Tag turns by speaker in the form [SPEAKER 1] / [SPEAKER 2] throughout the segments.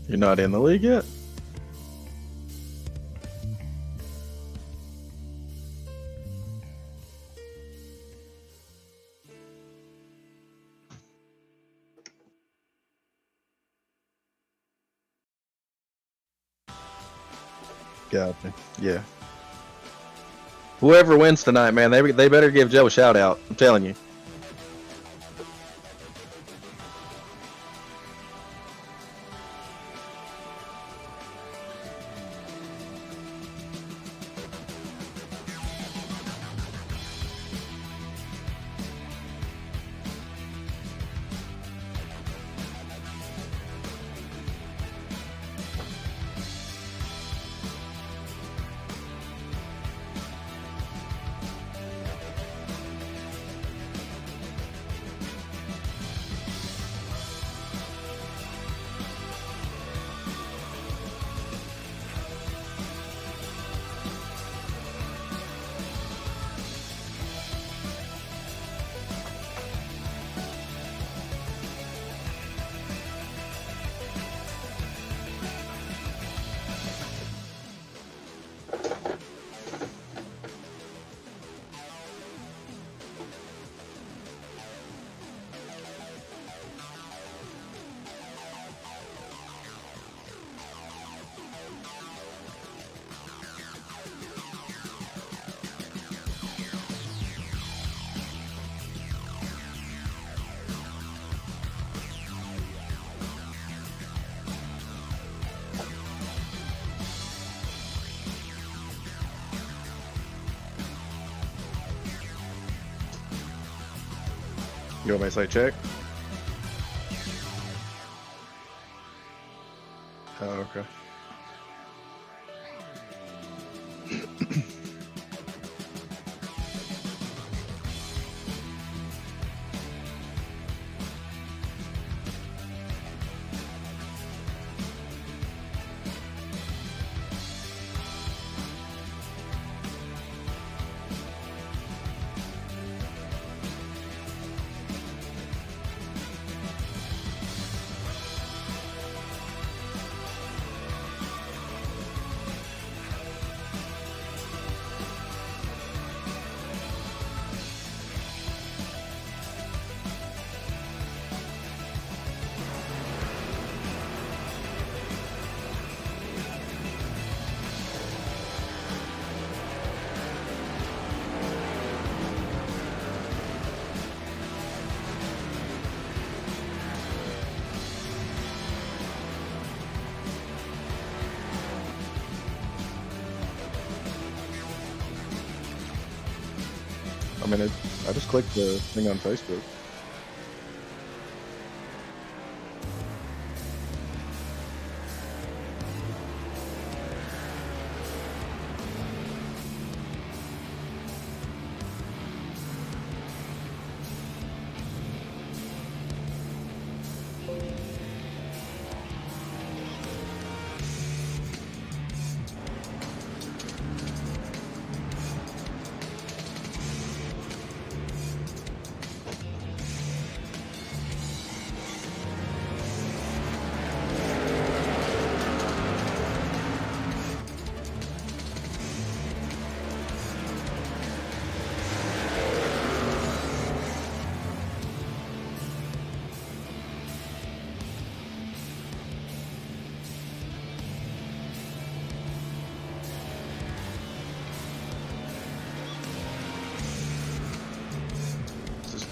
[SPEAKER 1] You're not in the league yet? Gotcha. Yeah. Whoever wins tonight, man, they better give Joe a shout out. I'm telling you. You want me to say check? Oh, okay. I mean, I just clicked the thing on Facebook.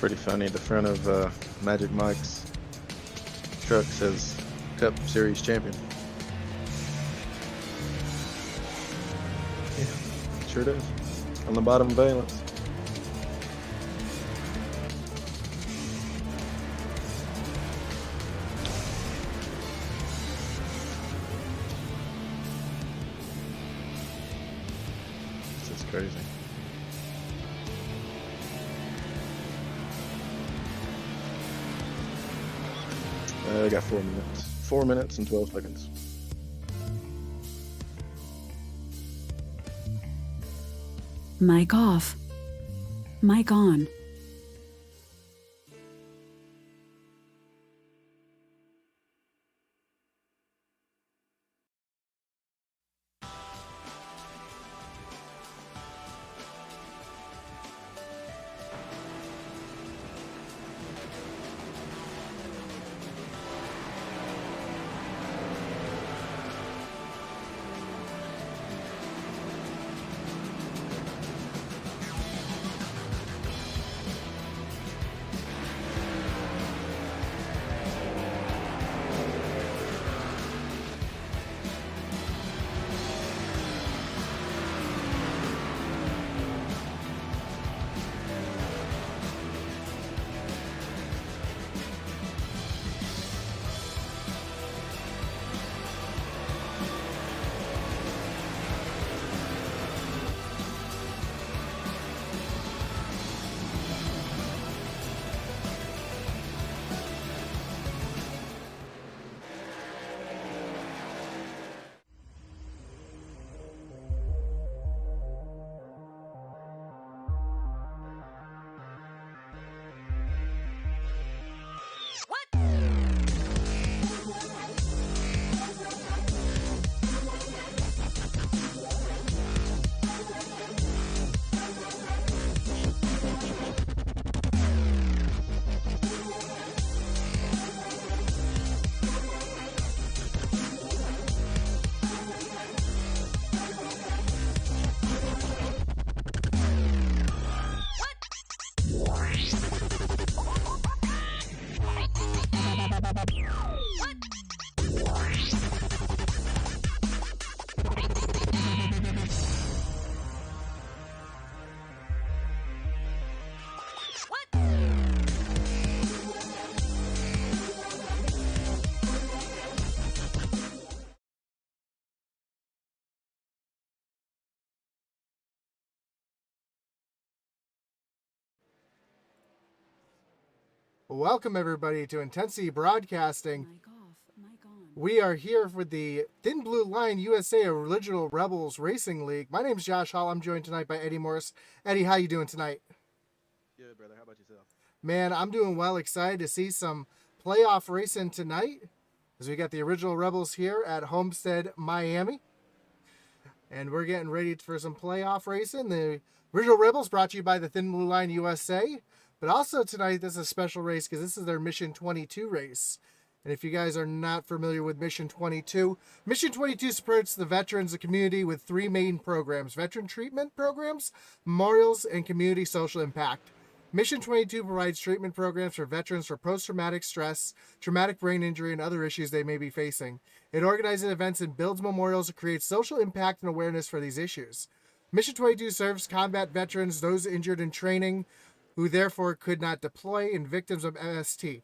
[SPEAKER 1] Pretty funny. The front of Magic Mike's truck says Cup Series champion. Yeah, sure does. On the bottom valence. crazy. I got 4 minutes. 4 minutes and 12 seconds.
[SPEAKER 2] Mic off. Mic on.
[SPEAKER 3] Welcome everybody to Intensity Broadcasting.
[SPEAKER 2] Mic off. Mic on.
[SPEAKER 3] We are here for the Thin Blue Line USA Original Rebels Racing League. My name is Josh Hall. I'm joined tonight by Eddie Morris. Eddie, how you doing tonight?
[SPEAKER 1] Good, brother. How about yourself?
[SPEAKER 3] Man, I'm doing well. Excited to see some playoff racing tonight, as we got the Original Rebels here at Homestead, Miami. And we're getting ready for some playoff racing. The Original Rebels brought to you by the Thin Blue Line USA. But also tonight, this is a special race because this is their Mission 22 race. And if you guys are not familiar with Mission 22, Mission 22 supports the veterans of the community with three main programs: veteran treatment programs, memorials, and community social impact. Mission 22 provides treatment programs for veterans for post-traumatic stress, traumatic brain injury, and other issues they may be facing. It organizes events and builds memorials to create social impact and awareness for these issues. Mission 22 serves combat veterans, those injured in training, who therefore could not deploy, and victims of MST.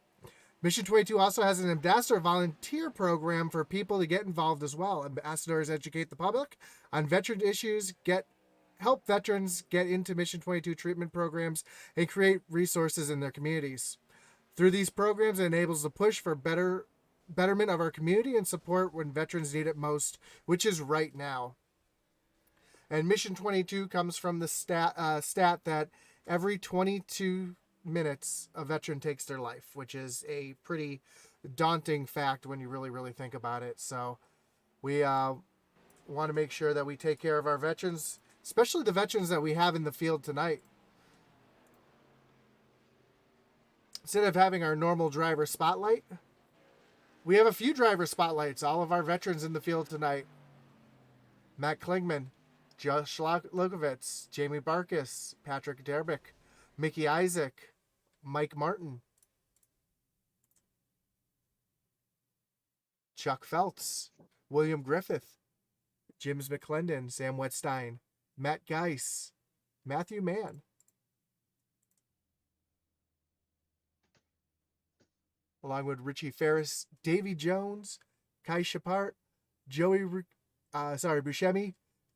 [SPEAKER 3] Mission 22 also has an ambassador volunteer program for people to get involved as well. Ambassadors educate the public on veteran issues, help veterans get into Mission 22 treatment programs, and create resources in their communities. Through these programs, it enables the push for betterment of our community and support when veterans need it most, which is right now. And Mission 22 comes from the stat that every 22 minutes a veteran takes their life, which is a pretty daunting fact when you really think about it. So we want to make sure that we take care of our veterans, especially the veterans that we have in the field tonight. Instead of having our normal driver spotlight, we have a few driver spotlights. All of our veterans in the field tonight: Matt Klingman, Josh Lokovitz, Jamie Barkus, Patrick Derbick, Mickey Isaac, Mike Martin, Chuck Feltz, William Griffith, James McClendon, Sam Wetstein, Matt Geis, Matthew Mann, along with Richie Ferris, Davy Jones, Kai Shapart, Buscemi,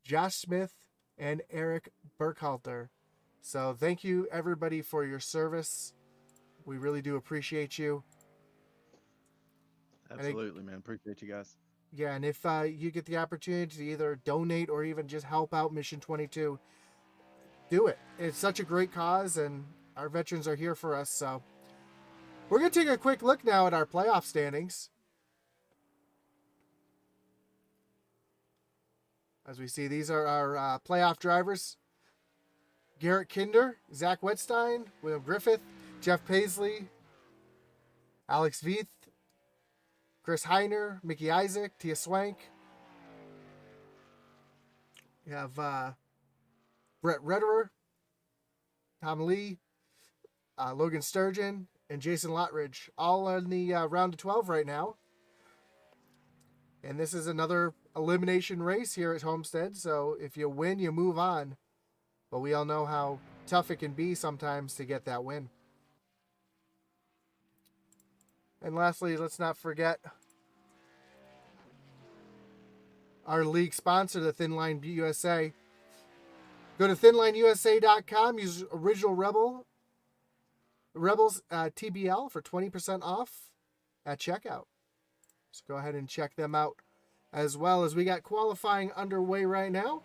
[SPEAKER 3] Josh Smith, and Eric Burkhalter. So thank you, everybody, for your service. We really do appreciate you.
[SPEAKER 1] Absolutely, man. Appreciate you guys.
[SPEAKER 3] Yeah, and if you get the opportunity to either donate or even just help out Mission 22, do it. It's such a great cause, and our veterans are here for us. So we're going to take a quick look now at our playoff standings. As we see, these are our playoff drivers. Garrett Kinder, Zach Wetstein, William Griffith, Jeff Paisley, Alex Veith, Chris Heiner, Mickey Isaac, Tia Swank. We have Brett Redderer, Tom Lee, Logan Sturgeon, and Jason Lotridge, all in the round of 12 right now. And this is another elimination race here at Homestead, so if you win, you move on. But we all know how tough it can be sometimes to get that win. And lastly, let's not forget our league sponsor, the Thin Line USA. Go to thinlineusa.com, use Original Rebels TBL for 20% off at checkout. So go ahead and check them out, as well as we got qualifying underway right now.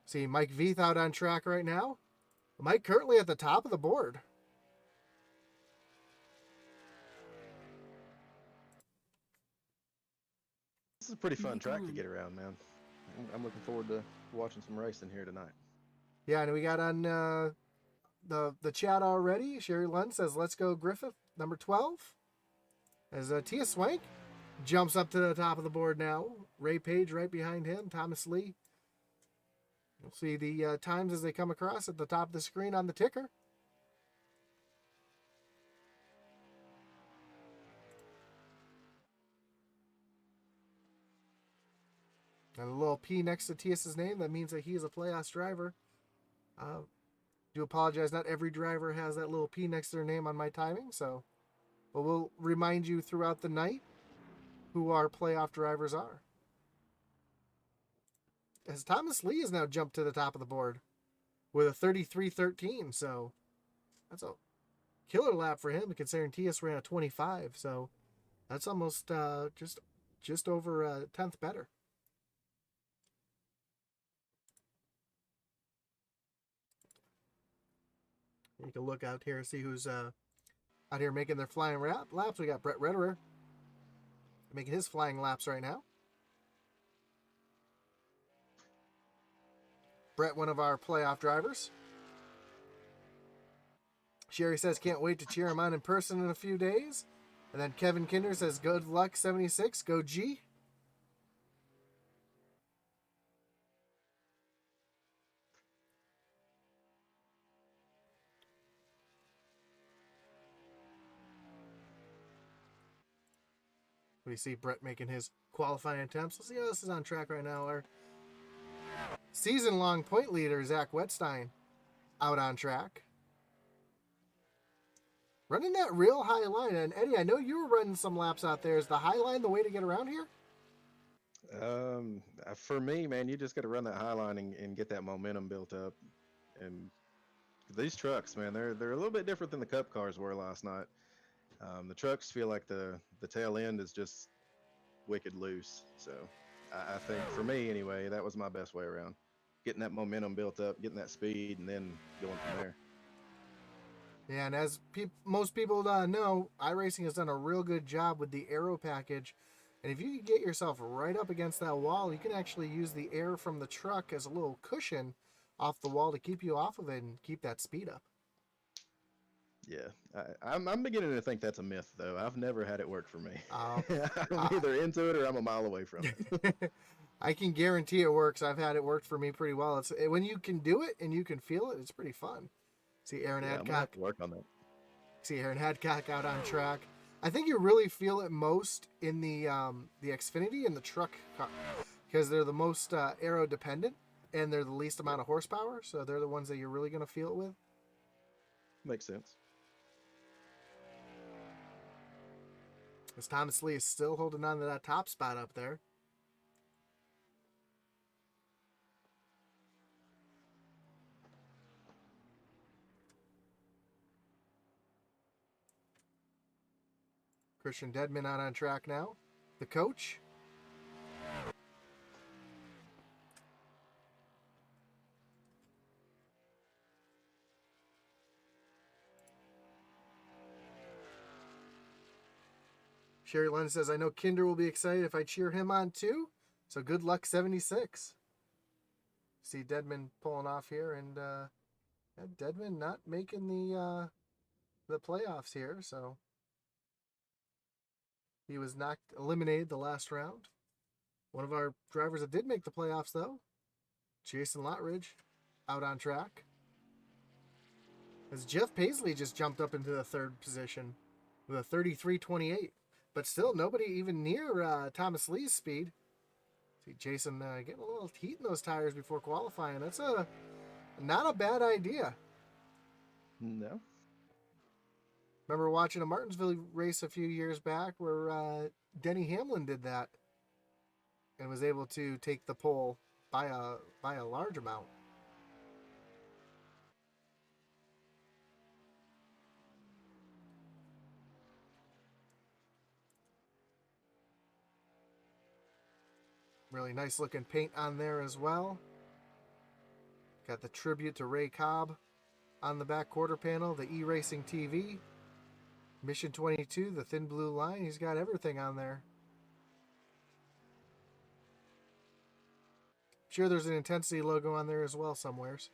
[SPEAKER 3] See Mike Veith out on track right now. Mike currently at the top of the board.
[SPEAKER 1] This is a pretty fun
[SPEAKER 2] Mike
[SPEAKER 1] track to
[SPEAKER 2] on.
[SPEAKER 1] get around, man. I'm looking forward to watching some racing here tonight.
[SPEAKER 3] Yeah, and we got on the chat already. Sherry Lund says, "Let's go Griffith, number 12." As Tia Swank jumps up to the top of the board now. Ray Page right behind him. Thomas Lee. You'll see the times as they come across at the top of the screen on the ticker. And a little P next to TS's name, that means that he is a playoffs driver. Do apologize, not every driver has that little P next to their name on my timing, so but we'll remind you throughout the night who our playoff drivers are. As Thomas Lee has now jumped to the top of the board with a 33.13, so that's a killer lap for him, considering TS ran a 25, so that's almost just over a tenth better. Take a look out here, see who's out here making their flying laps. We got Brett Redderer making his flying laps right now. Brett, one of our playoff drivers. Sherry says, can't wait to cheer him on in person in a few days. And then Kevin Kinder says, good luck, 76. Go G. We see Brett making his qualifying attempts. Let's see how this is on track right now. Our season-long point leader, Zach Wetstein, out on track. Running that real high line. And Eddie, I know you were running some laps out there. Is the high line the way to get around here?
[SPEAKER 1] For me, man, you just got to run that high line and get that momentum built up. And these trucks, man, they're a little bit different than the Cup cars were last night. The trucks feel like the tail end is just wicked loose. So I think for me anyway, that was my best way around. Getting that momentum built up, getting that speed, and then going from there.
[SPEAKER 3] Yeah, and as most people know, iRacing has done a real good job with the aero package. And if you can get yourself right up against that wall, you can actually use the air from the truck as a little cushion off the wall to keep you off of it and keep that speed up.
[SPEAKER 1] Yeah, I'm beginning to think that's a myth, though. I've never had it work for me.
[SPEAKER 3] Oh.
[SPEAKER 1] I'm either into it or I'm a mile away from it.
[SPEAKER 3] I can guarantee it works. I've had it work for me pretty well. It's when you can do it and you can feel it, it's pretty fun. See Aaron
[SPEAKER 1] I'm gonna have
[SPEAKER 3] Hadcock.
[SPEAKER 1] to work on that.
[SPEAKER 3] See Aaron Hadcock out on track. I think you really feel it most in the Xfinity and the truck car, because they're the most aero dependent and they're the least amount of horsepower. So they're the ones that you're really going to feel it with.
[SPEAKER 1] Makes sense.
[SPEAKER 3] As Thomas Lee is still holding on to that top spot up there. Christian Deadman out on track now. The coach. Sherry Lynn says, I know Kinder will be excited if I cheer him on too. So good luck, 76. See Deadman pulling off here, and Deadman not making the playoffs here, so he was eliminated the last round. One of our drivers that did make the playoffs, though, Jason Lotridge, out on track. As Jeff Paisley just jumped up into the third position with a 33.28. But still, nobody even near Thomas Lee's speed. See Jason getting a little heat in those tires before qualifying. That's not a bad idea.
[SPEAKER 1] No.
[SPEAKER 3] Remember watching a Martinsville race a few years back where Denny Hamlin did that and was able to take the pole by a large amount. Really nice looking paint on there as well. Got the tribute to Ray Cobb on the back quarter panel, the E-Racing TV, Mission 22, the thin blue line. He's got everything on there. Sure, there's an Intensity logo on there as well somewheres.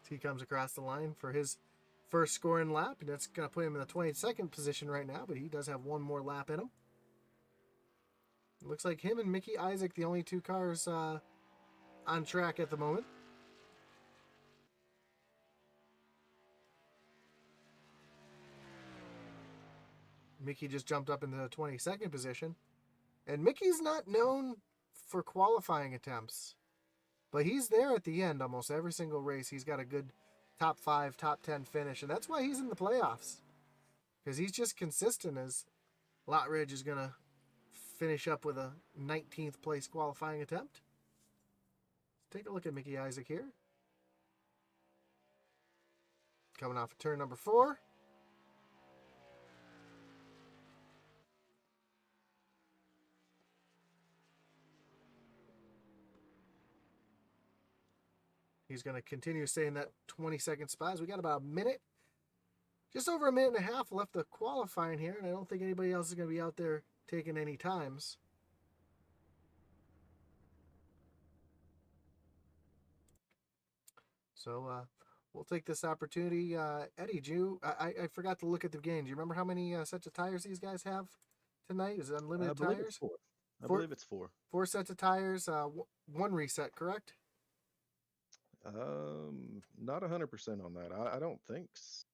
[SPEAKER 3] He comes across the line for his first scoring lap, and that's going to put him in the 22nd position right now, but he does have one more lap in him. It looks like him and Mickey Isaac, the only two cars on track at the moment. Mickey just jumped up into the 22nd position, and Mickey's not known for qualifying attempts, but he's there at the end almost every single race. He's got a good top 5, top 10 finish, and that's why he's in the playoffs, because he's just consistent. As Lotridge is going to finish up with a 19th place qualifying attempt. Take a look at Mickey Isaac here. Coming off of turn number 4. He's going to continue staying in that 22nd spot. We got about a minute, just over a minute and a half left of qualifying here, and I don't think anybody else is going to be out there taking any times. So we'll take this opportunity. Eddie, I forgot to look at the game. Do you remember how many sets of tires these guys have tonight? Is it unlimited tires?
[SPEAKER 1] I believe it's 4.
[SPEAKER 3] 4 sets of tires, 1 reset, correct?
[SPEAKER 1] Not 100% on that. I don't think.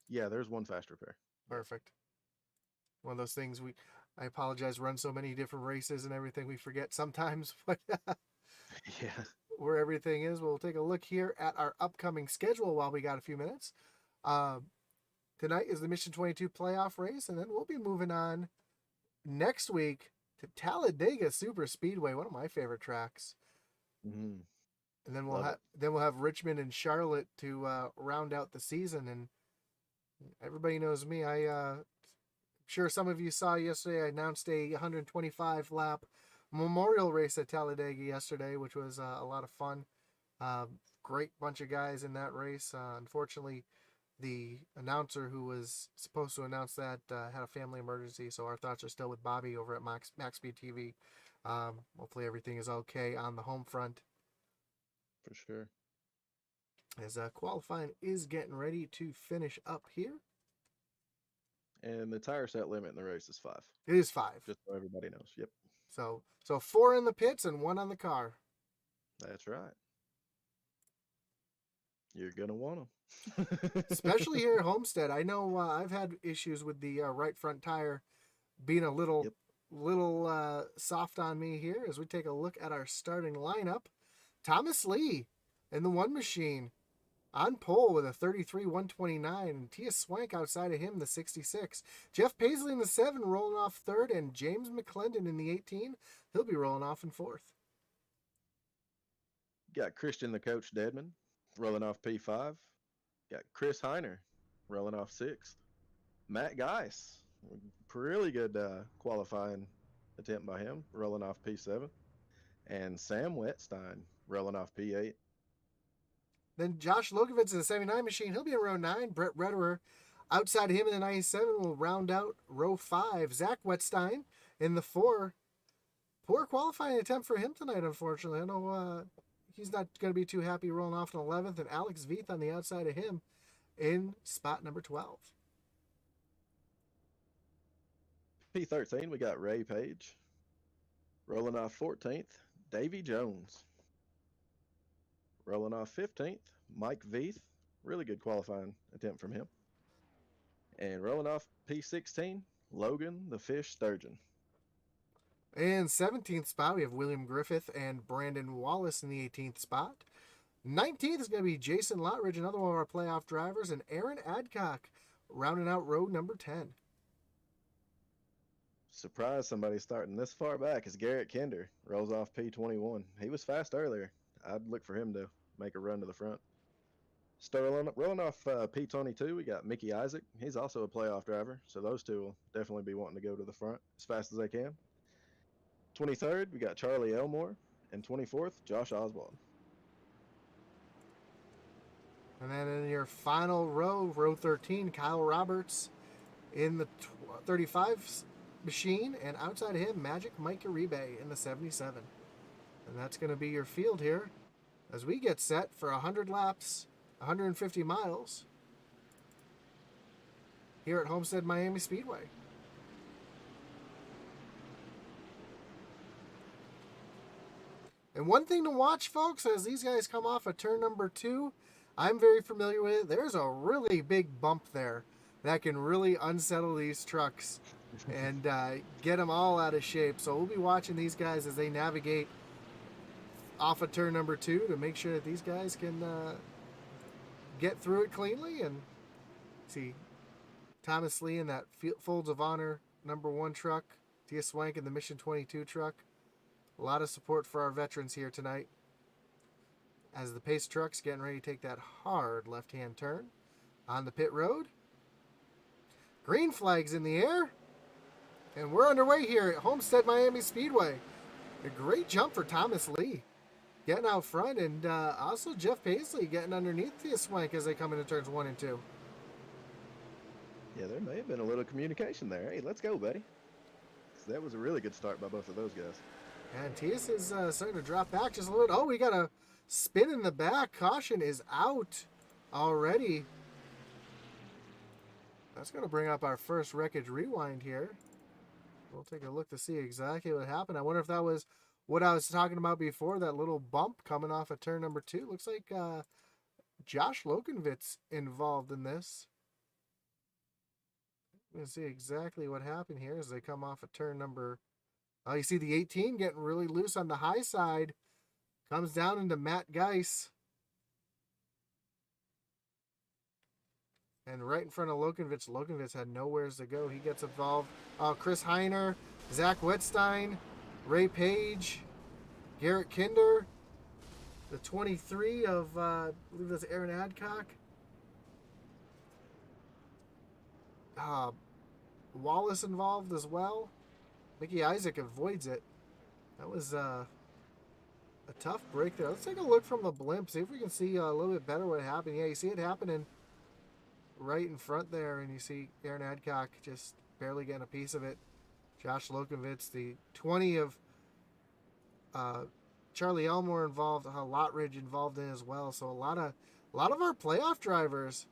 [SPEAKER 1] Yeah, there's 1 fast repair.
[SPEAKER 3] Perfect. One of those things I apologize, run so many different races and everything, we forget sometimes what
[SPEAKER 1] Yeah.
[SPEAKER 3] where everything is. We'll take a look here at our upcoming schedule while we got a few minutes. Tonight is the Mission 22 playoff race, and then we'll be moving on next week to Talladega Super Speedway, one of my favorite tracks.
[SPEAKER 1] Mm-hmm.
[SPEAKER 3] And then we'll have Richmond and Charlotte to round out the season. And everybody knows me. I'm sure some of you saw yesterday, I announced a 125 lap memorial race at Talladega yesterday, which was a lot of fun. Great bunch of guys in that race. Unfortunately, the announcer who was supposed to announce that had a family emergency, so our thoughts are still with Bobby over at Max Speed TV. Hopefully everything is okay on the home front.
[SPEAKER 1] For sure.
[SPEAKER 3] As qualifying is getting ready to finish up here.
[SPEAKER 1] And the tire set limit in the race is 5.
[SPEAKER 3] It is 5.
[SPEAKER 1] Just so everybody knows. Yep.
[SPEAKER 3] So 4 in the pits and 1 on the car.
[SPEAKER 1] That's right. You're going to want them.
[SPEAKER 3] Especially here at Homestead. I know I've had issues with the right front tire being a little soft on me here as we take a look at our starting lineup. Thomas Lee in the 1 machine. On pole with a 33-129, and Tia Swank outside of him, the 66. Jeff Paisley in the 7, rolling off third, and James McClendon in the 18. He'll be rolling off in fourth.
[SPEAKER 1] Got Christian the Coach Deadman rolling off P5. Got Chris Heiner rolling off 6th. Matt Geis, really good qualifying attempt by him, rolling off P7. And Sam Wetstein rolling off P8.
[SPEAKER 3] Then Josh Lokovitz in the 79 machine. He'll be in row 9. Brett Rederer outside of him in the 97 will round out row 5. Zach Wetstein in the 4. Poor qualifying attempt for him tonight, unfortunately. I know he's not going to be too happy rolling off in 11th. And Alex Veith on the outside of him in spot number 12.
[SPEAKER 1] P13, we got Ray Page rolling off 14th. Davy Jones rolling off 15th. Mike Veith, really good qualifying attempt from him. And rolling off P16, Logan the Fish Sturgeon.
[SPEAKER 3] In 17th spot, we have William Griffith and Brandon Wallace in the 18th spot. 19th is going to be Jason Lotridge, another one of our playoff drivers, and Aaron Adcock rounding out row number 10.
[SPEAKER 1] Surprised somebody starting this far back is Garrett Kinder. Rolls off P21. He was fast earlier. I'd look for him to make a run to the front. Rolling off P22, we got Mickey Isaac. He's also a playoff driver, so those two will definitely be wanting to go to the front as fast as they can. 23rd, we got Charlie Elmore. And 24th, Josh Oswald.
[SPEAKER 3] And then in your final row, row 13, Kyle Roberts in the 35 machine, and outside of him, Magic Mike Uribe in the 77. And that's going to be your field here as we get set for 100 laps, 150 miles here at Homestead Miami Speedway. And one thing to watch, folks, as these guys come off of turn number 2, I'm very familiar with it. There's a really big bump there that can really unsettle these trucks and get them all out of shape. So we'll be watching these guys as they navigate off of turn number 2 to make sure that these guys can get through it cleanly. And see Thomas Lee in that Folds of Honor number 1 truck, Tia Swank in the Mission 22 truck. A lot of support for our veterans here tonight as the Pace truck's getting ready to take that hard left-hand turn on the pit road. Green flag's in the air, and we're underway here at Homestead Miami Speedway. A great jump for Thomas Lee getting out front, and also Jeff Paisley getting underneath the Swank as they come into turns 1 and 2.
[SPEAKER 1] Yeah, there may have been a little communication there. Hey, let's go, buddy. So that was a really good start by both of those guys.
[SPEAKER 3] And Tias is starting to drop back just a little. Oh, we got a spin in the back. Caution is out already. That's going to bring up our first wreckage rewind here. We'll take a look to see exactly what happened. I wonder if that was what I was talking about before, that little bump coming off of turn number 2. Looks like Josh Lokenvitz involved in this. We'll see exactly what happened here as they come off of turn number... you see the 18 getting really loose on the high side. Comes down into Matt Geis. And right in front of Lokenvitz. Lokenvitz had nowhere to go. He gets involved. Chris Heiner, Zach Wetstein, Ray Page, Garrett Kinder. The 23 of, I believe that's Aaron Adcock. Wallace involved as well. Mickey Isaac avoids it. That was a tough break there. Let's take a look from the blimp, see if we can see a little bit better what happened. Yeah, you see it happening right in front there, and you see Aaron Adcock just barely getting a piece of it. Josh Lokenvitz, the 20 of Charlie Elmore involved, Lotridge involved in as well. So a lot of our playoff drivers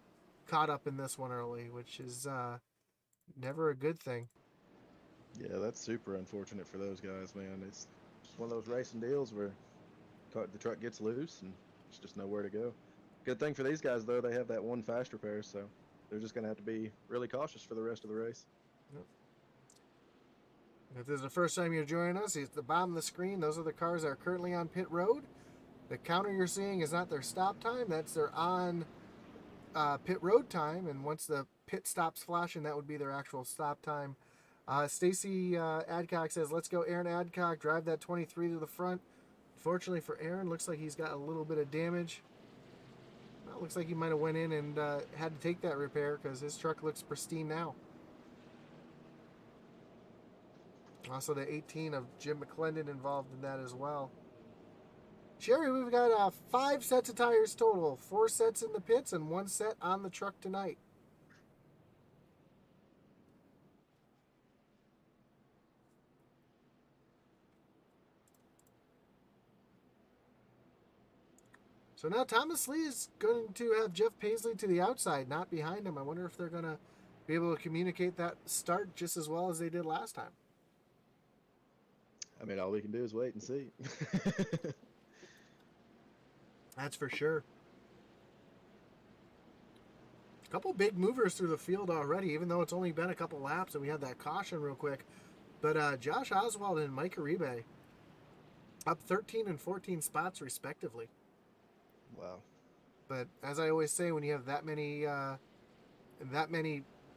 [SPEAKER 3] caught up in this one early, which is never a good thing.
[SPEAKER 1] Yeah, that's super unfortunate for those guys, man. It's just one of those racing deals where the truck gets loose and there's just nowhere to go. Good thing for these guys, though, they have that one fast repair, so they're just going to have to be really cautious for the rest of the race.
[SPEAKER 3] Yep. If this is the first time you're joining us, it's the bottom of the screen. Those are the cars that are currently on pit road. The counter you're seeing is not their stop time. That's their on pit road time. And once the pit stops flashing, that would be their actual stop time. Stacy Adcock says, let's go Aaron Adcock. Drive that 23 to the front. Fortunately for Aaron, looks like he's got a little bit of damage. Well, looks like he might have went in and had to take that repair because his truck looks pristine now. Also, the 18 of Jim McClendon involved in that as well. Sherry, we've got 5 sets of tires total. 4 sets in the pits and 1 set on the truck tonight. So now Thomas Lee is going to have Jeff Paisley to the outside, not behind him. I wonder if they're going to be able to communicate that start just as well as they did last time.
[SPEAKER 1] I mean, all we can do is wait and see.
[SPEAKER 3] That's for sure. A couple big movers through the field already, even though it's only been a couple laps and we had that caution real quick. But Josh Oswald and Mike Uribe up 13 and 14 spots respectively.
[SPEAKER 1] Wow.
[SPEAKER 3] But as I always say, when you have that many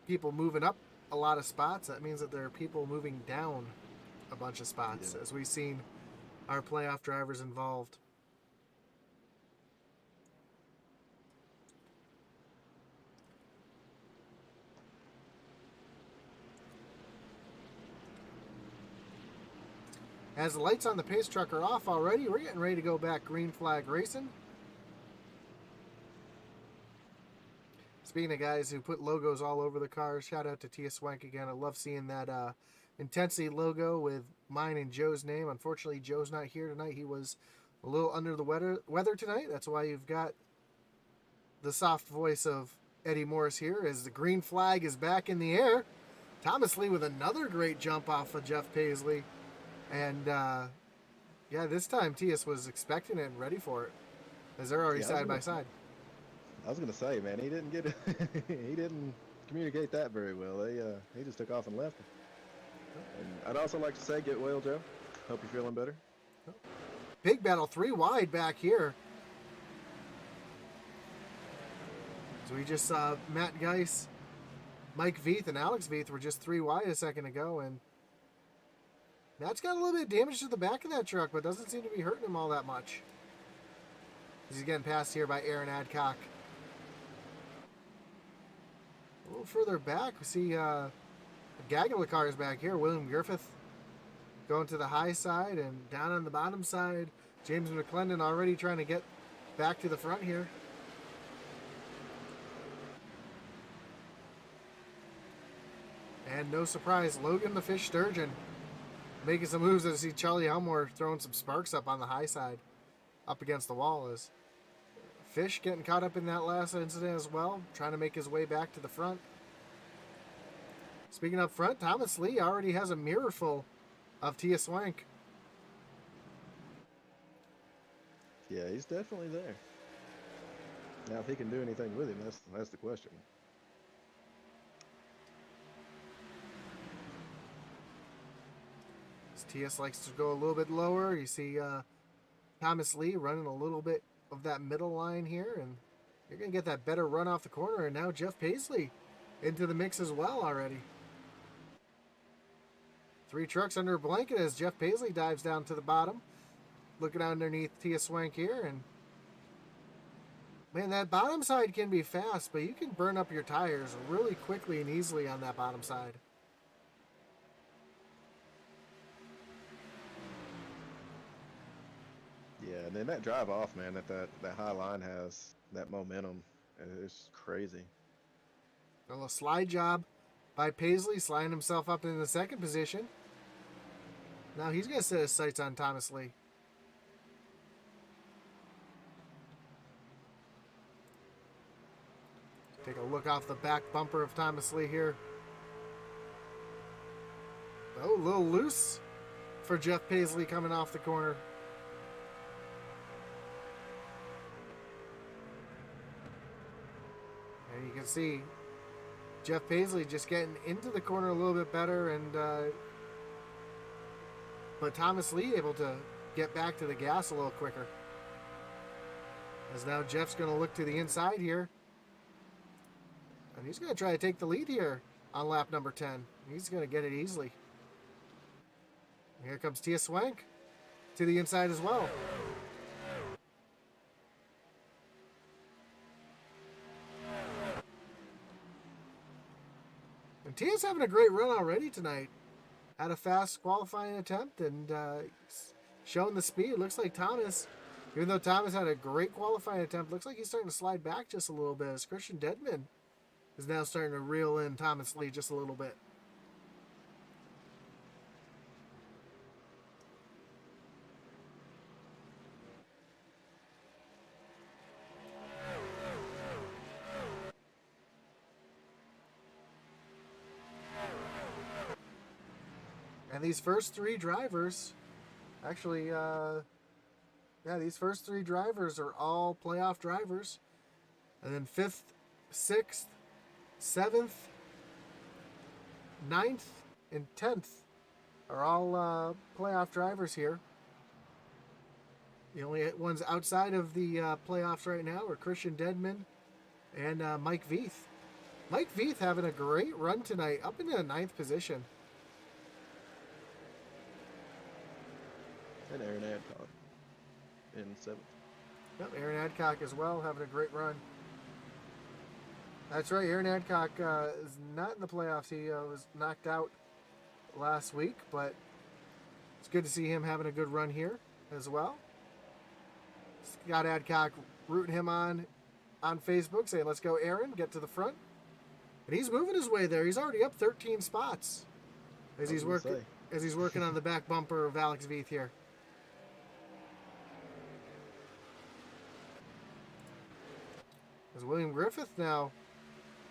[SPEAKER 3] people moving up a lot of spots, that means that there are people moving down a bunch of spots, as we've seen our playoff drivers involved. As the lights on the pace truck are off already, we're getting ready to go back green flag racing. Speaking of guys who put logos all over the cars, shout out to Tia Swank again. I love seeing that Intensity logo with mine and Joe's name. Unfortunately, Joe's not here tonight. He was a little under the weather tonight. That's why you've got the soft voice of Eddie Morris here as the green flag is back in the air. Thomas Lee with another great jump off of Jeff Paisley. And, yeah, this time Tias was expecting it and ready for it, as they're already side by side.
[SPEAKER 1] I was gonna say, man, he didn't get he didn't communicate that very well. He just took off and left him. And I'd also like to say, get well, Joe. Hope you're feeling better.
[SPEAKER 3] Big battle, 3 wide back here. So we just saw Matt Geiss, Mike Veith, and Alex Veith were just 3 wide a second ago, and Matt's got a little bit of damage to the back of that truck, but doesn't seem to be hurting him all that much. He's getting passed here by Aaron Adcock. A little further back, we see a gaggle of cars back here. William Griffith going to the high side, and down on the bottom side, James McClendon already trying to get back to the front here. And no surprise, Logan the Fish Sturgeon making some moves. I see Charlie Elmore throwing some sparks up on the high side, up against the wall. As Fish getting caught up in that last incident as well, trying to make his way back to the front. Speaking up front, Thomas Lee already has a mirror full of Tia Swank.
[SPEAKER 1] Yeah, he's definitely there. Now, if he can do anything with him, that's the question.
[SPEAKER 3] TS likes to go a little bit lower. You see Thomas Lee running a little bit of that middle line here, and you're going to get that better run off the corner. And now Jeff Paisley into the mix as well already. 3 trucks under a blanket as Jeff Paisley dives down to the bottom, looking underneath Tia Swank here. And man, that bottom side can be fast, but you can burn up your tires really quickly and easily on that bottom side.
[SPEAKER 1] Yeah, and then that drive off, man, that high line has, that momentum, it's crazy.
[SPEAKER 3] A little slide job by Paisley, sliding himself up in the second position. Now he's going to set his sights on Thomas Lee. Take a look off the back bumper of Thomas Lee here. Oh, a little loose for Jeff Paisley coming off the corner. And you can see Jeff Paisley just getting into the corner a little bit better, and but Thomas Lee able to get back to the gas a little quicker. As now Jeff's going to look to the inside here. And he's going to try to take the lead here on lap number 10. He's going to get it easily. Here comes Tia Swank to the inside as well. And Tia's having a great run already tonight. Had a fast qualifying attempt and showing the speed. Looks like Thomas, even though Thomas had a great qualifying attempt, looks like he's starting to slide back just a little bit as Christian Dedman is now starting to reel in Thomas Lee just a little bit. And these first three drivers, actually, these first three drivers are all playoff drivers. And then 5th, 6th, 7th, 9th, and 10th are all playoff drivers here. The only ones outside of the playoffs right now are Christian Dedman and Mike Veith. Mike Veith having a great run tonight, up into the 9th position.
[SPEAKER 1] And Aaron Adcock in 7th.
[SPEAKER 3] Yep, Aaron Adcock as well, having a great run. That's right, Aaron Adcock is not in the playoffs. He was knocked out last week, but it's good to see him having a good run here as well. Scott Adcock rooting him on Facebook, saying, let's go, Aaron, get to the front. And he's moving his way there. He's already up 13 spots as he's working on the back bumper of Alex Veith here. As William Griffith now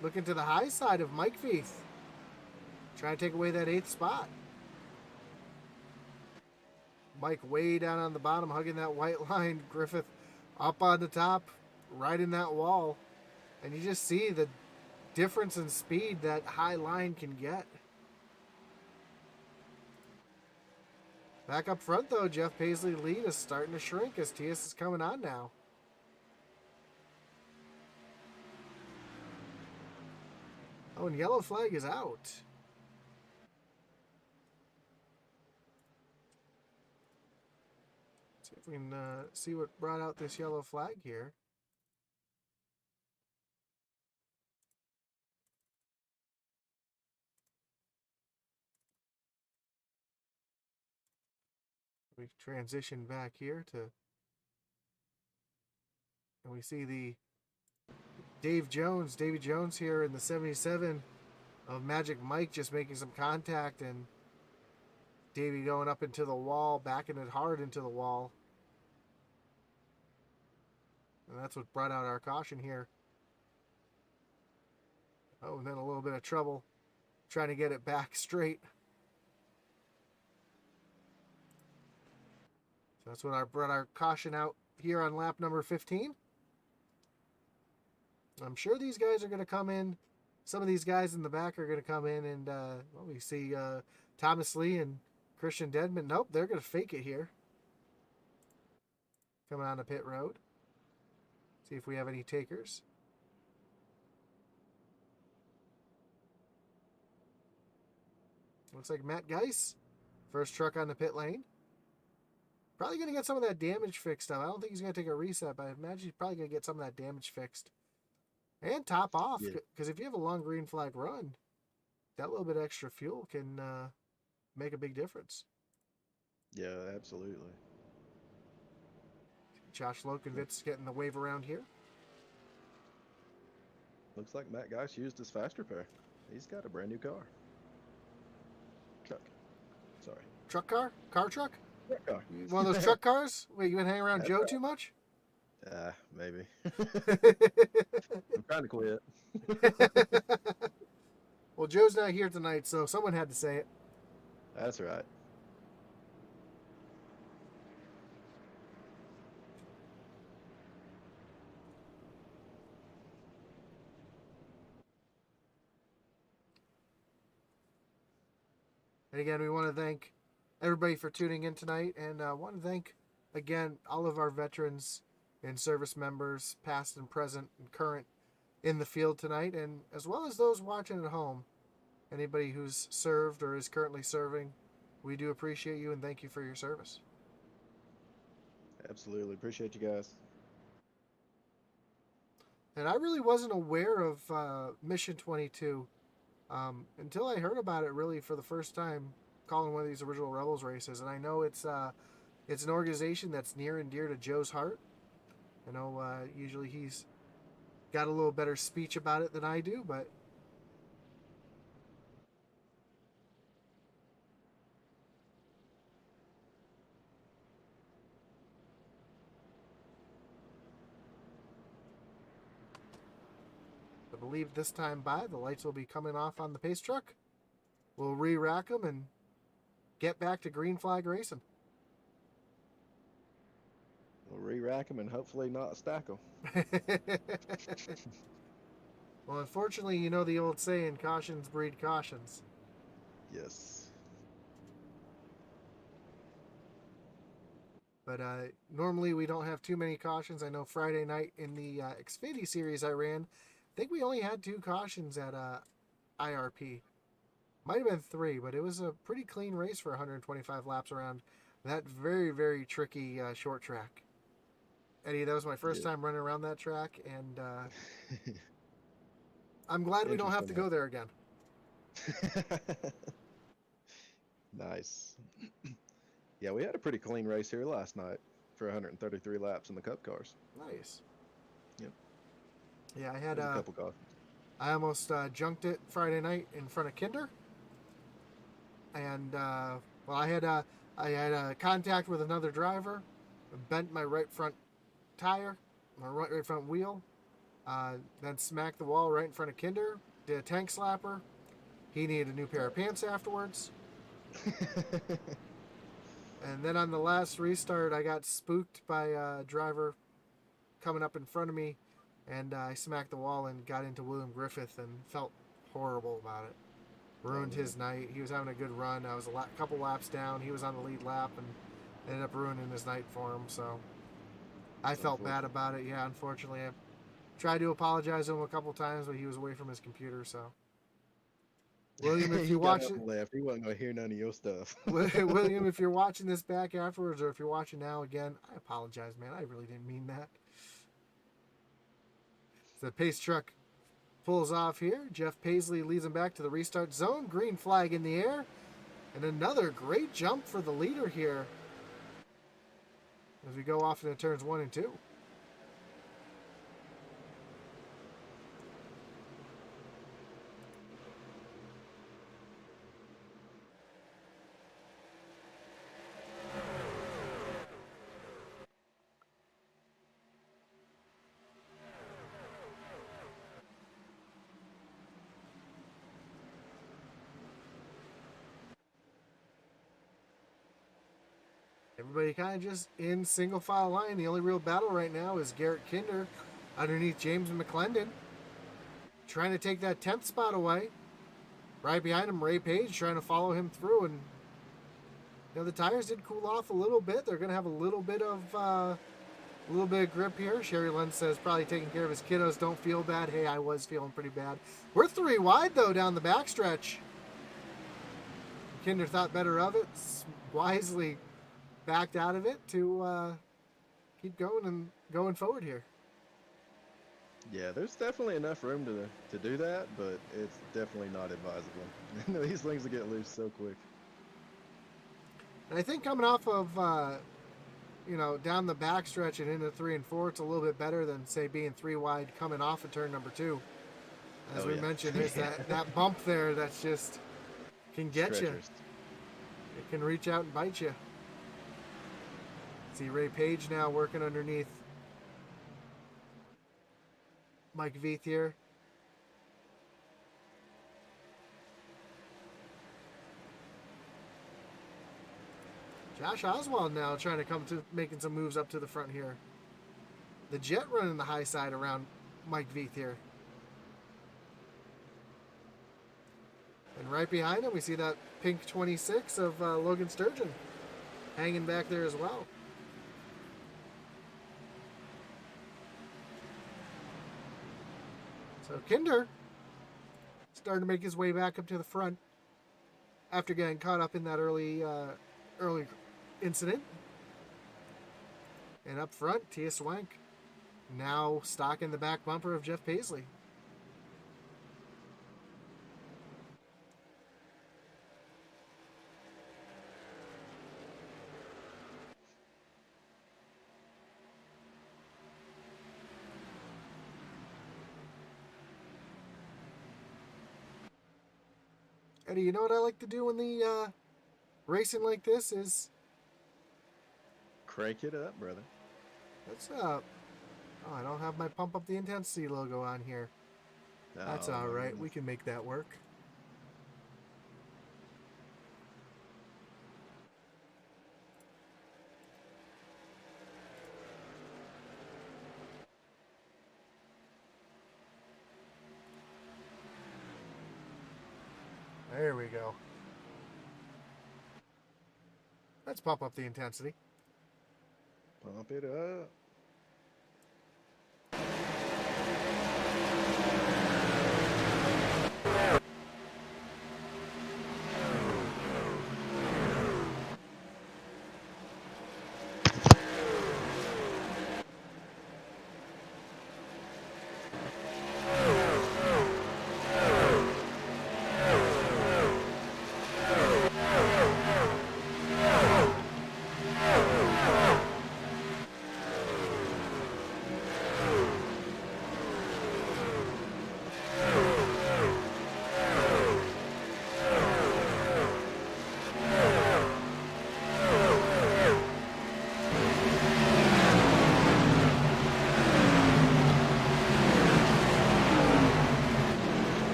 [SPEAKER 3] looking to the high side of Mike Veith, trying to take away that 8th spot. Mike way down on the bottom, hugging that white line. Griffith up on the top, right in that wall. And you just see the difference in speed that high line can get. Back up front, though, Jeff Paisley lead is starting to shrink as TS is coming on now. Oh, and yellow flag is out. See if we can see what brought out this yellow flag here. We transition back here to, and we see the Davy Jones here in the 77 of Magic Mike just making some contact, and Davy going up into the wall, backing it hard into the wall. And that's what brought out our caution here. Oh, and then a little bit of trouble trying to get it back straight. So that's what brought our caution out here on lap number 15. I'm sure these guys are going to come in. Some of these guys in the back are going to come in, and well, we see Thomas Lee and Christian Dedman. Nope, they're going to fake it here. Coming on the pit road. See if we have any takers. Looks like Matt Geis, first truck on the pit lane. Probably going to get some of that damage fixed up. I don't think he's going to take a reset, but I imagine he's probably going to get some of that damage fixed. And top off, because if you have a long green flag run, that little bit of extra fuel can make a big difference.
[SPEAKER 1] Yeah, absolutely.
[SPEAKER 3] Josh Lokovitz getting the wave around here.
[SPEAKER 1] Looks like Matt Geis used his fast repair. He's got a brand new car. Truck. Sorry.
[SPEAKER 3] Truck car? Car truck?
[SPEAKER 1] Truck car.
[SPEAKER 3] One of those truck cars? Wait, you been hanging around Joe too much?
[SPEAKER 1] Maybe. I'm trying to quit.
[SPEAKER 3] Well, Joe's not here tonight, so someone had to say it.
[SPEAKER 1] That's right.
[SPEAKER 3] And again, we want to thank everybody for tuning in tonight, and want to thank, again, all of our veterans and service members, past and present and current, in the field tonight, and as well as those watching at home. Anybody who's served or is currently serving, we do appreciate you and thank you for your service.
[SPEAKER 1] Absolutely. Appreciate you guys.
[SPEAKER 3] And I really wasn't aware of Mission 22 until I heard about it really for the first time calling one of these original Rebels races. And I know it's an organization that's near and dear to Joe's heart. I know usually he's got a little better speech about it than I do, but I believe this time by the lights will be coming off on the pace truck. We'll re-rack them and get back to green flag racing.
[SPEAKER 1] We'll re-rack them and hopefully not stack them.
[SPEAKER 3] Well, unfortunately, you know the old saying, cautions breed cautions.
[SPEAKER 1] Yes.
[SPEAKER 3] But normally we don't have too many cautions. I know Friday night in the Xfinity series I ran, I think we only had 2 cautions at IRP. Might have been 3, but it was a pretty clean race for 125 laps around that very, very tricky short track. Eddie, that was my first time running around that track, and I'm glad we don't have to go there again.
[SPEAKER 1] Nice. Yeah, we had a pretty clean race here last night for 133 laps in the Cup cars.
[SPEAKER 3] Nice.
[SPEAKER 1] Yep.
[SPEAKER 3] Yeah, I had
[SPEAKER 1] a couple cautions.
[SPEAKER 3] I almost junked it Friday night in front of Kinder, and well, I had a contact with another driver, bent my right front tire, my right front wheel, then smacked the wall right in front of Kinder. Did a tank slapper. He needed a new pair of pants afterwards. And then on the last restart, I got spooked by a driver coming up in front of me, and I smacked the wall and got into William Griffith and felt horrible about it. Ruined his night. He was having a good run. I was a couple laps down. He was on the lead lap and ended up ruining his night for him. So I felt bad about it. Yeah, unfortunately, I tried to apologize to him a couple times, but he was away from his computer. So William, if you watch it,
[SPEAKER 1] left. He wasn't gonna hear none of your stuff.
[SPEAKER 3] William, if you're watching this back afterwards, or if you're watching now again, I apologize, man. I really didn't mean that. The pace truck pulls off here. Jeff Paisley leads him back to the restart zone. Green flag in the air. And another great jump for the leader here as we go off into turns 1 and 2. Everybody kind of just in single file line. The only real battle right now is Garrett Kinder underneath James McClendon, trying to take that 10th spot away. Right behind him, Ray Page trying to follow him through. And you know, the tires did cool off a little bit. They're going to have a little bit of grip here. Sherry Lund says probably taking care of his kiddos. Don't feel bad. Hey, I was feeling pretty bad. We're 3 wide though down the backstretch. Kinder thought better of it. Wisely backed out of it to keep going and going forward here.
[SPEAKER 1] Yeah, there's definitely enough room to do that, but it's definitely not advisable. These things will get loose so quick.
[SPEAKER 3] And I think coming off of down the backstretch and into 3 and 4, it's a little bit better than say being 3 wide coming off of turn number 2. As we mentioned, there's that bump there that's just can get you. It can reach out and bite you. See Ray Page now working underneath Mike Veith here. Josh Oswald now trying to come to making some moves up to the front here. The Jet running the high side around Mike Veith here. And right behind him we see that pink 26 of Logan Sturgeon hanging back there as well. So Kinder starting to make his way back up to the front after getting caught up in that early incident. And up front, Tia Swank now stalking the back bumper of Jeff Paisley. Eddie, you know what I like to do when the racing like this is?
[SPEAKER 1] Crank it up, brother.
[SPEAKER 3] Let's oh, I don't have my pump up the intensity logo on here. That's all right. We can make that work. There we go. Let's pump up the intensity.
[SPEAKER 1] Pump it up.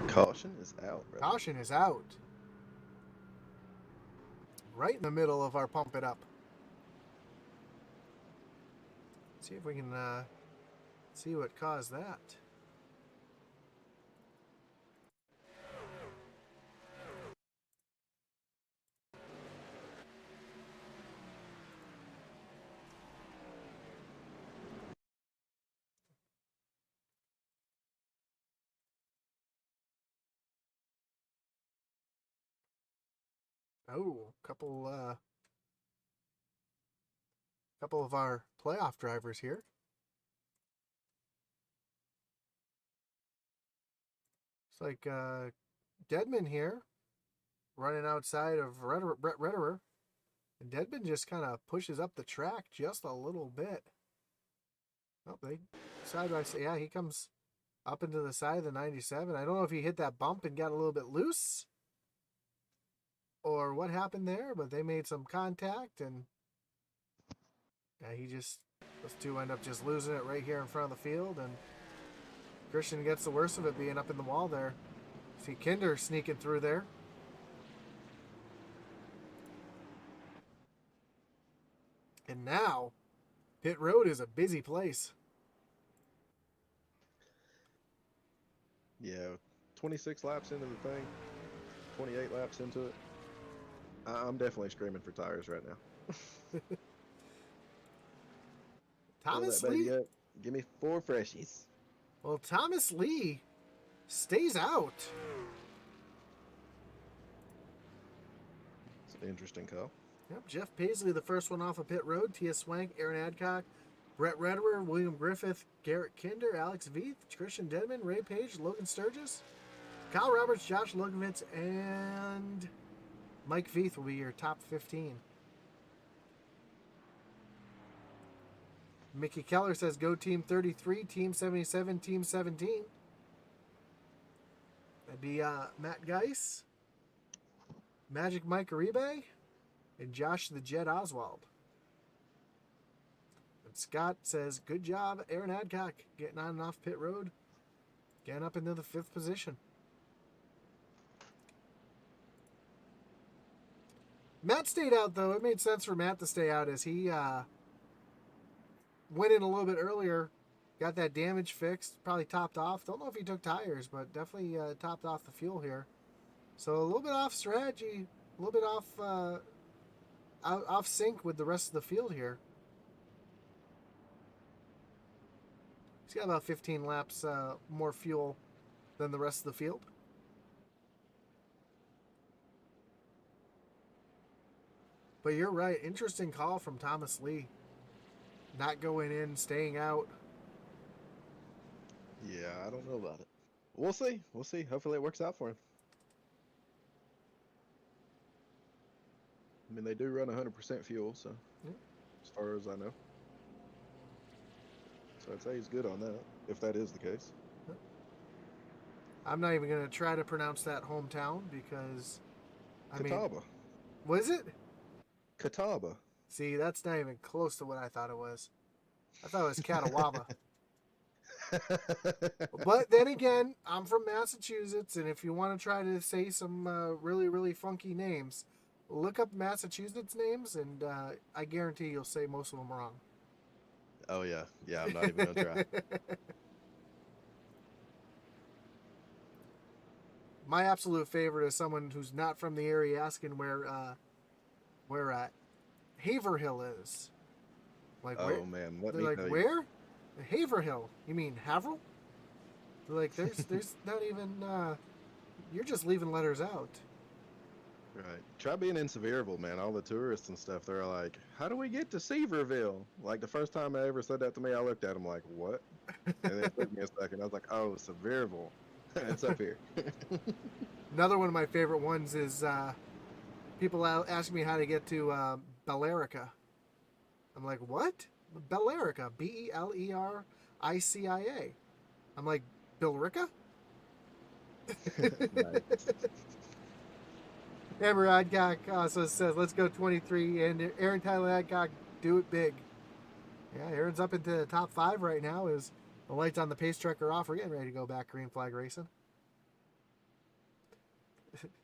[SPEAKER 1] Caution is out, brother.
[SPEAKER 3] Caution is out. Right in the middle of our pump it up. See if we can see what caused that. Oh, couple of our playoff drivers here. It's like Deadman here running outside of Brett Retterer. And Deadman just kind of pushes up the track just a little bit. Oh, they side by side. Yeah, he comes up into the side of the 97. I don't know if he hit that bump and got a little bit loose or what happened there, but they made some contact and yeah, those two end up just losing it right here in front of the field, and Christian gets the worst of it being up in the wall there. See Kinder sneaking through there. And now, pit road is a busy place.
[SPEAKER 1] Yeah, 26 laps into the thing, 28 laps into it. I'm definitely screaming for tires right now.
[SPEAKER 3] Thomas
[SPEAKER 1] Pull that baby
[SPEAKER 3] Lee.
[SPEAKER 1] up. Give me 4 freshies.
[SPEAKER 3] Well, Thomas Lee stays out.
[SPEAKER 1] It's an interesting call.
[SPEAKER 3] Yep, Jeff Paisley, the first one off of pit road. Tia Swank, Aaron Adcock, Brett Retterer, William Griffith, Garrett Kinder, Alex Veith, Christian Denman, Ray Page, Logan Sturgis, Kyle Roberts, Josh Logovitz, and Mike Veith will be your top 15. Mickey Keller says go team 33, team 77, team 17. That'd be Matt Geis, Magic Mike Aribe, and Josh the Jet Oswald. And Scott says, good job, Aaron Adcock, getting on and off pit road, getting up into the 5th position. Matt stayed out, though. It made sense for Matt to stay out as he went in a little bit earlier, got that damage fixed, probably topped off. Don't know if he took tires, but definitely topped off the fuel here. So a little bit off strategy, a little bit off sync with the rest of the field here. He's got about 15 laps more fuel than the rest of the field. But you're right. Interesting call from Thomas Lee. Not going in, staying out.
[SPEAKER 1] Yeah, I don't know about it. We'll see. We'll see. Hopefully it works out for him. I mean, they do run 100% fuel, so as far as I know. So I'd say he's good on that, if that is the case.
[SPEAKER 3] I'm not even going to try to pronounce that hometown because, I mean,
[SPEAKER 1] Catawba.
[SPEAKER 3] what is it?
[SPEAKER 1] Catawba.
[SPEAKER 3] See, that's not even close to what I thought it was. I thought it was Catawba. But then again, I'm from Massachusetts, and if you want to try to say some really, really funky names, look up Massachusetts names, and I guarantee you'll say most of them wrong.
[SPEAKER 1] Oh, yeah. Yeah, I'm not even going to try.
[SPEAKER 3] My absolute favorite is someone who's not from the area asking where Haverhill is. Like,
[SPEAKER 1] Oh,
[SPEAKER 3] where?
[SPEAKER 1] man. Let
[SPEAKER 3] They're
[SPEAKER 1] me
[SPEAKER 3] like,
[SPEAKER 1] tell you.
[SPEAKER 3] where? Haverhill. You mean Haverhill? They're like, there's not even, you're just leaving letters out.
[SPEAKER 1] Right. Try being in Sevierville, man. All the tourists and stuff, they're like, how do we get to Seaverville? Like, the first time they ever said that to me, I looked at them like, what? And it took me a second. I was like, oh, Sevierville. It's up here.
[SPEAKER 3] Another one of my favorite ones is people ask me how to get to Bellerica. I'm like, what? Bellerica. Bellericia. I'm like, Billerica?
[SPEAKER 1] Nice.
[SPEAKER 3] Amber Adcock also says, let's go 23. And Aaron Tyler Adcock, do it big. Yeah, Aaron's up into the top 5 right now as the lights on the pace truck are off. We're getting ready to go back green flag racing.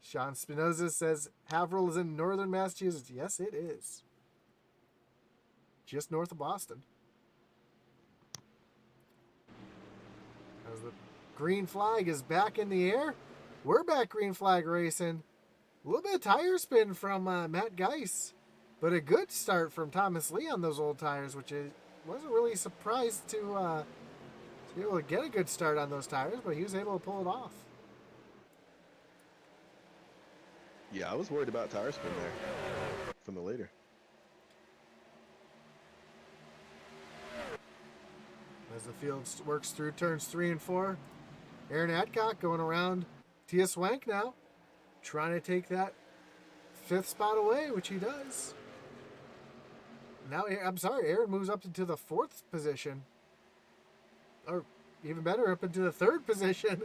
[SPEAKER 3] Sean Spinoza says, Haverhill is in northern Massachusetts. Yes, it is. Just north of Boston. As the green flag is back in the air, we're back green flag racing. A little bit of tire spin from Matt Geiss, but a good start from Thomas Lee on those old tires, which I wasn't really surprised to be able to get a good start on those tires, but he was able to pull it off.
[SPEAKER 1] Yeah, I was worried about tire spin there from the leader.
[SPEAKER 3] As the field works through turns 3 and 4, Aaron Adcock going around Tia Swank now, trying to take that 5th spot away, which he does. Now, I'm sorry, Aaron moves up into the 4th position. Or even better, up into the 3rd position.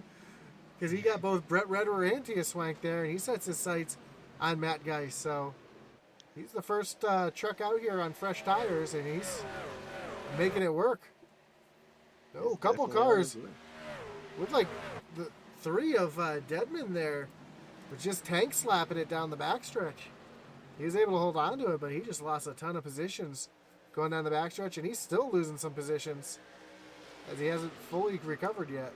[SPEAKER 3] Because he got both Brett Redder and Tia Swank there, and he sets his sights on Matt Geiss. So he's the first truck out here on fresh tires, and he's making it work. Oh, a couple cars. Looked like the 3 of Deadman there was just tank slapping it down the backstretch. He was able to hold on to it, but he just lost a ton of positions going down the backstretch, and he's still losing some positions as he hasn't fully recovered yet.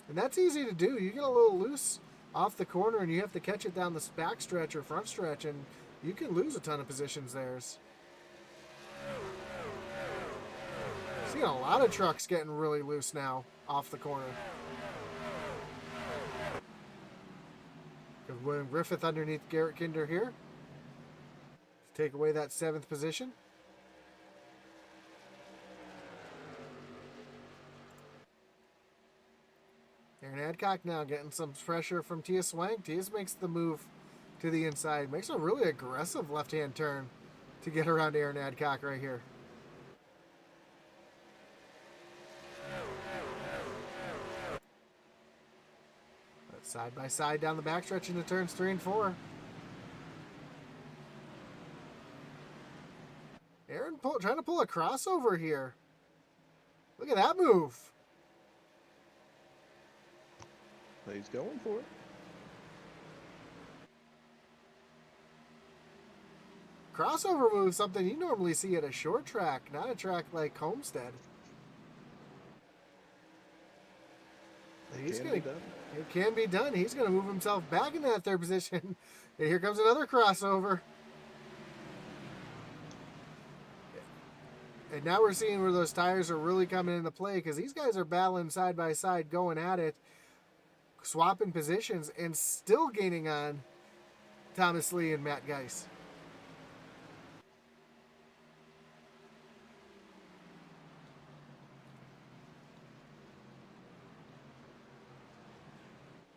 [SPEAKER 3] And that's easy to do. You get a little loose off the corner, and you have to catch it down the backstretch or front stretch, and you can lose a ton of positions there. Seeing a lot of trucks getting really loose now off the corner. Got William Griffith underneath Garrett Kinder here to take away that 7th position. Aaron Adcock now getting some pressure from Tia Swank. Tia makes the move to the inside. Makes a really aggressive left-hand turn to get around Aaron Adcock right here. Side by side down the backstretch into turns 3 and 4. Aaron trying to pull a crossover here. Look at that move.
[SPEAKER 1] He's going for it.
[SPEAKER 3] Crossover move, something you normally see at a short track, not a track like Homestead. He's
[SPEAKER 1] Can
[SPEAKER 3] gonna.
[SPEAKER 1] be done.
[SPEAKER 3] It can be done. He's gonna move himself back into that third position. And here comes another crossover. And now we're seeing where those tires are really coming into play because these guys are battling side by side, going at it, swapping positions, and still gaining on Thomas Lee and Matt Geis.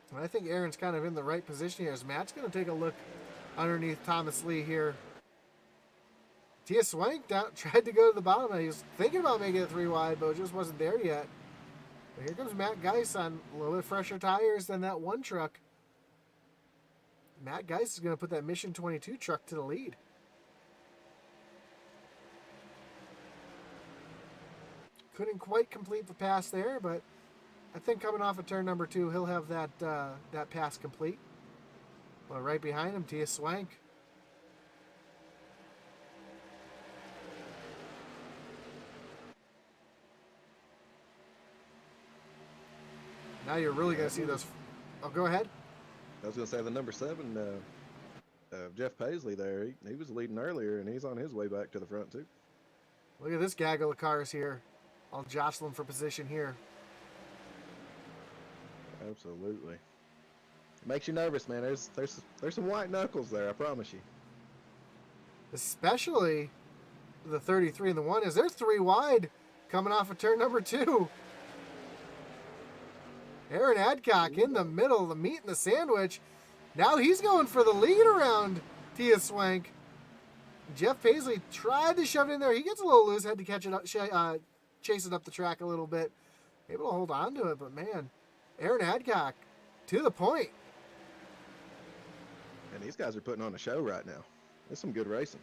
[SPEAKER 3] And I think Aaron's kind of in the right position here as Matt's going to take a look underneath Thomas Lee here. Tia Swank tried to go to the bottom. He was thinking about making it 3 wide, but it just wasn't there yet. But here comes Matt Geis on a little bit fresher tires than that one truck. Matt Geis is going to put that Mission 22 truck to the lead. Couldn't quite complete the pass there, but I think coming off of turn number 2, he'll have that that pass complete. But right behind him, Tia Swank. Now you're really going to see those. Oh, go ahead.
[SPEAKER 1] I was going to say the number 7, Jeff Paisley there. He was leading earlier, and he's on his way back to the front too.
[SPEAKER 3] Look at this gaggle of cars here, all jostling for position here.
[SPEAKER 1] Absolutely. It makes you nervous, man. There's some white knuckles there, I promise you.
[SPEAKER 3] Especially the 33 and the 1 is they're 3 wide coming off of turn number 2. Aaron Adcock in the middle of the meat and the sandwich. Now he's going for the lead around Tia Swank. Jeff Paisley tried to shove it in there. He gets a little loose, had to catch it up, chase it up the track a little bit. Able to hold on to it, but man, Aaron Adcock to the point.
[SPEAKER 1] And these guys are putting on a show right now. There's some good racing.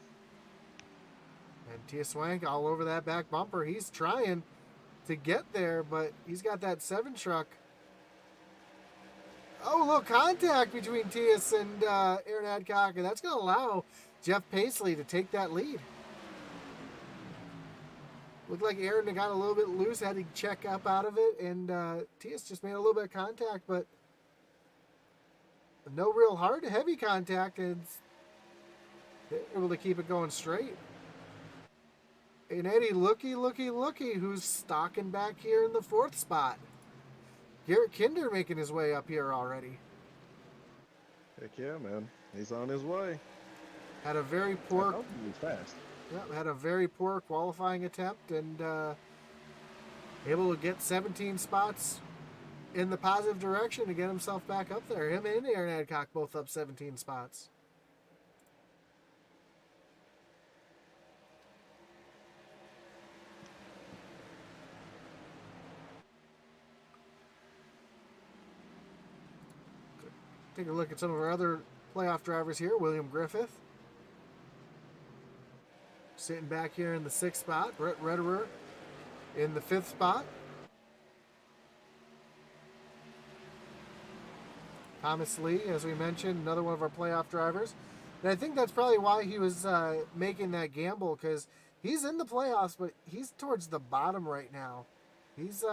[SPEAKER 3] And Tia Swank all over that back bumper. He's trying to get there, but he's got that 7 truck. Oh, a little contact between Tias and Aaron Adcock, and that's going to allow Jeff Paisley to take that lead. Looked like Aaron got a little bit loose, had to check up out of it, and Tias just made a little bit of contact, but no real hard, heavy contact, and able to keep it going straight. And Eddie, looky, who's stalking back here in the 4th spot. Garrett Kinder making his way up here already.
[SPEAKER 1] Heck yeah, man. He's on his way.
[SPEAKER 3] Had a very poor.
[SPEAKER 1] He's fast.
[SPEAKER 3] Yeah, had a very poor qualifying attempt and able to get 17 spots in the positive direction to get himself back up there. Him and Aaron Adcock both up 17 spots. Take a look at some of our other playoff drivers here. William Griffith. Sitting back here in the 6th spot. Brett Rederer in the 5th spot. Thomas Lee, as we mentioned, another one of our playoff drivers. And I think that's probably why he was making that gamble, because he's in the playoffs, but he's towards the bottom right now. He's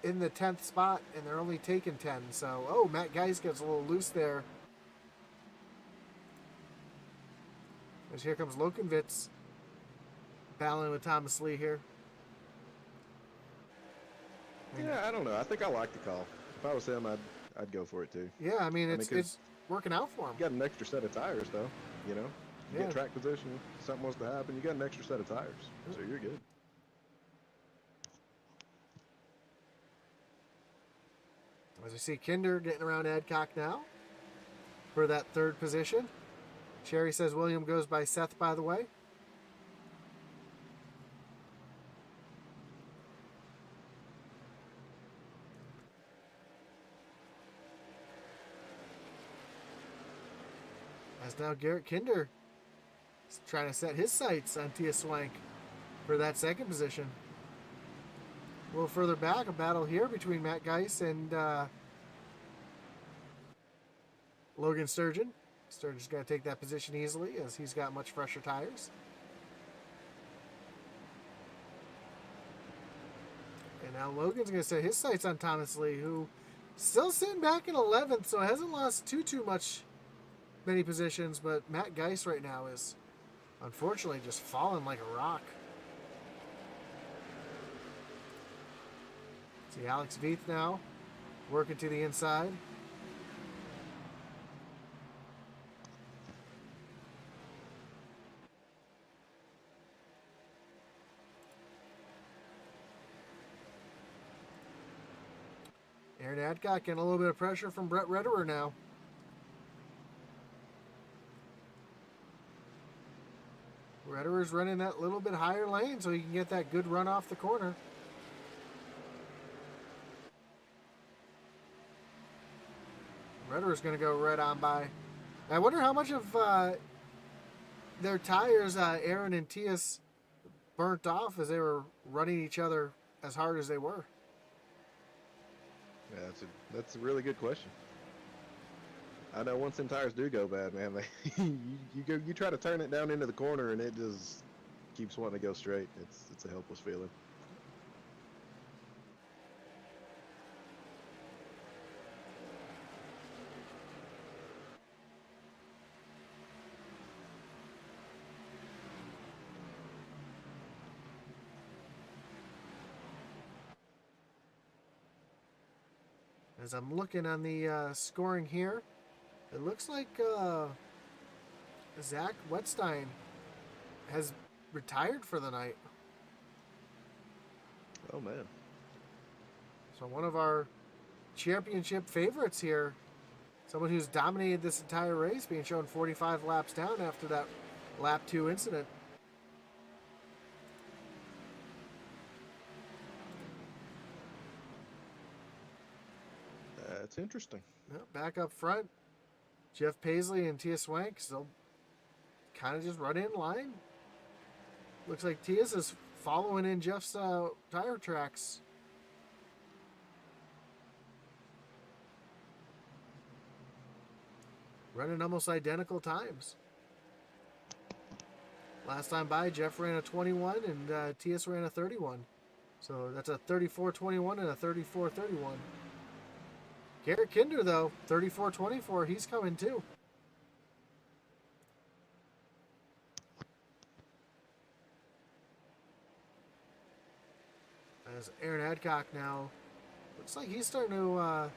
[SPEAKER 3] in the 10th spot, and they're only taking 10. So, oh, Matt Geis gets a little loose there. As here comes Lokenvitz battling with Thomas Lee here.
[SPEAKER 1] Yeah, I don't know. I think I like the call. If I was him, I'd go for it too.
[SPEAKER 3] Yeah, I mean, it's working out for him.
[SPEAKER 1] You got an extra set of tires, though. You know, you
[SPEAKER 3] Yeah.
[SPEAKER 1] get track position. Something was to happen. You got an extra set of tires, so you're good.
[SPEAKER 3] As we see Kinder getting around Adcock now for that 3rd position. Cherry says William goes by Seth, by the way. As now Garrett Kinder is trying to set his sights on Tia Swank for that 2nd position. A little further back, a battle here between Matt Geis and Logan Sturgeon. Sturgeon's going to take that position easily as he's got much fresher tires. And now Logan's going to set his sights on Thomas Lee, who still sitting back in 11th, so hasn't lost too many positions. But Matt Geis right now is unfortunately just falling like a rock. See Alex Veith now working to the inside. Aaron Adcock getting a little bit of pressure from Brett Rederer now. Rederer's running that little bit higher lane so he can get that good run off the corner. Rederer's going to go right on by. I wonder how much of their tires Aaron and Tias burnt off as they were running each other as hard as they were.
[SPEAKER 1] Yeah, that's a really good question. I know once them tires do go bad, man, you try to turn it down into the corner and it just keeps wanting to go straight. It's a helpless feeling.
[SPEAKER 3] As I'm looking on the scoring here, it looks like Zach Wetstein has retired for the night.
[SPEAKER 1] Oh, man.
[SPEAKER 3] So one of our championship favorites here, someone who's dominated this entire race, being shown 45 laps down after that lap 2 incident.
[SPEAKER 1] That's interesting.
[SPEAKER 3] Back up front, Jeff Paisley and Tia Swank still kind of just run in line. Looks like Tia's is following in Jeff's tire tracks. Running almost identical times. Last time by, Jeff ran a 21 and Tias ran a 31. So that's a 34-21 and a 34-31. Garrett Kinder, though, 34-24, he's coming too. As Aaron Adcock now, looks like he's starting to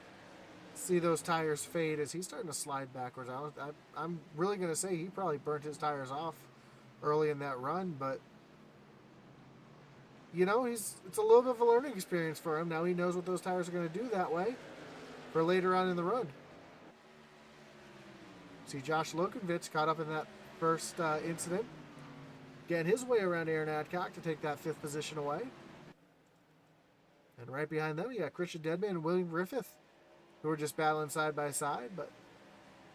[SPEAKER 3] see those tires fade as he's starting to slide backwards. I'm really going to say he probably burnt his tires off early in that run, but you know, it's a little bit of a learning experience for him. Now he knows what those tires are going to do that way for later on in the run. See Josh Lokenvitz caught up in that first incident, getting his way around Aaron Adcock to take that 5th position away. And right behind them, you got Christian Deadman and William Griffith, who are just battling side by side, but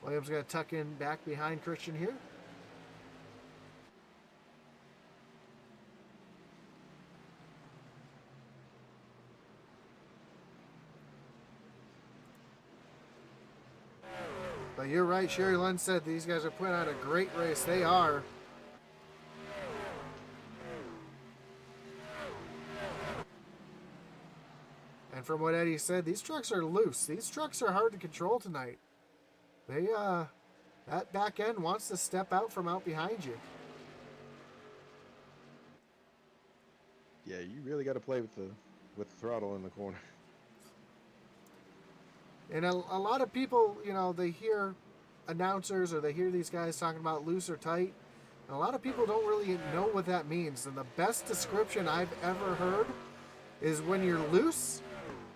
[SPEAKER 3] William's going to tuck in back behind Christian here. But you're right, Sherry Lund said these guys are putting on a great race. They are. And from what Eddie said, these trucks are loose. These trucks are hard to control tonight. They, that back end wants to step out from out behind you.
[SPEAKER 1] Yeah, you really got to play with the throttle in the corner.
[SPEAKER 3] And a lot of people, you know, they hear announcers or they hear these guys talking about loose or tight. And a lot of people don't really know what that means. And the best description I've ever heard is when you're loose,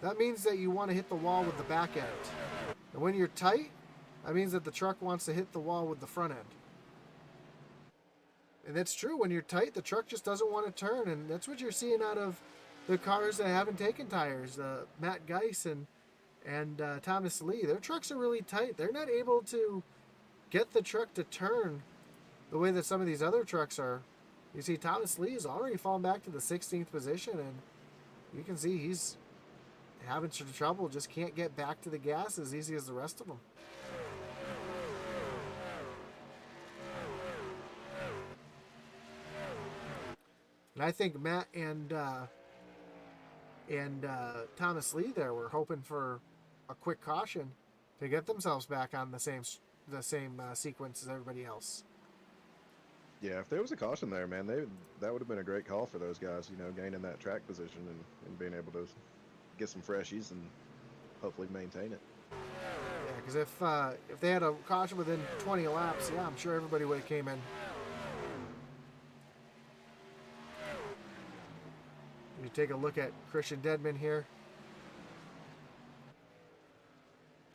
[SPEAKER 3] that means that you want to hit the wall with the back end. And when you're tight, that means that the truck wants to hit the wall with the front end. And that's true. When you're tight, the truck just doesn't want to turn. And that's what you're seeing out of the cars that haven't taken tires. Matt Geis and Thomas Lee. Their trucks are really tight. They're not able to get the truck to turn the way that some of these other trucks are. You see Thomas Lee is already fallen back to the 16th position, and you can see he's having some trouble, just can't get back to the gas as easy as the rest of them. And I think Matt and and Thomas Lee there were hoping for a quick caution to get themselves back on the same sequence as everybody else.
[SPEAKER 1] Yeah, if there was a caution there, man, that would have been a great call for those guys. You know, gaining that track position and being able to get some freshies and hopefully maintain it.
[SPEAKER 3] Yeah, because if they had a caution within 20 laps, yeah, I'm sure everybody would have came in. You take a look at Christian Dedman here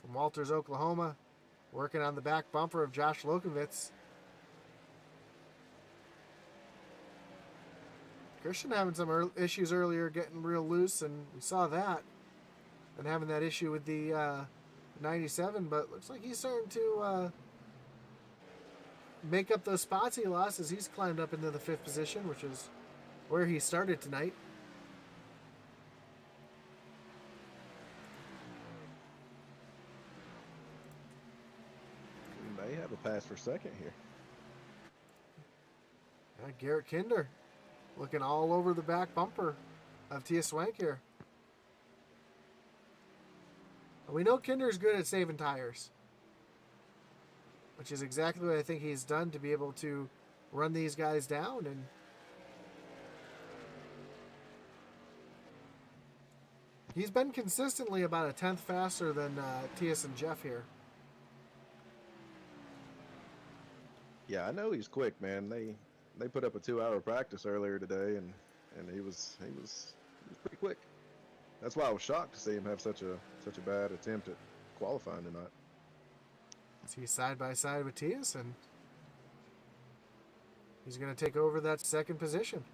[SPEAKER 3] from Walters, Oklahoma, working on the back bumper of Josh Lokovitz. Christian having some issues earlier, getting real loose, and we saw that. And having that issue with the 97, but looks like he's starting to make up those spots he lost as he's climbed up into the 5th position, which is where he started tonight.
[SPEAKER 1] We may have a pass for second here.
[SPEAKER 3] Garrett Kinder looking all over the back bumper of Tia Swank here. We know Kinder's good at saving tires, which is exactly what I think he's done to be able to run these guys down. And he's been consistently about a 10th faster than Tias and Jeff here.
[SPEAKER 1] Yeah, I know he's quick, man. They put up a 2-hour practice earlier today, and he was pretty quick. That's why I was shocked to see him have such a bad attempt at qualifying tonight.
[SPEAKER 3] He's side by side with Tias, and he's going to take over that 2nd position.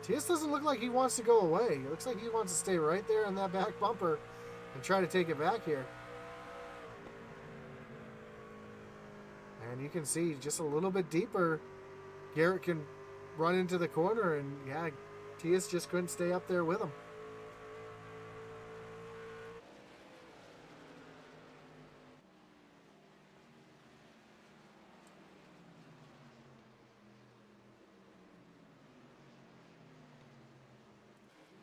[SPEAKER 3] Tias doesn't look like he wants to go away. It looks like he wants to stay right there on that back bumper and try to take it back here. And you can see just a little bit deeper, Garrett can run into the corner, and yeah, Tias just couldn't stay up there with him.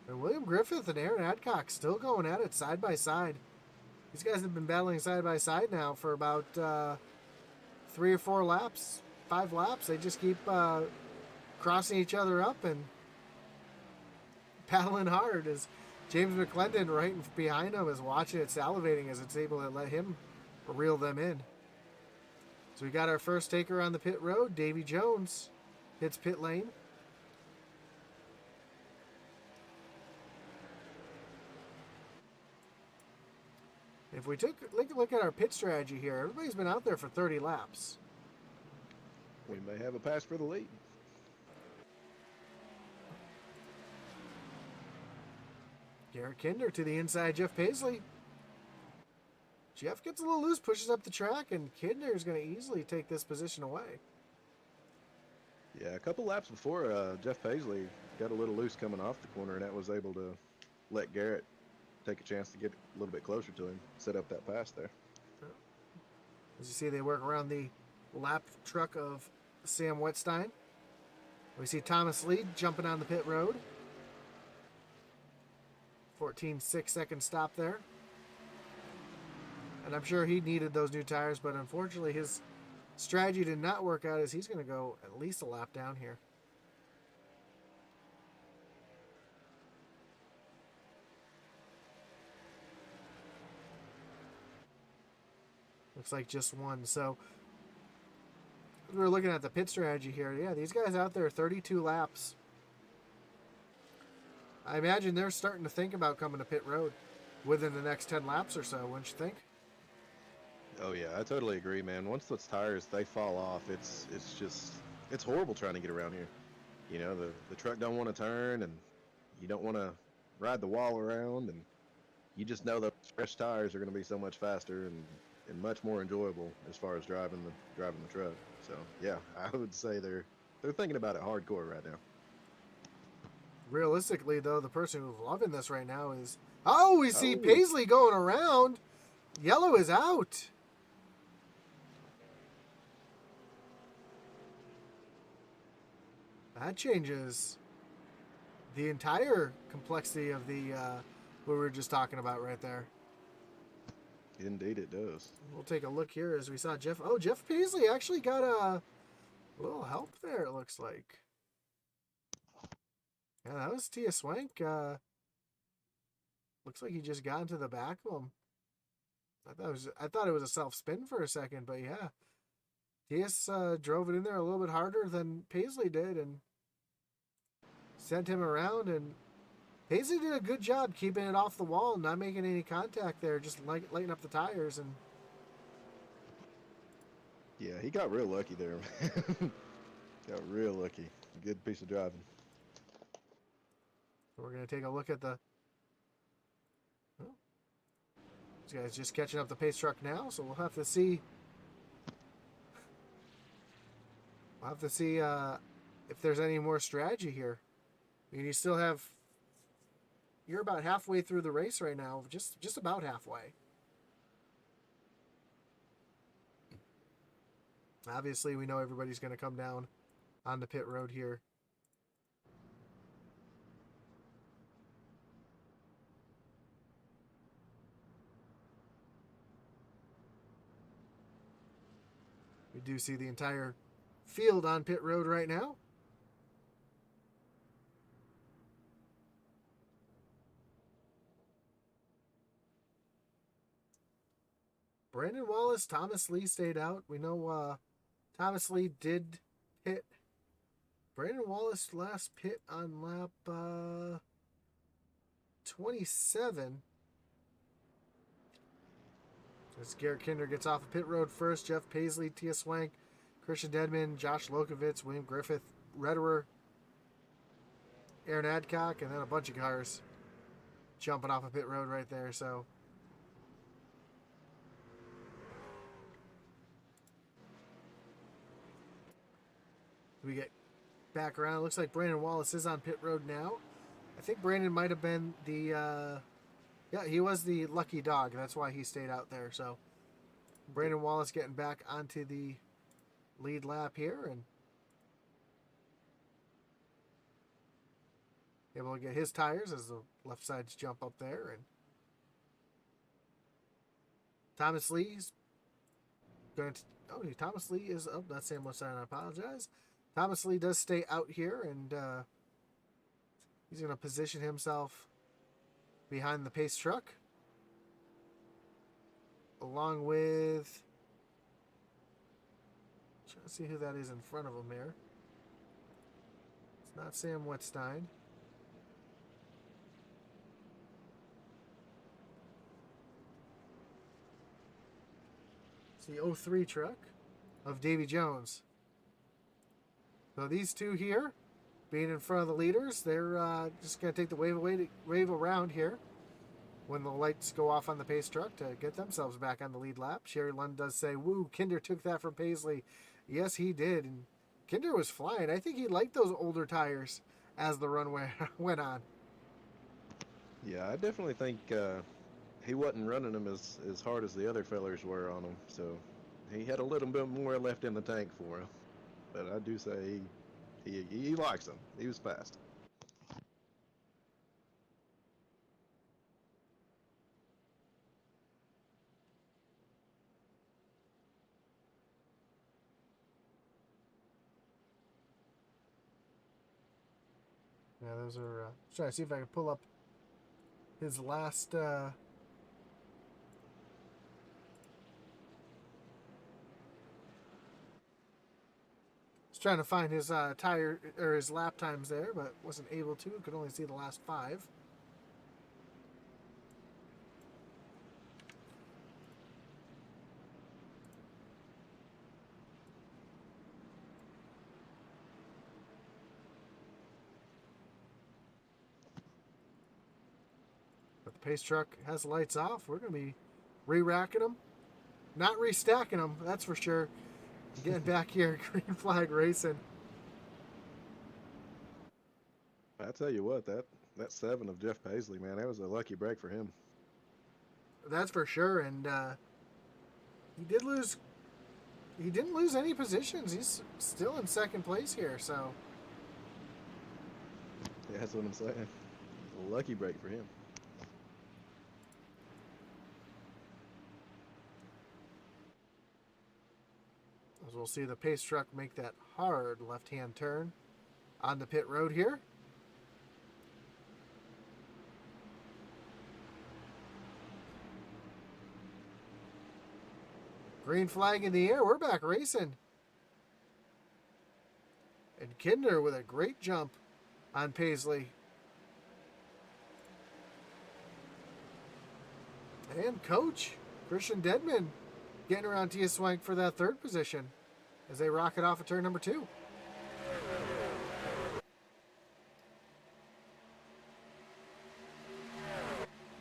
[SPEAKER 3] And William Griffith and Aaron Adcock still going at it side by side. These guys have been battling side by side now for about 3 or 4 laps, 5 laps. They just keep crossing each other up and paddling hard as James McClendon right behind him is watching it, salivating as it's able to let him reel them in. So we got our first taker on the pit road. Davy Jones hits pit lane. If we take a look at our pit strategy here, everybody's been out there for 30 laps.
[SPEAKER 1] We may have a pass for the lead.
[SPEAKER 3] Garrett Kinder to the inside, Jeff Paisley. Jeff gets a little loose, pushes up the track, and Kinder is going to easily take this position away.
[SPEAKER 1] Yeah, a couple laps before, Jeff Paisley got a little loose coming off the corner, and that was able to let Garrett take a chance to get a little bit closer to him, set up that pass there.
[SPEAKER 3] As you see, they work around the lap truck of Sam Wetstein. We see Thomas Lee jumping on the pit road. 14.6 second stop there. And I'm sure he needed those new tires, but unfortunately his strategy did not work out as he's going to go at least a lap down here. Looks like just one. So we're looking at the pit strategy here. Yeah, these guys out there 32 laps. I imagine they're starting to think about coming to pit road within the next 10 laps or so, wouldn't you think?
[SPEAKER 1] Oh yeah, I totally agree, man. Once those tires they fall off, it's horrible trying to get around here. You know, the truck don't want to turn, and you don't want to ride the wall around, and you just know those fresh tires are going to be so much faster and much more enjoyable as far as driving the truck. So yeah, I would say they're thinking about it hardcore right now.
[SPEAKER 3] Realistically, though, the person who's loving this right now is... Oh, we see Paisley going around. Yellow is out. That changes the entire complexity of the what we were just talking about right there.
[SPEAKER 1] Indeed, it does.
[SPEAKER 3] We'll take a look here as we saw Jeff. Oh, Jeff Paisley actually got a little help there, it looks like. Yeah, that was Tia Swank. Looks like he just got into the back of him. I thought it was a self spin for a second, but yeah. Tias drove it in there a little bit harder than Paisley did and sent him around, and Paisley did a good job keeping it off the wall and not making any contact there, just lighting up the tires. And
[SPEAKER 1] Yeah, he got real lucky there. Got real lucky. Good piece of driving.
[SPEAKER 3] we're going to take a look at the... Oh, this guy's just catching up the pace truck now, so we'll have to see... if there's any more strategy here. I mean, you still have... You're about halfway through the race right now, just about halfway. Obviously, we know everybody's going to come down on the pit road here. We do see the entire field on pit road right now. Brandon Wallace, Thomas Lee stayed out. We know Thomas Lee did pit. Brandon Wallace last pit on lap 27. As Garrett Kinder gets off of pit road first, Jeff Paisley, Tia Swank, Christian Dedman, Josh Lokovitz, William Griffith, Rederer, Aaron Adcock, and then a bunch of cars jumping off of pit road right there. So we get back around. It looks like Brandon Wallace is on pit road now. I think Brandon might have been the... yeah, he was the lucky dog. That's why he stayed out there. So Brandon Wallace getting back onto the lead lap here and able to get his tires as the left sides jump up there. And Thomas Lee's going to... Oh, Thomas Lee is up. That's Sam Lewis. I apologize. Thomas Lee does stay out here, and he's going to position himself behind the pace truck, along with... Trying to see who that is in front of him here. It's not Sam Wetstein. It's the 03 truck of Davy Jones. So these two here, being in front of the leaders, they're just going to take the wave around here when the lights go off on the pace truck to get themselves back on the lead lap. Sherry Lund does say, woo, Kinder took that from Paisley. Yes, he did. And Kinder was flying. I think he liked those older tires as the run went on.
[SPEAKER 1] Yeah, I definitely think he wasn't running them as hard as the other fellers were on them. So he had a little bit more left in the tank for him. But I do say he likes them. He was fast.
[SPEAKER 3] Yeah, those are... trying to see if I can pull up his last... trying to find his tire or his lap times there, but wasn't able to. Could only see the last 5. But the pace truck has the lights off. We're going to be re-racking them, not restacking them. That's for sure. Getting back here, green flag racing.
[SPEAKER 1] I tell you what, that 7 of Jeff Paisley, man, that was a lucky break for him.
[SPEAKER 3] That's for sure, and he didn't lose any positions. He's still in second place here, so
[SPEAKER 1] Yeah, that's what I'm saying. Lucky break for him.
[SPEAKER 3] As we'll see the pace truck make that hard left-hand turn on the pit road here. Green flag in the air. We're back racing. And Kinder with a great jump on Paisley. And coach Christian Dedman getting around Tia Swank for that third position as they rocket off at turn number 2.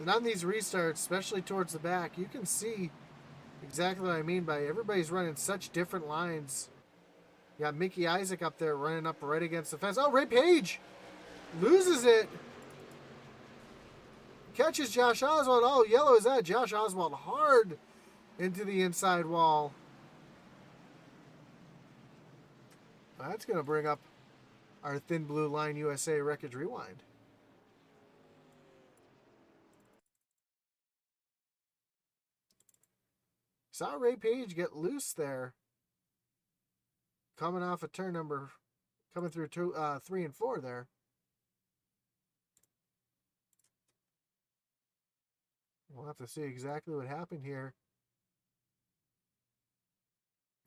[SPEAKER 3] And on these restarts, especially towards the back, you can see exactly what I mean by everybody's running such different lines. You got Mickey Isaac up there running up right against the fence. Oh, Ray Page loses it. Catches Josh Oswald. Oh, yellow is that. Josh Oswald hard into the inside wall. That's going to bring up our Thin Blue Line USA Wreckage Rewind. Saw Ray Page get loose there. Coming off a turn number, coming through 3 and 4 there. We'll have to see exactly what happened here.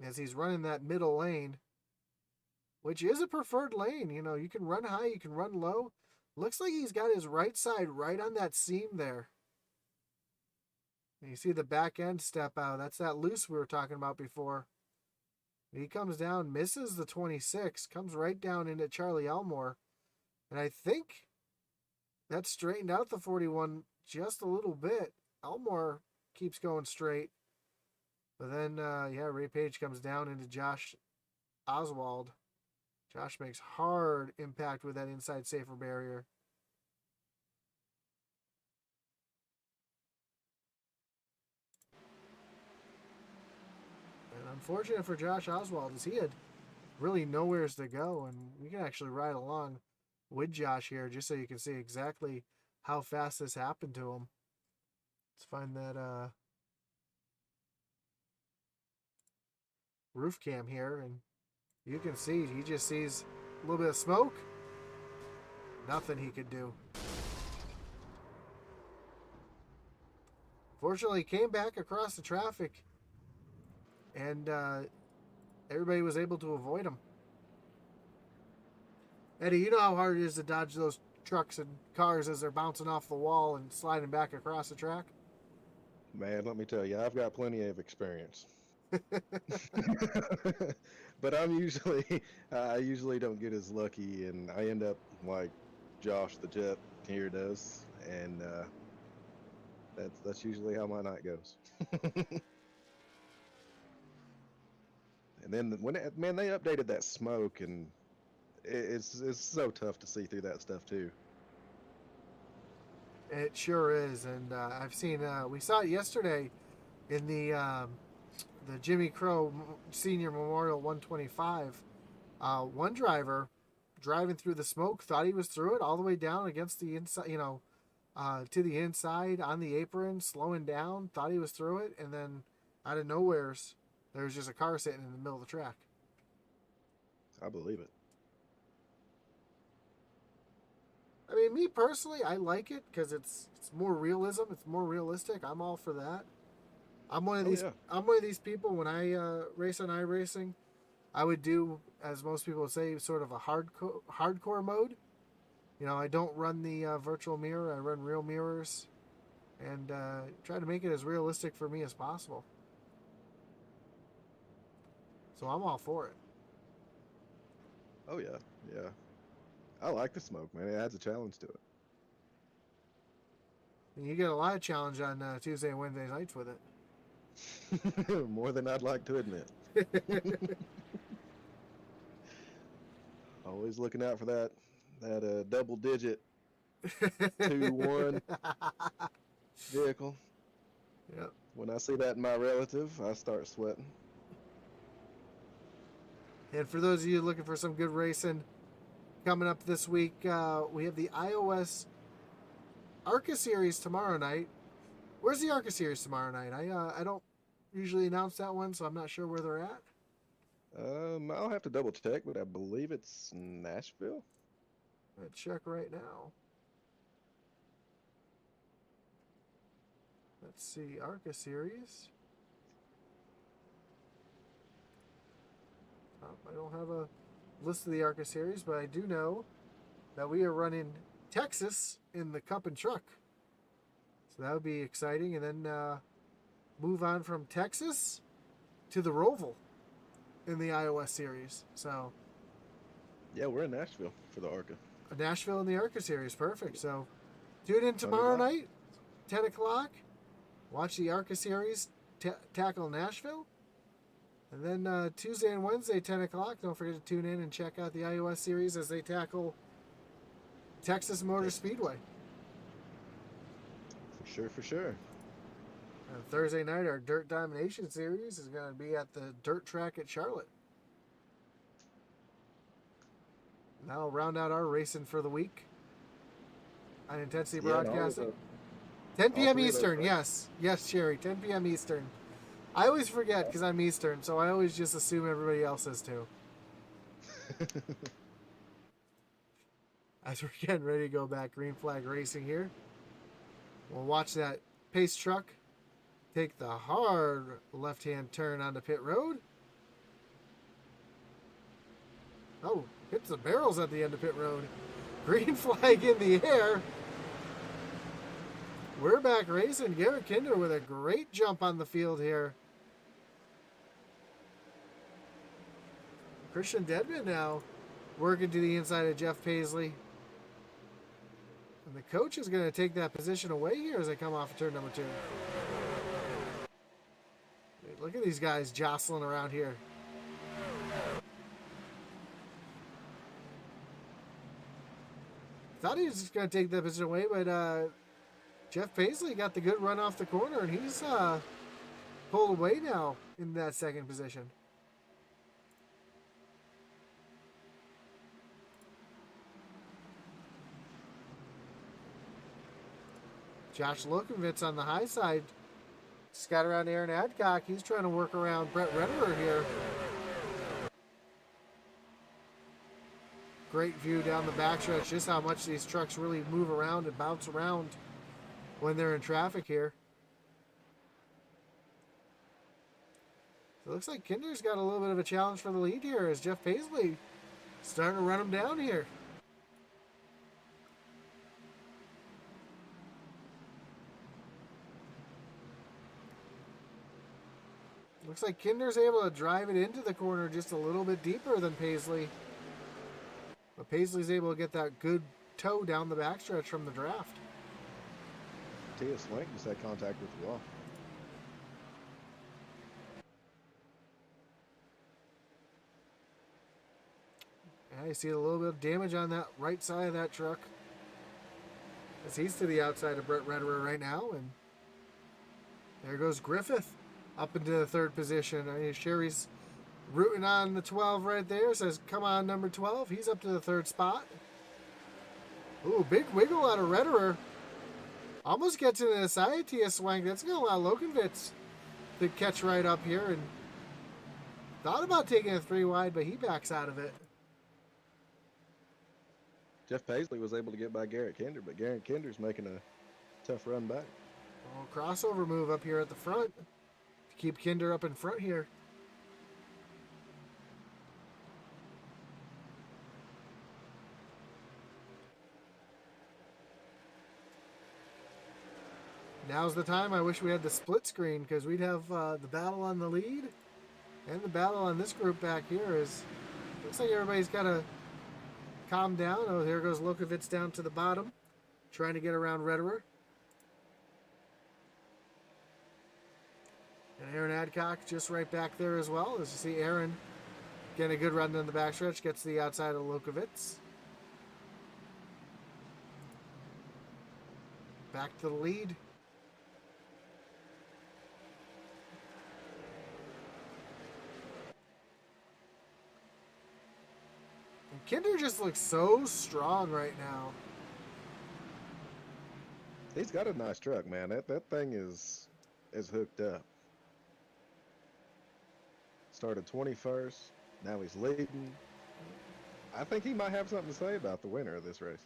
[SPEAKER 3] As he's running that middle lane, which is a preferred lane. You know, you can run high, you can run low. Looks like he's got his right side right on that seam there. And you see the back end step out. That's that loose we were talking about before. He comes down, misses the 26, comes right down into Charlie Elmore. And I think that straightened out the 41 just a little bit. Elmore keeps going straight. But then, Ray Page comes down into Josh Oswald. Josh makes hard impact with that inside safer barrier. And unfortunate for Josh Oswald is he had really nowheres to go, and we can actually ride along with Josh here just so you can see exactly how fast this happened to him. Let's find that roof cam here, and you can see he just sees a little bit of smoke. Nothing he could do. Fortunately, he came back across the traffic, and everybody was able to avoid him. Eddie, you know how hard it is to dodge those trucks and cars as they're bouncing off the wall and sliding back across the track?
[SPEAKER 1] Man, let me tell you, I've got plenty of experience. But I usually don't get as lucky, and I end up like Josh the Jet here does, and that's usually how my night goes. And then man, they updated that smoke, and it's so tough to see through that stuff too.
[SPEAKER 3] It sure is, and I've seen. We saw it yesterday in the Jimmy Crow Senior Memorial 125. One driver driving through the smoke thought he was through it all the way down against the inside, to the inside on the apron, slowing down, thought he was through it, and then out of nowheres, there was just a car sitting in the middle of the track.
[SPEAKER 1] I believe it.
[SPEAKER 3] I mean, me personally, I like it because it's more realism. It's more realistic. I'm all for that. I'm one of these.
[SPEAKER 1] Yeah.
[SPEAKER 3] I'm one of these people. When I race on iRacing, I would do, as most people would say, sort of a hardcore mode. You know, I don't run the virtual mirror. I run real mirrors, and try to make it as realistic for me as possible. So I'm all for it.
[SPEAKER 1] Oh yeah, yeah. I like the smoke, man. It adds a challenge to it.
[SPEAKER 3] And you get a lot of challenge on Tuesday and Wednesday nights with
[SPEAKER 1] it. More than I'd like to admit. Always looking out for that double digit 2-1 vehicle.
[SPEAKER 3] Yep.
[SPEAKER 1] When I see that in my relative, I start sweating.
[SPEAKER 3] And for those of you looking for some good racing, coming up this week. We have the iOS ARCA series tomorrow night. Where's the ARCA series tomorrow night? I don't usually announce that one, so I'm not sure where they're at.
[SPEAKER 1] I'll have to double check, but I believe it's Nashville.
[SPEAKER 3] I'm gonna check right now. Let's see, ARCA series. I don't have a list of the ARCA series, but I do know that we are running Texas in the Cup and Truck. So that would be exciting. And then move on from Texas to the Roval in the iOS series. So
[SPEAKER 1] Yeah, we're in Nashville for the ARCA.
[SPEAKER 3] Nashville in the ARCA series. Perfect. So tune in tomorrow night, 10 o'clock. Watch the ARCA series tackle Nashville. And then Tuesday and Wednesday, 10 o'clock. Don't forget to tune in and check out the iOS series as they tackle Texas Motor Speedway.
[SPEAKER 1] For sure.
[SPEAKER 3] And Thursday night, our Dirt Domination series is going to be at the dirt track at Charlotte. Now we'll round out our racing for the week. High Intensity Broadcasting. 10 p.m. Eastern, yes. Yes, Sherry, 10 p.m. Eastern. I always forget because I'm Eastern, so I always just assume everybody else is too. As we're getting ready to go back, green flag racing here. We'll watch that pace truck take the hard left-hand turn onto pit road. Oh, hits the barrels at the end of pit road. Green flag in the air. We're back racing. Garrett Kinder with a great jump on the field here. Christian Dedman now working to the inside of Jeff Paisley. And the coach is going to take that position away here as they come off of turn number 2. Look at these guys jostling around here. Thought he was just going to take that position away, but Jeff Paisley got the good run off the corner, and he's pulled away now in that second position. Josh Lokovitz on the high side. Just got around Aaron Adcock. He's trying to work around Brett Rennerer here. Great view down the backstretch. Just how much these trucks really move around and bounce around when they're in traffic here. So it looks like Kinder's got a little bit of a challenge for the lead here as Jeff Paisley starting to run him down here. Looks like Kinder's able to drive it into the corner just a little bit deeper than Paisley. But Paisley's able to get that good toe down the backstretch from the draft.
[SPEAKER 1] Tia Swank just had contact with the wall.
[SPEAKER 3] Yeah, you see a little bit of damage on that right side of that truck. As he's to the outside of Brett Rennerer right now. And there goes Griffith up into the third position. I mean, Sherry's rooting on the 12 right there. Says, come on, number 12. He's up to the third spot. Ooh, big wiggle out of Rennerer. Almost gets into the side of Tia Swank. That's going to allow Lokovitz to catch right up here. And thought about taking a 3 wide, but he backs out of it.
[SPEAKER 1] Jeff Paisley was able to get by Garrett Kinder, but Garrett Kinder's making a tough run back.
[SPEAKER 3] Oh, crossover move up here at the front. Keep Kinder up in front here. Now's the time. I wish we had the split screen because we'd have the battle on the lead and the battle on this group back here. Looks like everybody's got to calm down. Oh, there goes Lokovitz down to the bottom, trying to get around Rennerer. And Aaron Adcock just right back there as well. As you see Aaron getting a good run down the backstretch, gets to the outside of Lokovitz. Back to the lead. Kinder just looks so strong right now.
[SPEAKER 1] He's got a nice truck, man. That thing is hooked up. Started 21st. Now he's leading. I think he might have something to say about the winner of this race.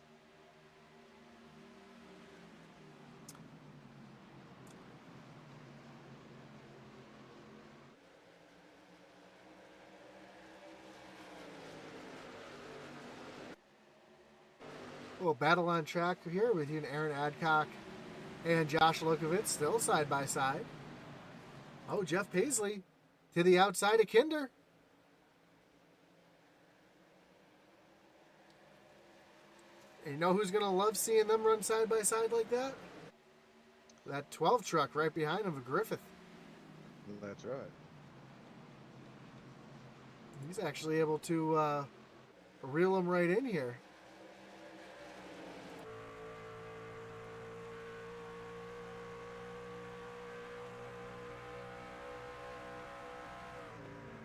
[SPEAKER 3] Well, battle on track here between Aaron Adcock and Josh Lukovitz, still side by side. Oh, Jeff Paisley to the outside of Kinder. And you know who's going to love seeing them run side by side like that? That 12 truck right behind him, Griffith.
[SPEAKER 1] That's right.
[SPEAKER 3] He's actually able to reel him right in here.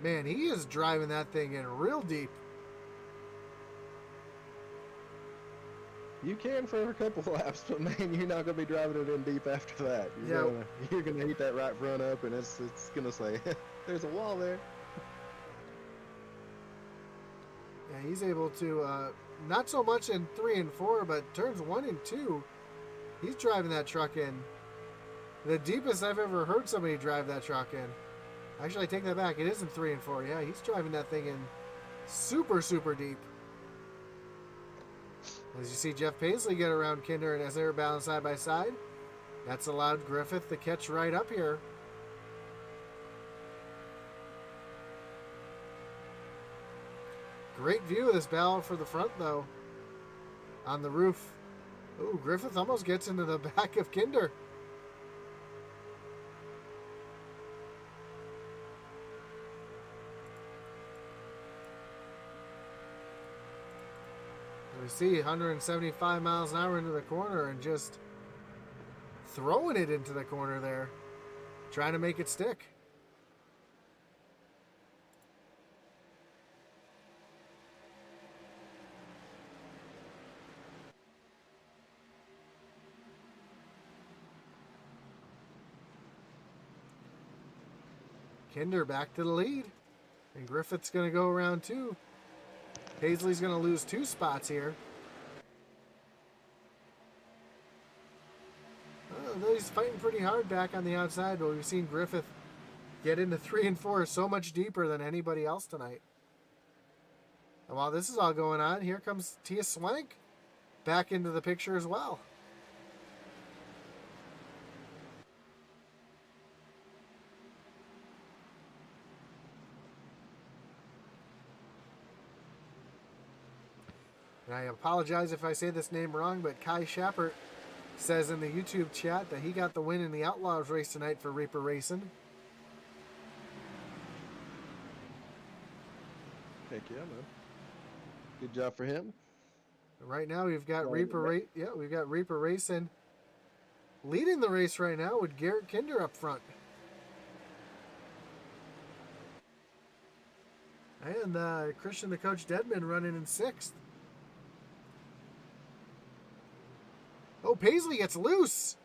[SPEAKER 3] Man, he is driving that thing in real deep.
[SPEAKER 1] You can for a couple laps, but man, you're not gonna be driving it in deep after that. You're gonna heat that right front up, and it's gonna say, "There's a wall there."
[SPEAKER 3] Yeah, he's able to not so much in 3 and 4, but turns 1 and 2. He's driving that truck in the deepest I've ever heard somebody drive that truck in. Actually, I take that back. It isn't 3 and 4. Yeah, he's driving that thing in super, super deep. As you see Jeff Paisley get around Kinder, and as they're balanced side by side, that's allowed Griffith to catch right up here. Great view of this battle for the front, though. On the roof. Ooh, Griffith almost gets into the back of Kinder. We see 175 miles an hour into the corner and just throwing it into the corner there, trying to make it stick. Kinder back to the lead, and Griffith's going to go around 2. Paisley's going to lose 2 spots here. Though he's fighting pretty hard back on the outside, but we've seen Griffith get into 3 and 4 so much deeper than anybody else tonight. And while this is all going on, here comes Tia Swank back into the picture as well. And I apologize if I say this name wrong, but Kai Schappert says in the YouTube chat that he got the win in the Outlaws race tonight for Reaper Racing.
[SPEAKER 1] Heck yeah, man. Good job for him.
[SPEAKER 3] Right now we've got we've got Reaper Racing leading the race right now with Garrett Kinder up front. And Christian the Coach Deadman running in 6th. Oh, Paisley gets loose.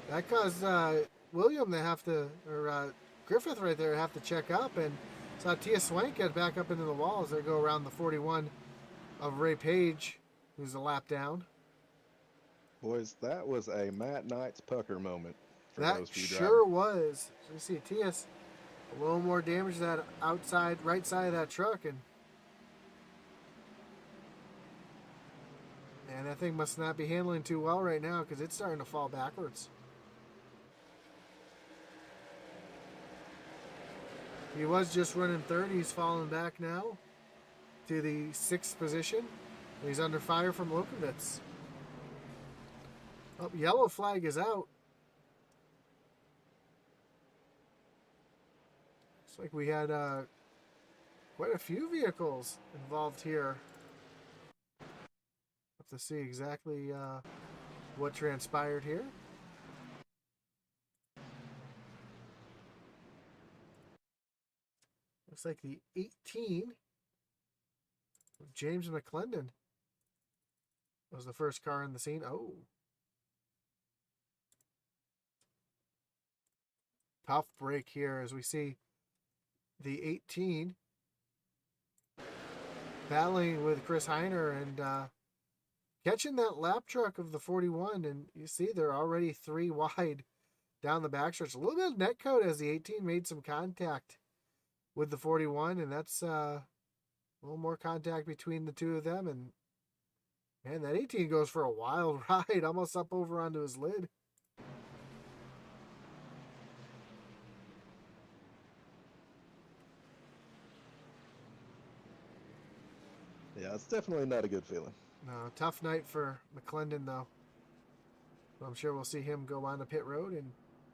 [SPEAKER 3] That caused William to have to, or Griffith right there, have to check up, and saw Tia Swank get back up into the wall as they go around the 41 of Ray Page, who's a lap down.
[SPEAKER 1] Boys, that was a Matt Knight's pucker moment for
[SPEAKER 3] That
[SPEAKER 1] those few
[SPEAKER 3] sure
[SPEAKER 1] drivers.
[SPEAKER 3] was. So you see Tia's a little more damage to that outside right side of that truck, and that thing must not be handling too well right now because it's starting to fall backwards. He was just running third. He's falling back now to the 6th position. He's under fire from Lukovitz. Oh, yellow flag is out. Looks like we had quite a few vehicles involved here. Have to see exactly what transpired here. Looks like the 18 of James McClendon was the first car in the scene. Oh. Tough break here as we see the 18 battling with Chris Heiner and catching that lap truck of the 41. And you see they're already 3 wide down the backstretch. A little bit of net code as the 18 made some contact with the 41. And that's a little more contact between the two of them. And man, that 18 goes for a wild ride, almost up over onto his lid.
[SPEAKER 1] Yeah, it's definitely not a good feeling.
[SPEAKER 3] No, tough night for McClendon, though. I'm sure we'll see him go on the pit road and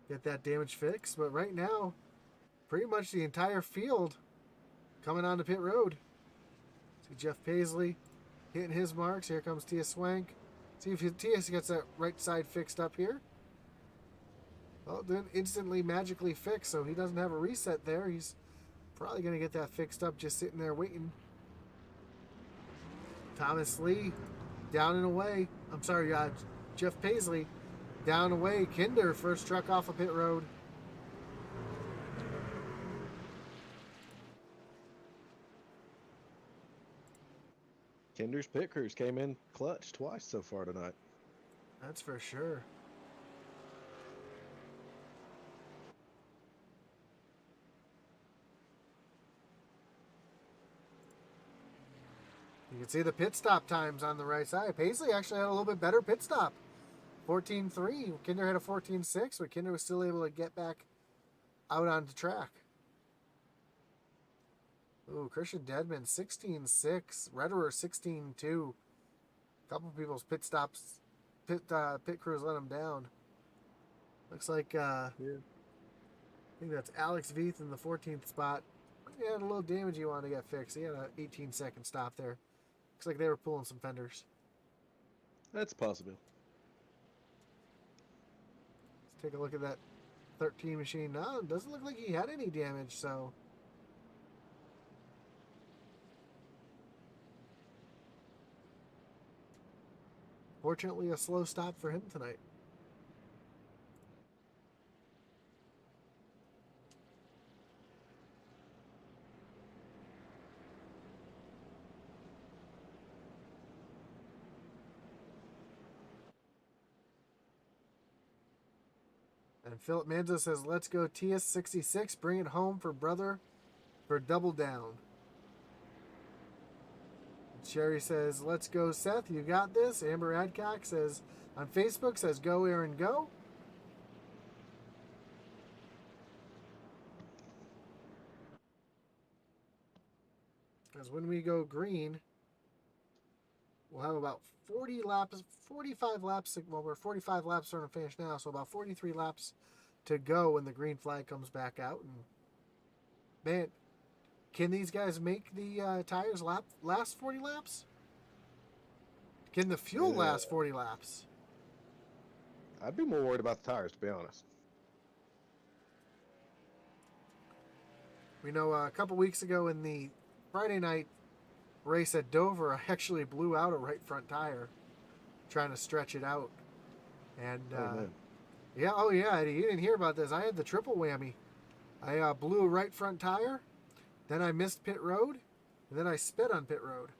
[SPEAKER 3] get that damage fixed. But right now, pretty much the entire field coming on the pit road. See Jeff Paisley hitting his marks. Here comes Tia Swank. See if Tia gets that right side fixed up here. Well, then instantly magically fixed, so he doesn't have a reset there. He's probably going to get that fixed up just sitting there waiting. Thomas Lee down and away. I'm sorry, Jeff Paisley down and away. Kinder, first truck off of pit road.
[SPEAKER 1] Kinder's pit crews came in clutch twice so far tonight.
[SPEAKER 3] That's for sure. You can see the pit stop times on the right side. Paisley actually had a little bit better pit stop. 14.3. Kinder had a 14.6, but Kinder was still able to get back out onto track. Ooh, Christian Deadman, 16.6. Redderer, 16.2. A couple people's pit stops, pit crews let him down. Looks like, yeah. I think that's Alex Veith in the 14th spot. He had a little damage he wanted to get fixed. He had an 18-second stop there. Looks like they were pulling some fenders.
[SPEAKER 1] That's possible.
[SPEAKER 3] Let's take a look at that 13 machine. No, it doesn't look like he had any damage, so. Fortunately, a slow stop for him tonight. And Philip Manzo says, let's go TS66. Bring it home for brother for double down. Sherry says, let's go, Seth. You got this. Amber Adcock says, on Facebook, says, go, Aaron, go. Because when we go green, we'll have about 40 laps, 45 laps. Well, we're 45 laps starting to finish now, so about 43 laps to go when the green flag comes back out. And man, can these guys make the tires last 40 laps? Can the fuel last 40 laps?
[SPEAKER 1] I'd be more worried about the tires, to be honest.
[SPEAKER 3] We know a couple weeks ago in the Friday night race at Dover, I actually blew out a right front tire trying to stretch it out. And yeah, you didn't hear about this. I had the triple whammy. I blew a right front tire, then I missed pit road, and then I sped on pit road.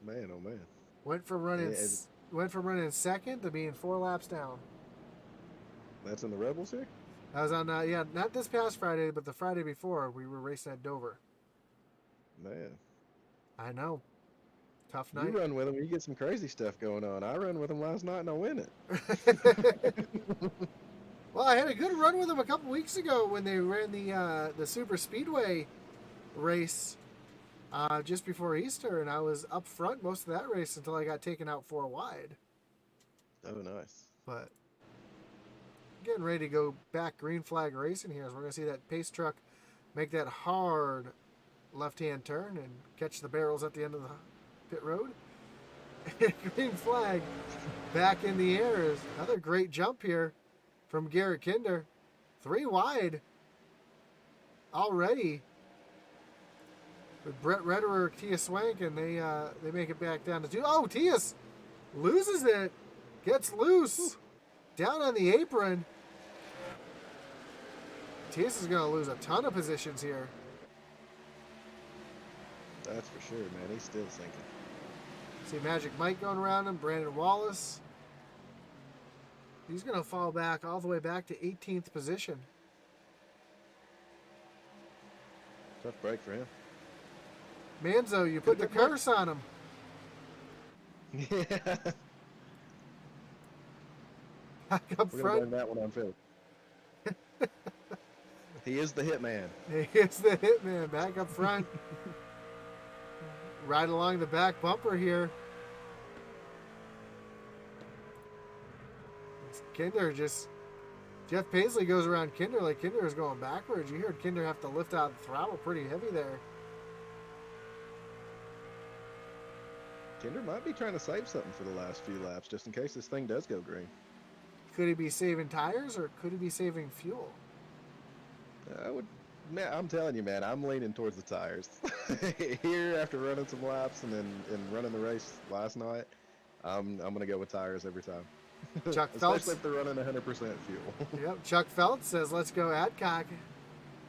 [SPEAKER 1] Man, oh man.
[SPEAKER 3] Went from running second to being 4 laps down.
[SPEAKER 1] That's in the Rebels here?
[SPEAKER 3] I was on, not this past Friday, but the Friday before, we were racing at Dover.
[SPEAKER 1] Man.
[SPEAKER 3] I know. Tough night.
[SPEAKER 1] You run with them, you get some crazy stuff going on. I ran with them last night and I win it.
[SPEAKER 3] Well, I had a good run with them a couple weeks ago when they ran the Super Speedway race just before Easter, and I was up front most of that race until I got taken out 4 wide.
[SPEAKER 1] Oh, nice.
[SPEAKER 3] But getting ready to go back green flag racing here, so we're going to see that pace truck make that hard left-hand turn and catch the barrels at the end of the pit road. Green flag back in the air is another great jump here from Garrett Kinder. 3 wide. already with Brett Rederer, Tia Swank, and they make it back down to 2. Oh, Tia's loses it. Gets loose. Down on the apron. Tias is going to lose a ton of positions here.
[SPEAKER 1] That's for sure, man. He's still sinking.
[SPEAKER 3] See Magic Mike going around him. Brandon Wallace. He's going to fall back all the way back to 18th position.
[SPEAKER 1] Tough break for him.
[SPEAKER 3] Manzo, you put the curse on him.
[SPEAKER 1] Yeah.
[SPEAKER 3] Back up
[SPEAKER 1] We're going to
[SPEAKER 3] front.
[SPEAKER 1] blame that one on Phil. He is the hitman.
[SPEAKER 3] It's the hitman back up front. Right along the back bumper here. It's Kinder just... Jeff Paisley goes around Kinder like Kinder is going backwards. You heard Kinder have to lift out the throttle pretty heavy there.
[SPEAKER 1] Kinder might be trying to save something for the last few laps, just in case this thing does go green.
[SPEAKER 3] Could he be saving tires or could he be saving fuel?
[SPEAKER 1] Man, I'm telling you, man, I'm leaning towards the tires. Here, after running some laps and running the race last night, I'm gonna go with tires every time.
[SPEAKER 3] Chuck Phelps.
[SPEAKER 1] Especially if they're running 100% fuel.
[SPEAKER 3] Yep, Chuck Phelps says, let's go Adcock.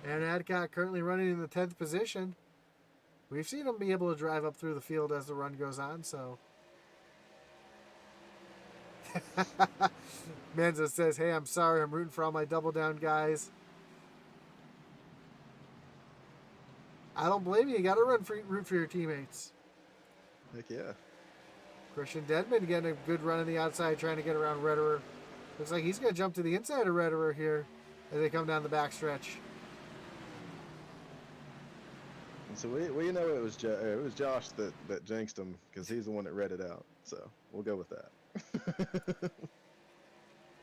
[SPEAKER 3] And Adcock currently running in the 10th position. We've seen him be able to drive up through the field as the run goes on, so. Menza says, hey, I'm sorry, I'm rooting for all my double down guys. I don't blame you. You got to root for your teammates.
[SPEAKER 1] Heck yeah.
[SPEAKER 3] Christian Dedman getting a good run on the outside, trying to get around Rederer. Looks like he's going to jump to the inside of Rederer here as they come down the backstretch.
[SPEAKER 1] And so we know it was Josh that jinxed him because he's the one that read it out. So we'll go with that.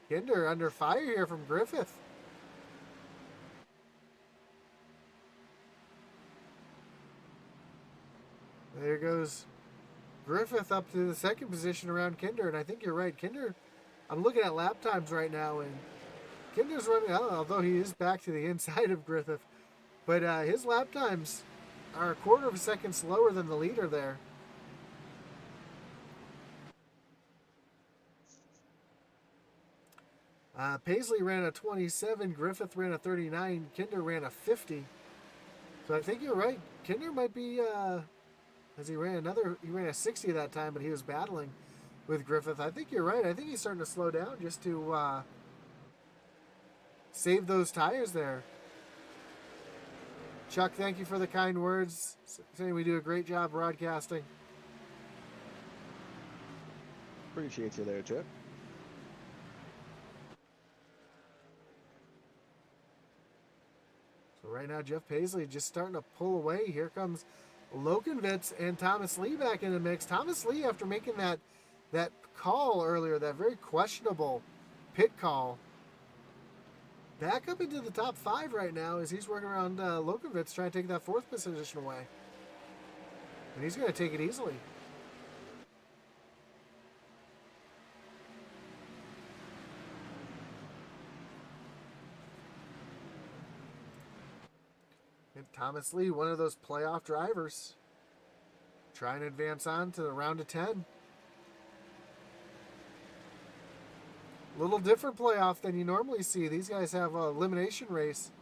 [SPEAKER 3] Kinder under fire here from Griffith. There goes Griffith up to the second position around Kinder, and I think you're right. Kinder, I'm looking at lap times right now, and Kinder's running, although he is back to the inside of Griffith, but his lap times are a quarter of a second slower than the leader there. Paisley ran a 27, Griffith ran a 39, Kinder ran a 50. So I think you're right. Kinder might be... as he ran a 60 that time, but he was battling with Griffith. I think you're right. I think he's starting to slow down just to save those tires there. Chuck, thank you for the kind words, saying we do a great job broadcasting.
[SPEAKER 1] Appreciate you there, Chuck.
[SPEAKER 3] So right now, Jeff Paisley just starting to pull away. Here comes Lokenvitz and Thomas Lee back in the mix. Thomas Lee, after making that call earlier, that very questionable pit call, back up into the top 5 right now as he's working around Lokenvitz trying to take that 4th position away. And he's going to take it easily. And Thomas Lee, one of those playoff drivers, trying to advance on to the round of 10. A little different playoff than you normally see. These guys have an elimination race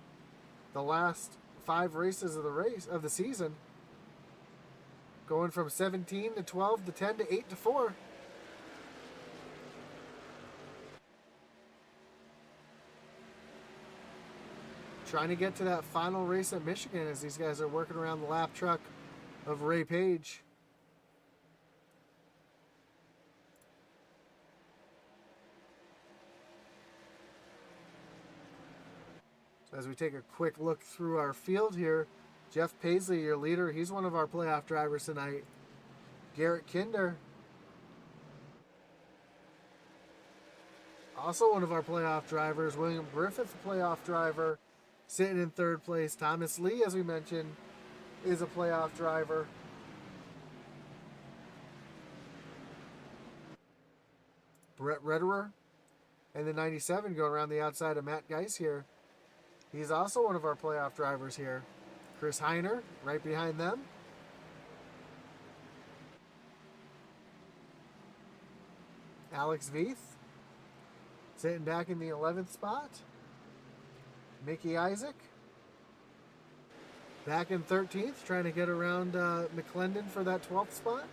[SPEAKER 3] the last 5 races of the season, going from 17 to 12 to 10 to 8 to 4. Trying to get to that final race at Michigan as these guys are working around the lap truck of Ray Page. So as we take a quick look through our field here, Jeff Paisley, your leader, he's one of our playoff drivers tonight. Garrett Kinder, also one of our playoff drivers. William Griffith, playoff driver, sitting in 3rd place. Thomas Lee, as we mentioned, is a playoff driver. Brett Rederer and the 97 going around the outside of Matt Geis here. He's also one of our playoff drivers here. Chris Heiner, right behind them. Alex Veith, sitting back in the 11th spot. Mickey Isaac, back in 13th, trying to get around McClendon for that 12th spot.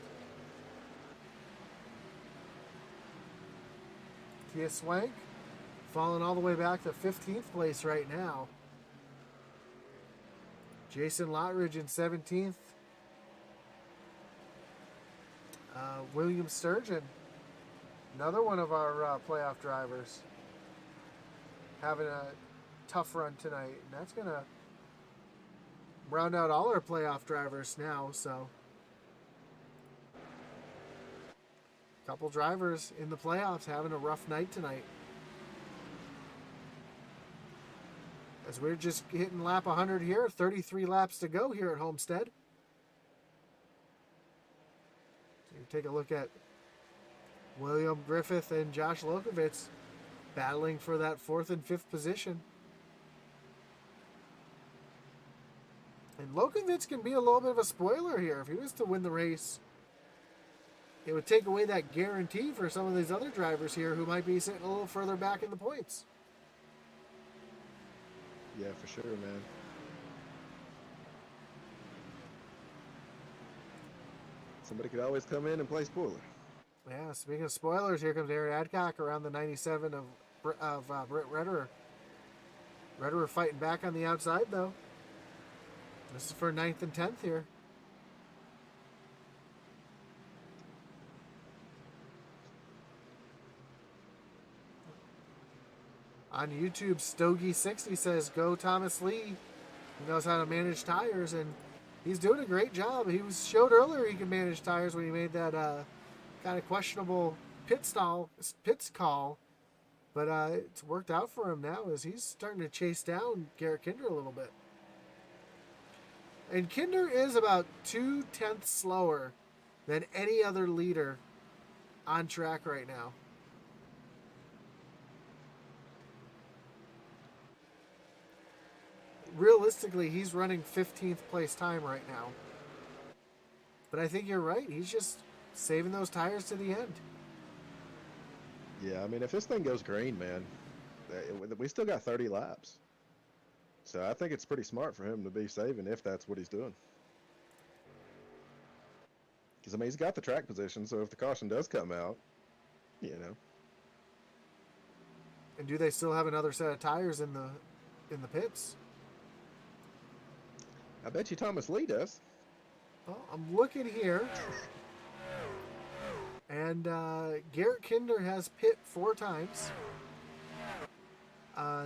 [SPEAKER 3] Tia Swank, falling all the way back to 15th place right now. Jason Lottridge in 17th. William Sturgeon, another one of our playoff drivers, having a tough run tonight. And that's going to round out all our playoff drivers now. So, a couple drivers in the playoffs having a rough night tonight. As we're just hitting lap 100 here, 33 laps to go here at Homestead. So you take a look at William Griffith and Josh Lokovitz battling for that 4th and 5th position. And Lokovitz can be a little bit of a spoiler here. If he was to win the race, it would take away that guarantee for some of these other drivers here who might be sitting a little further back in the points.
[SPEAKER 1] Yeah, for sure, man. Somebody could always come in and play spoiler.
[SPEAKER 3] Yeah, speaking of spoilers, here comes Aaron Adcock around the 97 of Britt Rederer. Rederer fighting back on the outside, though. This is for 9th and 10th here. On YouTube, Stogie60 says, "Go Thomas Lee." He knows how to manage tires, and he's doing a great job. He showed earlier he could manage tires when he made that kind of questionable pits call, but it's worked out for him now as he's starting to chase down Garrett Kinder a little bit. And Kinder is about 0.2 slower than any other leader on track right now. Realistically, he's running 15th place time right now. But I think you're right. He's just saving those tires to the end.
[SPEAKER 1] Yeah, I mean, if this thing goes green, man, we still got 30 laps. So I think it's pretty smart for him to be saving if that's what he's doing. Because, I mean, he's got the track position, so if the caution does come out, you know.
[SPEAKER 3] And do they still have another set of tires in the pits?
[SPEAKER 1] I bet you Thomas Lee does.
[SPEAKER 3] Well, I'm looking here. And Garrett Kinder has pit 4 times.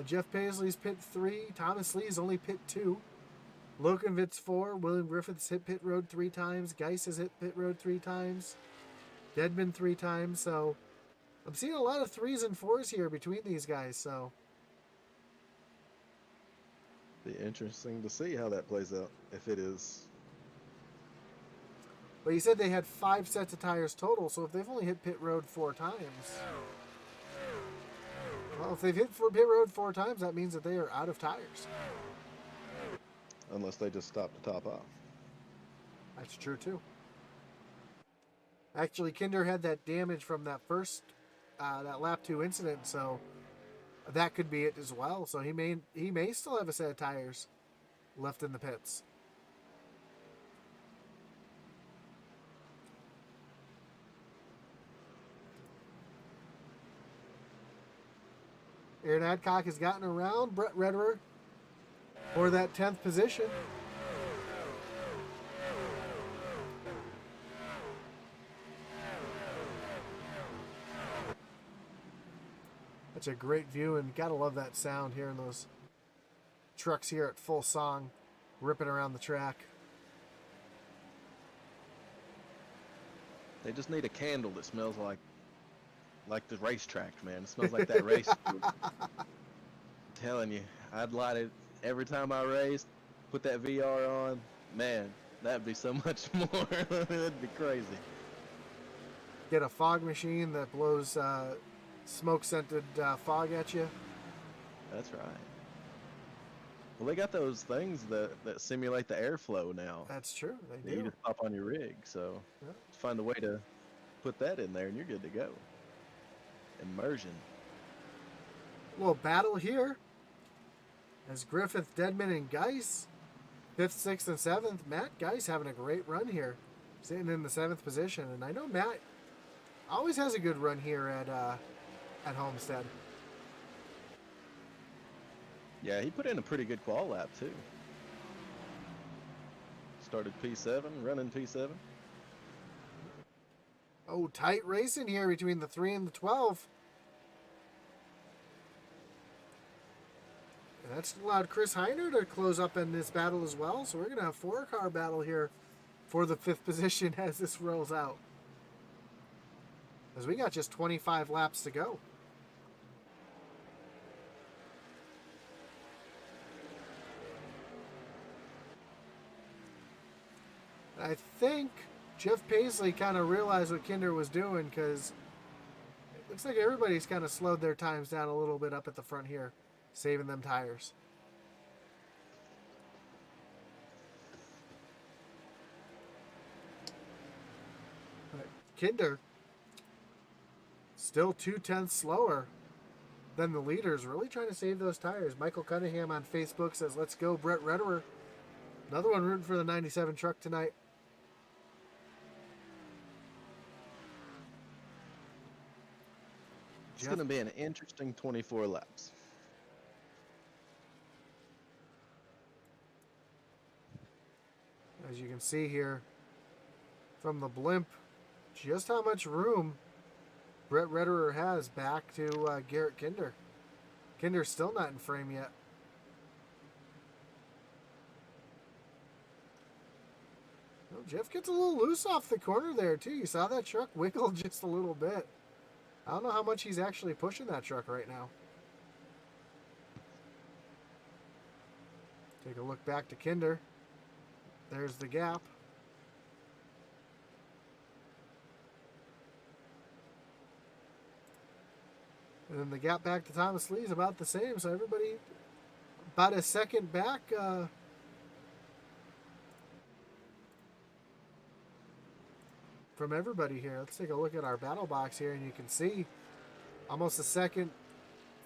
[SPEAKER 3] Jeff Paisley's pit 3. Thomas Lee's only pit 2. Lokenvitz 4. William Griffith's hit pit road 3 times. Geis has hit pit road 3 times. Deadman 3 times. So I'm seeing a lot of 3s and 4s here between these guys. So
[SPEAKER 1] Be interesting to see how that plays out, if it is.
[SPEAKER 3] But he said they had 5 sets of tires total, so if they've only hit pit road 4 times... Well, if they've hit for pit road 4 times, that means that they are out of tires.
[SPEAKER 1] Unless they just stop to top off.
[SPEAKER 3] That's true, too. Actually, Kinder had that damage from that first, that lap 2 incident, so that could be it as well. So he may still have a set of tires left in the pits. Aaron Adcock has gotten around Brett Rederer for that 10th position. That's a great view, and gotta love that sound, hearing those trucks here at full song ripping around the track.
[SPEAKER 1] They just need a candle that smells like the racetrack, man. It smells like that race. I'm telling you, I'd light it every time I raced, put that VR on. Man, that'd be so much more. That'd be crazy.
[SPEAKER 3] Get a fog machine that blows smoke-scented fog at you.
[SPEAKER 1] That's right. Well, they got those things that simulate the airflow now.
[SPEAKER 3] That's true. They
[SPEAKER 1] That you
[SPEAKER 3] do.
[SPEAKER 1] just pop on your rig. So
[SPEAKER 3] Yeah.
[SPEAKER 1] find a way to put that in there, and you're good to go. Immersion.
[SPEAKER 3] Little battle here as Griffith, Deadman, and Geis. 5th, 6th, and 7th. Matt Geis having a great run here. Sitting in the 7th position. And I know Matt always has a good run here at Homestead.
[SPEAKER 1] Yeah, he put in a pretty good qual lap too. Started P7, running P7.
[SPEAKER 3] Oh, tight racing here between the 3 and the 12. And that's allowed Chris Heiner to close up in this battle as well. So we're going to have 4-car battle here for the 5th position as this rolls out. As we got just 25 laps to go. I think Jeff Paisley kind of realized what Kinder was doing, because it looks like everybody's kind of slowed their times down a little bit up at the front here, saving them tires. But Kinder still 2/10 slower than the leaders, really trying to save those tires. Michael Cunningham on Facebook says, "Let's go, Brett Rederer." Another one rooting for the 97 truck tonight.
[SPEAKER 1] It's going to be an interesting 24 laps.
[SPEAKER 3] As you can see here from the blimp, just how much room Brett Rederer has back to Garrett Kinder. Kinder's still not in frame yet. Well, Jeff gets a little loose off the corner there too. You saw that truck wiggle just a little bit. I don't know how much he's actually pushing that truck right now. Take a look back to Kinder. There's the gap. And then the gap back to Thomas Lee is about the same. So everybody about a second back. From everybody here. Let's take a look at our battle box here, and you can see almost a second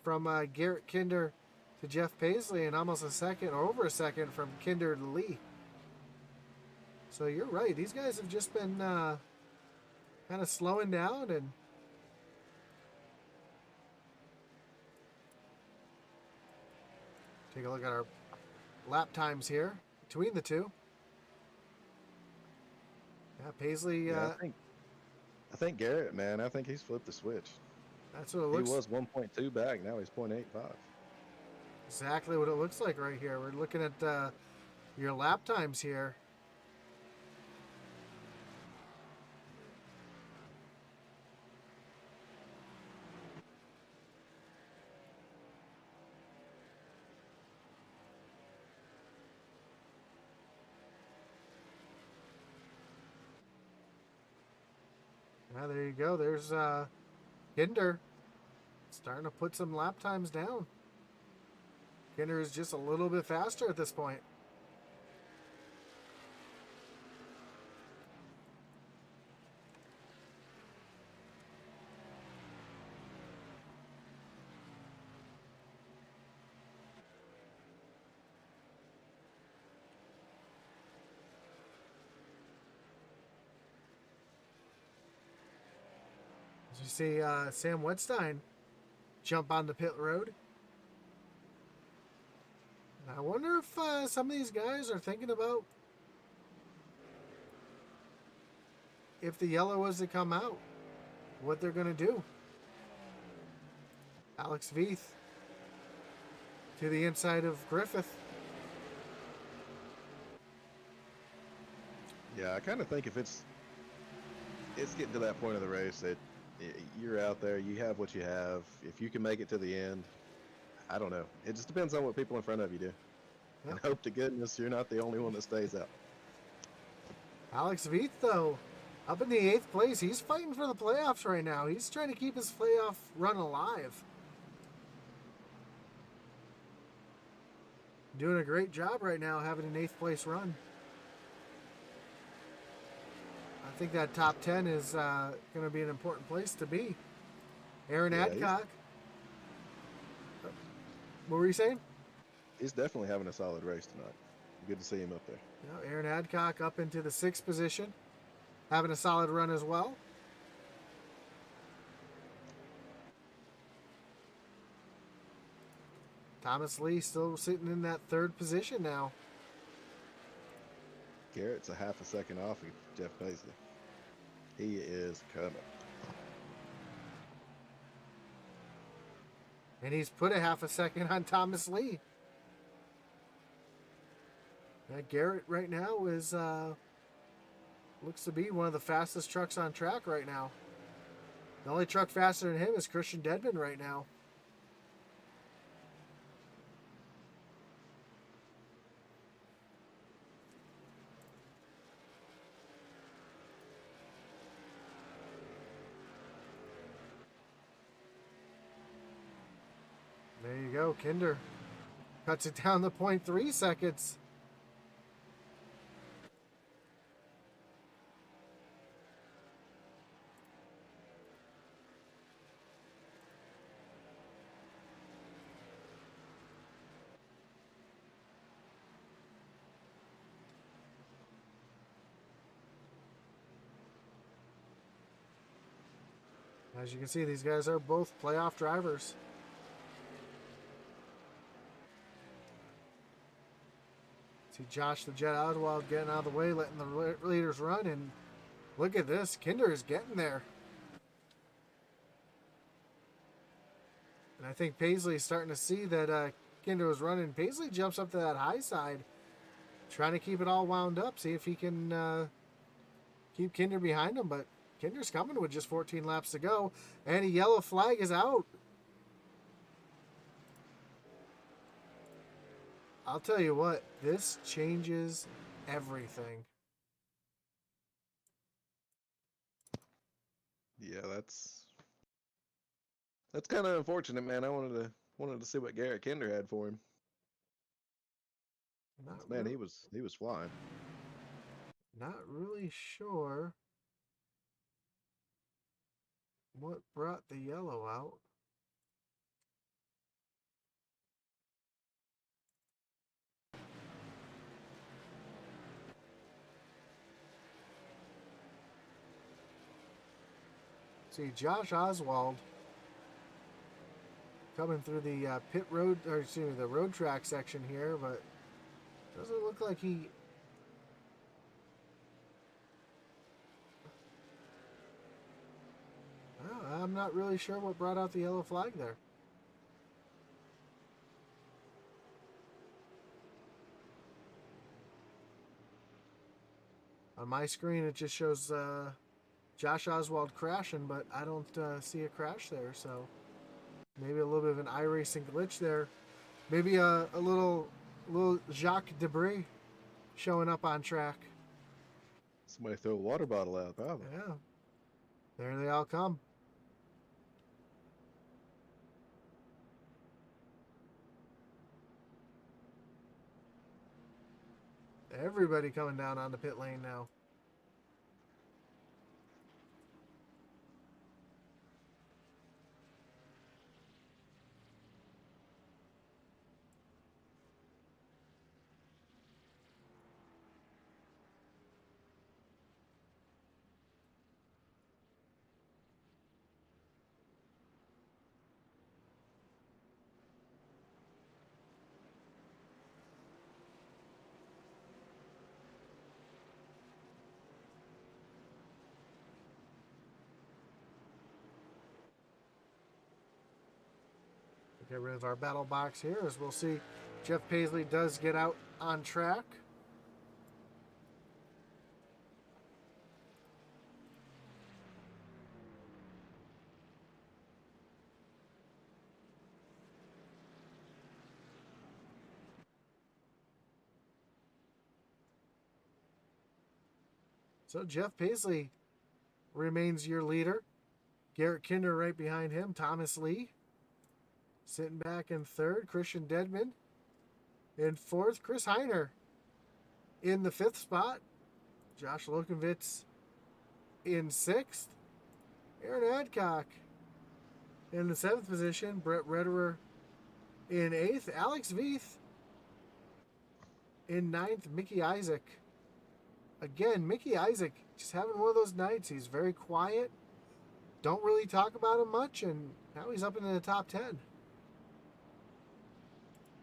[SPEAKER 3] from Garrett Kinder to Jeff Paisley, and almost a second, or over a second, from Kinder to Lee. So you're right. These guys have just been kind of slowing down, and take a look at our lap times here between the two. Yeah, Paisley.
[SPEAKER 1] Yeah, I think Garrett, man, I think he's flipped the switch.
[SPEAKER 3] That's what it looks.
[SPEAKER 1] He was 1.2 back, now he's 0.85.
[SPEAKER 3] Exactly what it looks like right here. We're looking at your lap times here. Yeah, there you go. There's Kinder starting to put some lap times down. Kinder is just a little bit faster at this point. As you see Sam Wetstein jump on the pit road. And I wonder if some of these guys are thinking about if the yellow was to come out, what they're going to do. Alex Veith to the inside of Griffith.
[SPEAKER 1] Yeah, I kind of think if it's getting to that point of the race that you're out there, you have what you have. If you can make it to the end, I don't know. It just depends on what people in front of you do.
[SPEAKER 3] Yep.
[SPEAKER 1] And hope to goodness you're not the only one that stays out.
[SPEAKER 3] Alex Veith, though, up in the 8th place. He's fighting for the playoffs right now. He's trying to keep his playoff run alive. doing a great job right now, having an 8th place run. I think that top 10 is going to be an important place to be. Aaron
[SPEAKER 1] Yeah,
[SPEAKER 3] Adcock. What were you saying?
[SPEAKER 1] he's definitely having a solid race tonight. Good to see him up there.
[SPEAKER 3] Aaron Adcock up into the 6th position, having a solid run as well. Thomas Lee still sitting in that 3rd position now.
[SPEAKER 1] Garrett's a half a second off of Jeff Paisley. He is coming.
[SPEAKER 3] And he's put a half a second on Thomas Lee. Garrett right now is looks to be one of the fastest trucks on track right now. The only truck faster than him is Christian Dedman right now. There you go, Kinder cuts it down to 0.3 seconds. As you can see, these guys are both playoff drivers. See Josh the Jet Oswald getting out of the way, letting the leaders run, and look at this. Kinder is getting there. And I think Paisley's starting to see that Kinder was running. Paisley jumps up to that high side, trying to keep it all wound up, see if he can keep Kinder behind him, but Kinder's coming with just 14 laps to go, and a yellow flag is out. I'll tell you what, this changes everything.
[SPEAKER 1] Yeah, that's kind of unfortunate, man. I wanted to see what Garrett Kinder had for him. Man, he was flying.
[SPEAKER 3] Not really sure what brought the yellow out. See, Josh Oswald coming through the pit road, or excuse me, the road track section here, but doesn't look like he. I'm not really sure what brought out the yellow flag there. On my screen, it just shows Josh Oswald crashing, but I don't see a crash there, so maybe a little bit of an iRacing glitch there. Maybe a little Jacques Debris showing up on track.
[SPEAKER 1] Somebody throw a water bottle out, probably.
[SPEAKER 3] Yeah. There they all come. Everybody coming down on the pit lane now. Get rid of our battle box here, as we'll see Jeff Paisley does get out on track. So Jeff Paisley remains your leader. Garrett Kinder right behind him. Thomas Lee sitting back in third. Christian Dedman In fourth, Chris Heiner. In the fifth spot, Josh Lokenvitz. In sixth, Aaron Adcock. In the seventh position, Brett Rederer. In eighth, Alex Veith. In ninth, Mickey Isaac. Again, Mickey Isaac just having one of those nights. He's very quiet. Don't really talk about him much, and now he's up into the top 10.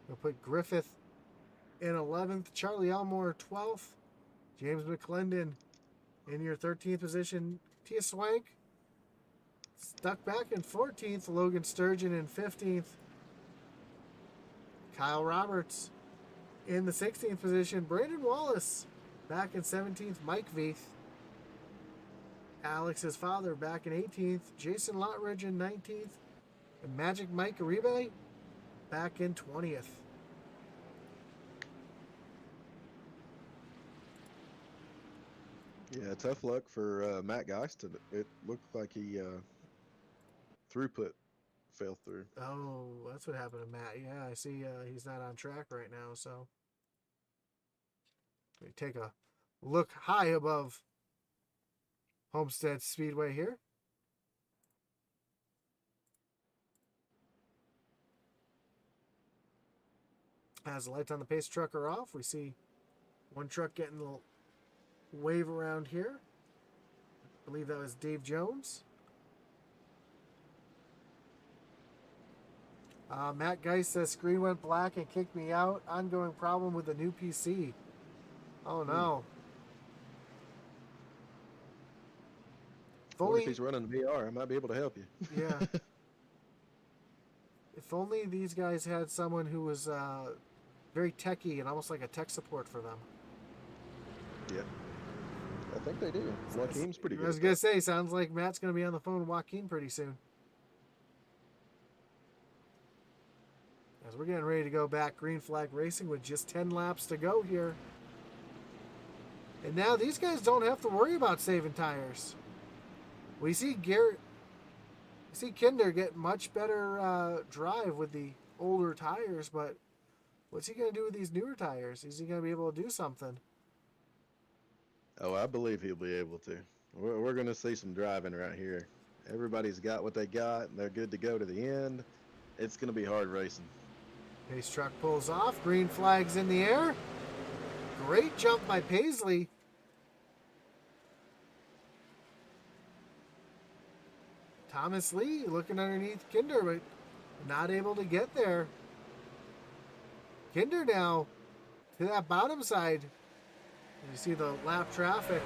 [SPEAKER 3] We'll put Griffith in 11th, Charlie Elmore 12th, James McClendon in your 13th position, Tia Swank stuck back in 14th, Logan Sturgeon in 15th, Kyle Roberts in the 16th position, Brandon Wallace back in 17th, Mike Veith, Alex's father back in 18th, Jason Lotridge in 19th, and Magic Mike Uribe back in 20th.
[SPEAKER 1] Yeah, tough luck for Matt Geist. It looked like he throughput fell through.
[SPEAKER 3] Oh, that's what happened to Matt. Yeah, I see he's not on track right now, so we take a look high above Homestead Speedway here. As the lights on the pace truck are off, we see one truck getting a little wave around here. I believe that was Dave Jones. Matt Geist says screen went black and kicked me out. Ongoing problem with the new PC. Oh no.
[SPEAKER 1] If he's running VR, I might be able to help you.
[SPEAKER 3] Yeah. If only these guys had someone who was very techy and almost like a tech support for them.
[SPEAKER 1] Yeah. I think they do. Joaquin's pretty good.
[SPEAKER 3] I was going to say, sounds like Matt's going to be on the phone with Joaquin pretty soon. As we're getting ready to go back, Green Flag Racing with just 10 laps to go here. And now these guys don't have to worry about saving tires. We see Kinder get much better drive with the older tires, but what's he going to do with these newer tires? Is he going to be able to do something?
[SPEAKER 1] Oh, I believe he'll be able to. We're going to see some driving right here. Everybody's got what they got, and they're good to go to the end. It's going to be hard racing.
[SPEAKER 3] Pace truck pulls off. Green flag's in the air. Great jump by Paisley. Thomas Lee looking underneath Kinder, but not able to get there. Kinder now to that bottom side. You see the lap traffic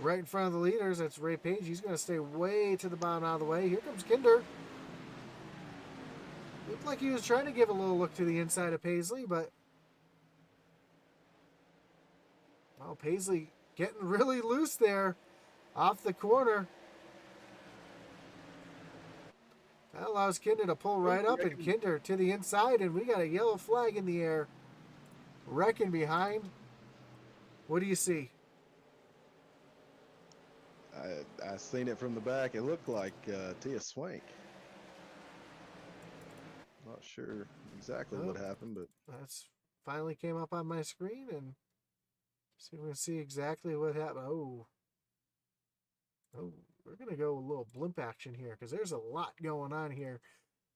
[SPEAKER 3] right in front of the leaders. That's Ray Page. He's going to stay way to the bottom out of the way. Here comes Kinder. Looked like he was trying to give a little look to the inside of Paisley, but well, Paisley getting really loose there off the corner. That allows Kinder to pull right up, and Kinder to the inside, and we got a yellow flag in the air. Wrecking behind. What do you see?
[SPEAKER 1] I seen it from the back. It looked like Tia Swank. Not sure exactly what happened, but
[SPEAKER 3] that's finally came up on my screen, and see if we can see exactly what happened. Oh, we're gonna go a little blimp action here because there's a lot going on here.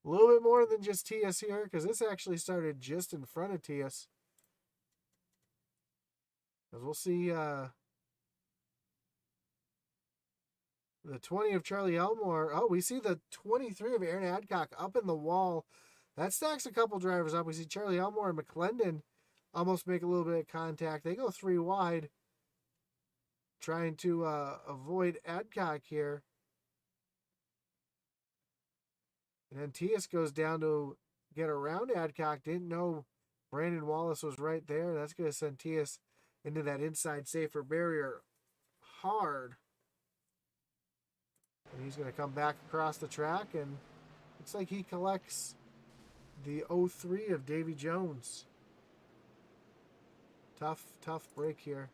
[SPEAKER 3] A little bit more than just TS here because this actually started just in front of TS. As we'll see the 20 of Charlie Elmore. Oh, we see the 23 of Aaron Adcock up in the wall. That stacks a couple drivers up. We see Charlie Elmore and McClendon almost make a little bit of contact. They go 3 wide, trying to avoid Adcock here. And then Tias goes down to get around Adcock. Didn't know Brandon Wallace was right there. That's going to send Tias into that inside safer barrier hard. And he's going to come back across the track, and looks like he collects the 03 of Davy Jones. Tough break here.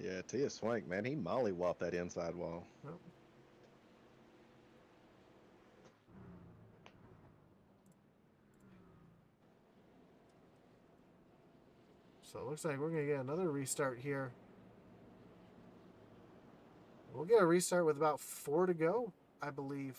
[SPEAKER 1] yeah, Tia Swank, man, he mollywopped that inside wall.
[SPEAKER 3] Well, So it looks like we're going to get another restart here. We'll get a restart with about 4 to go, I believe.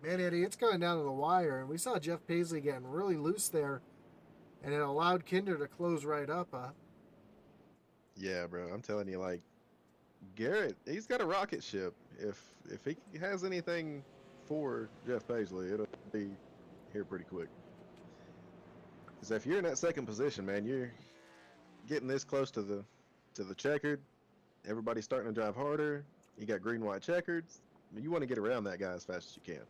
[SPEAKER 3] Man, Eddie, it's coming down to the wire, and we saw Jeff Paisley getting really loose there, and it allowed Kinder to close right up.
[SPEAKER 1] Yeah, bro. I'm telling you, like Garrett, he's got a rocket ship. If he has anything for Jeff Paisley, it'll be here pretty quick. Because if you're in that second position, man, you're getting this close to the checkered. Everybody's starting to drive harder. You got green, white checkered. You want to get around that guy as fast as you can.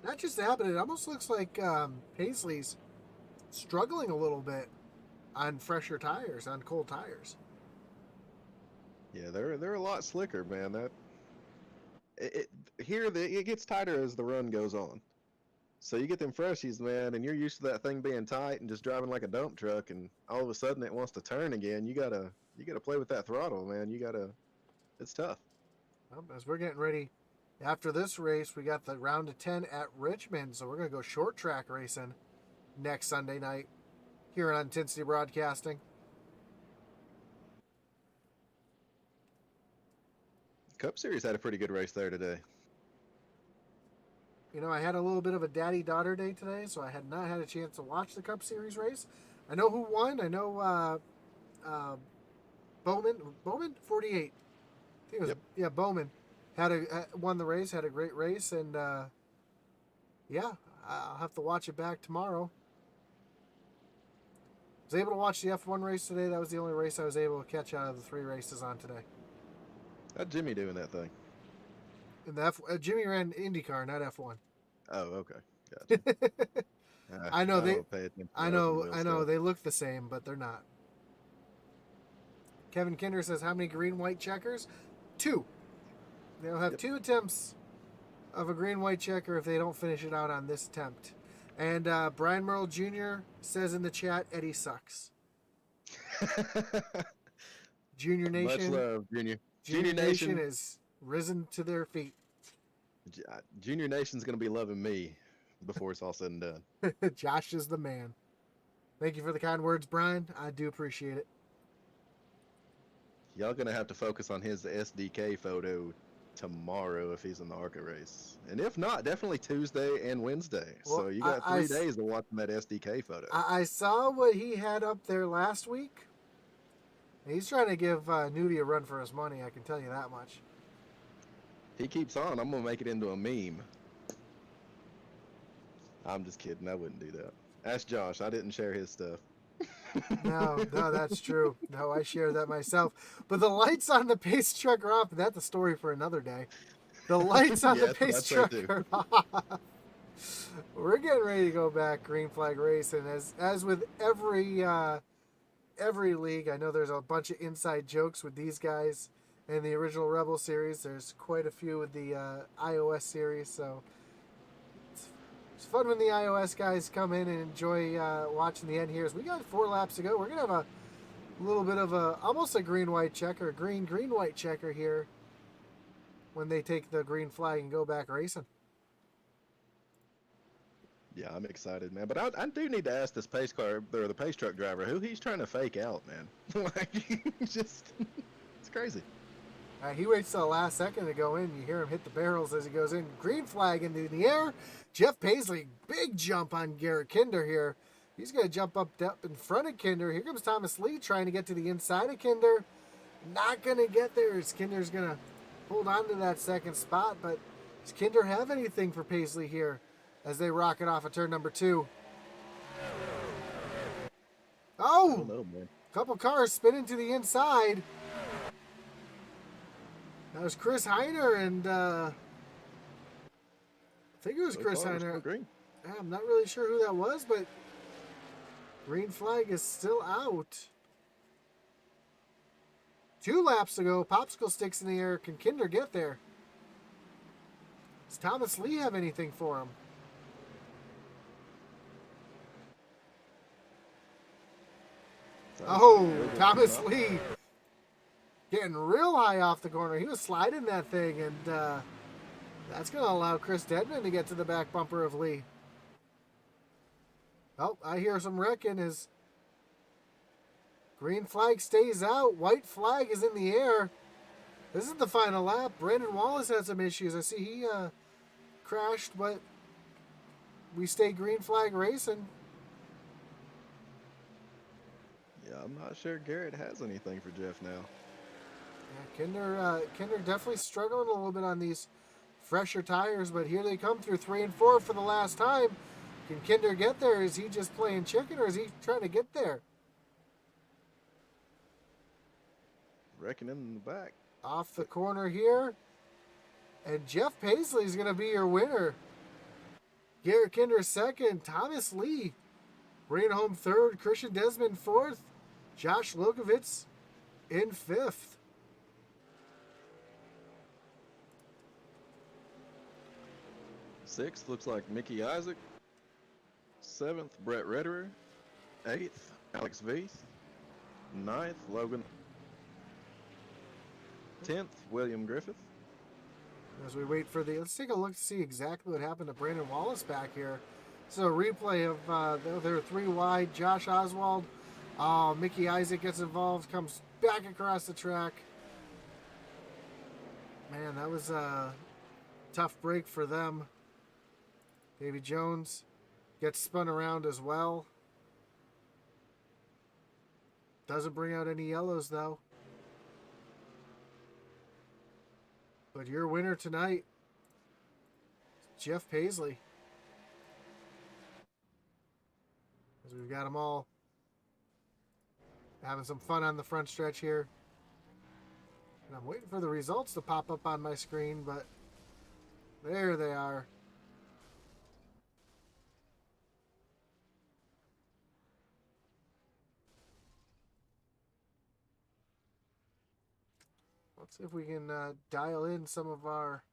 [SPEAKER 3] Not just that, but it almost looks like Paisley's struggling a little bit on fresher tires, on cold tires.
[SPEAKER 1] Yeah, they're a lot slicker, man. That it gets tighter as the run goes on. So you get them freshies, man, and you're used to that thing being tight and just driving like a dump truck, and all of a sudden it wants to turn again. You gotta play with that throttle, man. It's tough.
[SPEAKER 3] Well, as we're getting ready after this race, we got the round of 10 at Richmond, so we're gonna go short track racing next Sunday night here on Intensity Broadcasting.
[SPEAKER 1] Cup Series had a pretty good race there today.
[SPEAKER 3] You know, I had a little bit of a daddy-daughter day today, so I had not had a chance to watch the Cup Series race. I know who won. I know Bowman, 48. I think it was, yeah, Bowman won the race, had a great race, and yeah, I'll have to watch it back tomorrow. I was able to watch the F1 race today. That was the only race I was able to catch out of the 3 races on today.
[SPEAKER 1] How'd Jimmy doing that thing?
[SPEAKER 3] And the Jimmy ran IndyCar, not F1.
[SPEAKER 1] Oh, okay. Gotcha.
[SPEAKER 3] I know
[SPEAKER 1] I
[SPEAKER 3] know they look the same, but they're not. Kevin Kinder says, how many green-white checkers? 2. They'll have 2 attempts of a green-white checker if they don't finish it out on this attempt. And Brian Merle Jr. says in the chat, Eddie sucks. Junior Nation.
[SPEAKER 1] Much love, Junior.
[SPEAKER 3] Junior Nation is risen to their feet.
[SPEAKER 1] Junior Nation's going to be loving me before it's all said and done.
[SPEAKER 3] Josh is the man. Thank you for the kind words, Brian. I do appreciate it.
[SPEAKER 1] Y'all going to have to focus on his SDK photo tomorrow if he's in the ARCA race. And if not, definitely Tuesday and Wednesday.
[SPEAKER 3] Well,
[SPEAKER 1] so you got 3 days to watch that SDK photo.
[SPEAKER 3] I saw what he had up there last week. He's trying to give Nudie a run for his money, I can tell you that much.
[SPEAKER 1] He keeps on. I'm going to make it into a meme. I'm just kidding. I wouldn't do that. Ask Josh. I didn't share his stuff.
[SPEAKER 3] No, that's true. No, I share that myself. But the lights on the pace truck are off. That's a story for another day. The lights on the pace truck are off. We're getting ready to go back green flag racing. As with every league, I know there's a bunch of inside jokes with these guys in the original Rebel series. There's quite a few with the iOS series, so it's fun when the iOS guys come in and enjoy watching the end here. As we got 4 laps to go, we're gonna have a little bit of almost a green-white checker, green-white checker here when they take the green flag and go back racing.
[SPEAKER 1] Yeah, I'm excited, man. But I do need to ask this pace car or the pace truck driver who he's trying to fake out, man. Like, it's crazy.
[SPEAKER 3] He waits till the last second to go in. You hear him hit the barrels as he goes in. Green flag into the air. Jeff Paisley, big jump on Garrett Kinder here. He's going to jump up in front of Kinder. Here comes Thomas Lee trying to get to the inside of Kinder. Not going to get there. Kinder's going to hold on to that second spot. But does Kinder have anything for Paisley here as they rocket off at turn number 2? Oh!
[SPEAKER 1] I don't know, man.
[SPEAKER 3] Couple cars spinning to the inside. That was Chris Heiner and I think it was Chris Heiner. I'm not really sure who that was, but green flag is still out. 2 laps to go. Popsicle sticks in the air. Can Kinder get there? Does Thomas Lee have anything for him? Oh, Thomas Lee getting real high off the corner. He was sliding that thing, and that's going to allow Chris Dedman to get to the back bumper of Lee. Oh, I hear some wrecking as green flag stays out. White flag is in the air. This is the final lap. Brandon Wallace had some issues. I see he crashed, but we stay green flag racing.
[SPEAKER 1] Yeah, I'm not sure Garrett has anything for Jeff now.
[SPEAKER 3] Yeah, Kinder definitely struggling a little bit on these fresher tires, but here they come through 3 and 4 for the last time. Can Kinder get there? Is he just playing chicken, or is he trying to get there?
[SPEAKER 1] Wrecking in the back.
[SPEAKER 3] Off the corner here, and Jeff Paisley is going to be your winner. Garrett Kinder second, Thomas Lee bringing home third, Christian Desmond fourth, Josh Lokovitz in fifth.
[SPEAKER 1] Sixth looks like Mickey Isaac. Seventh, Brett Redderer. Eighth, Alex Veith. Ninth, Logan. 10th, William Griffith.
[SPEAKER 3] As we wait for let's take a look to see exactly what happened to Brandon Wallace back here. So a replay of their 3 wide. Josh Oswald, Mickey Isaac gets involved, comes back across the track. Man, that was a tough break for them. Davy Jones gets spun around as well. Doesn't bring out any yellows though. But your winner tonight, Jeff Paisley. As we've got them all having some fun on the front stretch here. And I'm waiting for the results to pop up on my screen, but there they are. Let's see if we can dial in some of our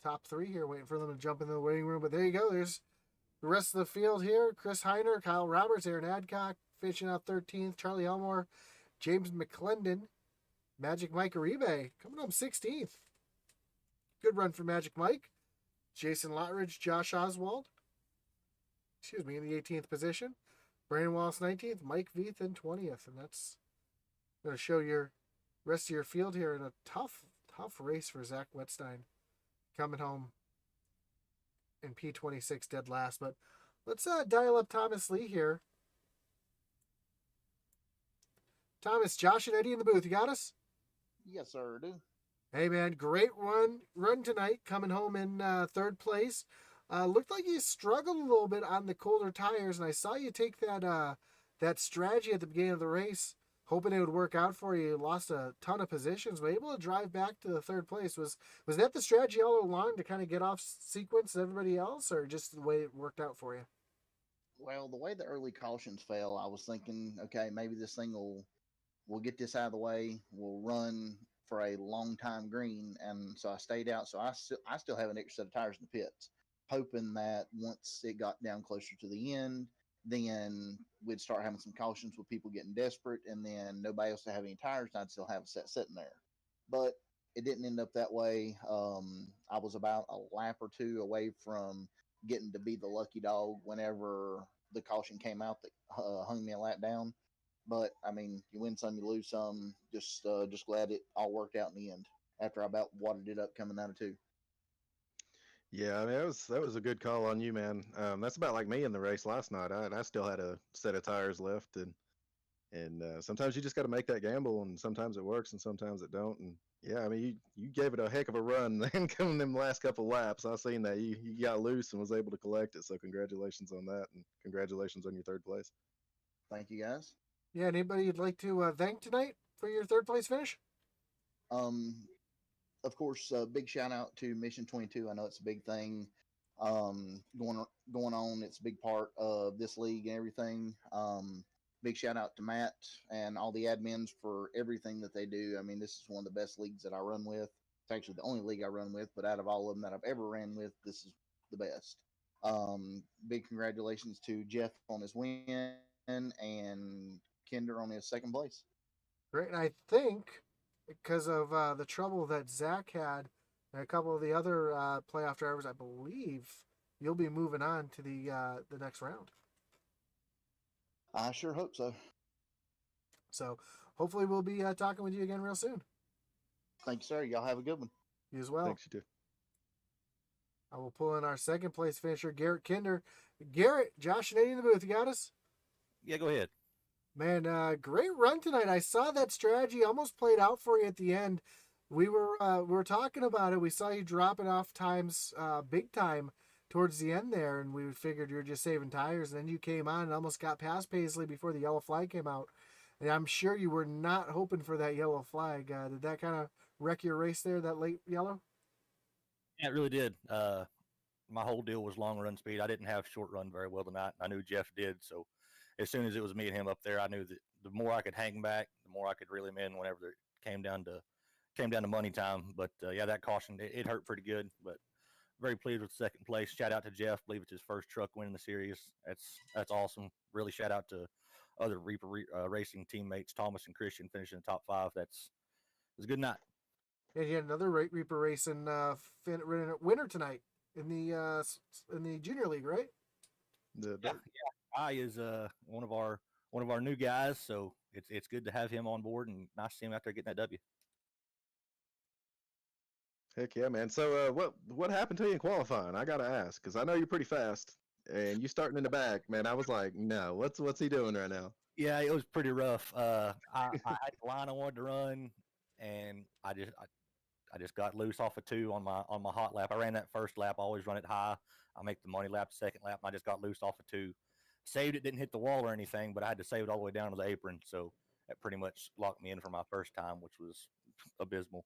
[SPEAKER 3] top 3 here, waiting for them to jump in the waiting room. But there you go. There's the rest of the field here. Chris Heiner, Kyle Roberts, Aaron Adcock finishing out 13th. Charlie Elmore, James McClendon, Magic Mike Uribe coming home 16th. Good run for Magic Mike. Jason Lotridge, Josh Oswald, in the 18th position. Brandon Wallace 19th, Mike Veith in 20th. And that's going to show your rest of your field here in a tough race for Zach Wetstein coming home in P26 dead last. But let's dial up Thomas Lee here. Thomas, Josh, and Eddie in the booth. You got us?
[SPEAKER 4] Yes, sir, I do.
[SPEAKER 3] Hey, man, great run tonight, coming home in third place. Looked like you struggled a little bit on the colder tires, and I saw you take that strategy at the beginning of the race, hoping it would work out for you. You lost a ton of positions, but able to drive back to the third place. Was that the strategy all along, to kind of get off sequence of everybody else, or just the way it worked out for you?
[SPEAKER 4] Well, the way the early cautions fell, I was thinking, okay, maybe this thing we'll get this out of the way. We'll run for a long time green, and so I stayed out. So I still have an extra set of tires in the pits, hoping that once it got down closer to the end, then we'd start having some cautions with people getting desperate, and then nobody else to have any tires, and I'd still have a set sitting there. But it didn't end up that way. I was about a lap or 2 away from getting to be the lucky dog whenever the caution came out that hung me a lap down. But I mean, you win some, you lose some. Just glad it all worked out in the end. After I about watered it up coming out of 2.
[SPEAKER 1] Yeah, I mean that was a good call on you, man. That's about like me in the race last night. I still had a set of tires left, and sometimes you just got to make that gamble, and sometimes it works, and sometimes it don't. And yeah, I mean you gave it a heck of a run, then coming them last couple laps. I seen that you got loose and was able to collect it. So congratulations on that, and congratulations on your third place.
[SPEAKER 4] Thank you, guys.
[SPEAKER 3] Yeah, anybody you'd like to thank tonight for your third place finish?
[SPEAKER 4] Of course, big shout out to Mission 22. I know it's a big thing going on. It's a big part of this league and everything. Big shout out to Matt and all the admins for everything that they do. I mean, this is one of the best leagues that I run with. It's actually the only league I run with, but out of all of them that I've ever ran with, this is the best. Big congratulations to Jeff on his win, and Kinder on his second place.
[SPEAKER 3] Great. And I think because of the trouble that Zach had and a couple of the other playoff drivers, I believe you'll be moving on to the next round.
[SPEAKER 4] I sure hope so.
[SPEAKER 3] So hopefully we'll be talking with you again real soon.
[SPEAKER 4] Thank you, sir. Y'all have a good one.
[SPEAKER 3] You as well.
[SPEAKER 1] Thanks, you too.
[SPEAKER 3] I will pull in our second place finisher, Garrett Kinder. Garrett, Josh and Eddie in the booth. You got us?
[SPEAKER 5] Yeah, go ahead.
[SPEAKER 3] Man, great run tonight. I saw that strategy almost played out for you at the end. We were talking about it. We saw you dropping off times big time towards the end there, and we figured you were just saving tires. And then you came on and almost got past Paisley before the yellow flag came out. And I'm sure you were not hoping for that yellow flag. Did that kind of wreck your race there, that late yellow?
[SPEAKER 5] Yeah, it really did. My whole deal was long run speed. I didn't have short run very well tonight. I knew Jeff did. So as soon as it was me and him up there, I knew that the more I could hang back, the more I could reel him in whenever it came down to money time. But yeah, that caution, it hurt pretty good. But very pleased with second place. Shout out to Jeff. I believe it's his first truck win in the series. That's awesome. Really shout out to other Reaper Racing teammates, Thomas and Christian, finishing in the top 5. It was a good night.
[SPEAKER 3] And you had another Reaper Racing winner tonight in the junior league, right?
[SPEAKER 5] Yeah. Guy is one of our new guys, so it's good to have him on board and nice to see him out there getting that W.
[SPEAKER 1] Heck yeah, man. So what happened to you in qualifying? I gotta ask, because I know you're pretty fast, and you starting in the back, man. I was like, no, what's he doing right now?
[SPEAKER 5] Yeah, it was pretty rough. I had the line I wanted to run, and I just got loose off of 2 on my hot lap. I ran that first lap. I always run it high. I make the money lap, second lap, and I just got loose off of 2. Saved it, didn't hit the wall or anything, but I had to save it all the way down to the apron. So that pretty much locked me in for my first time, which was abysmal.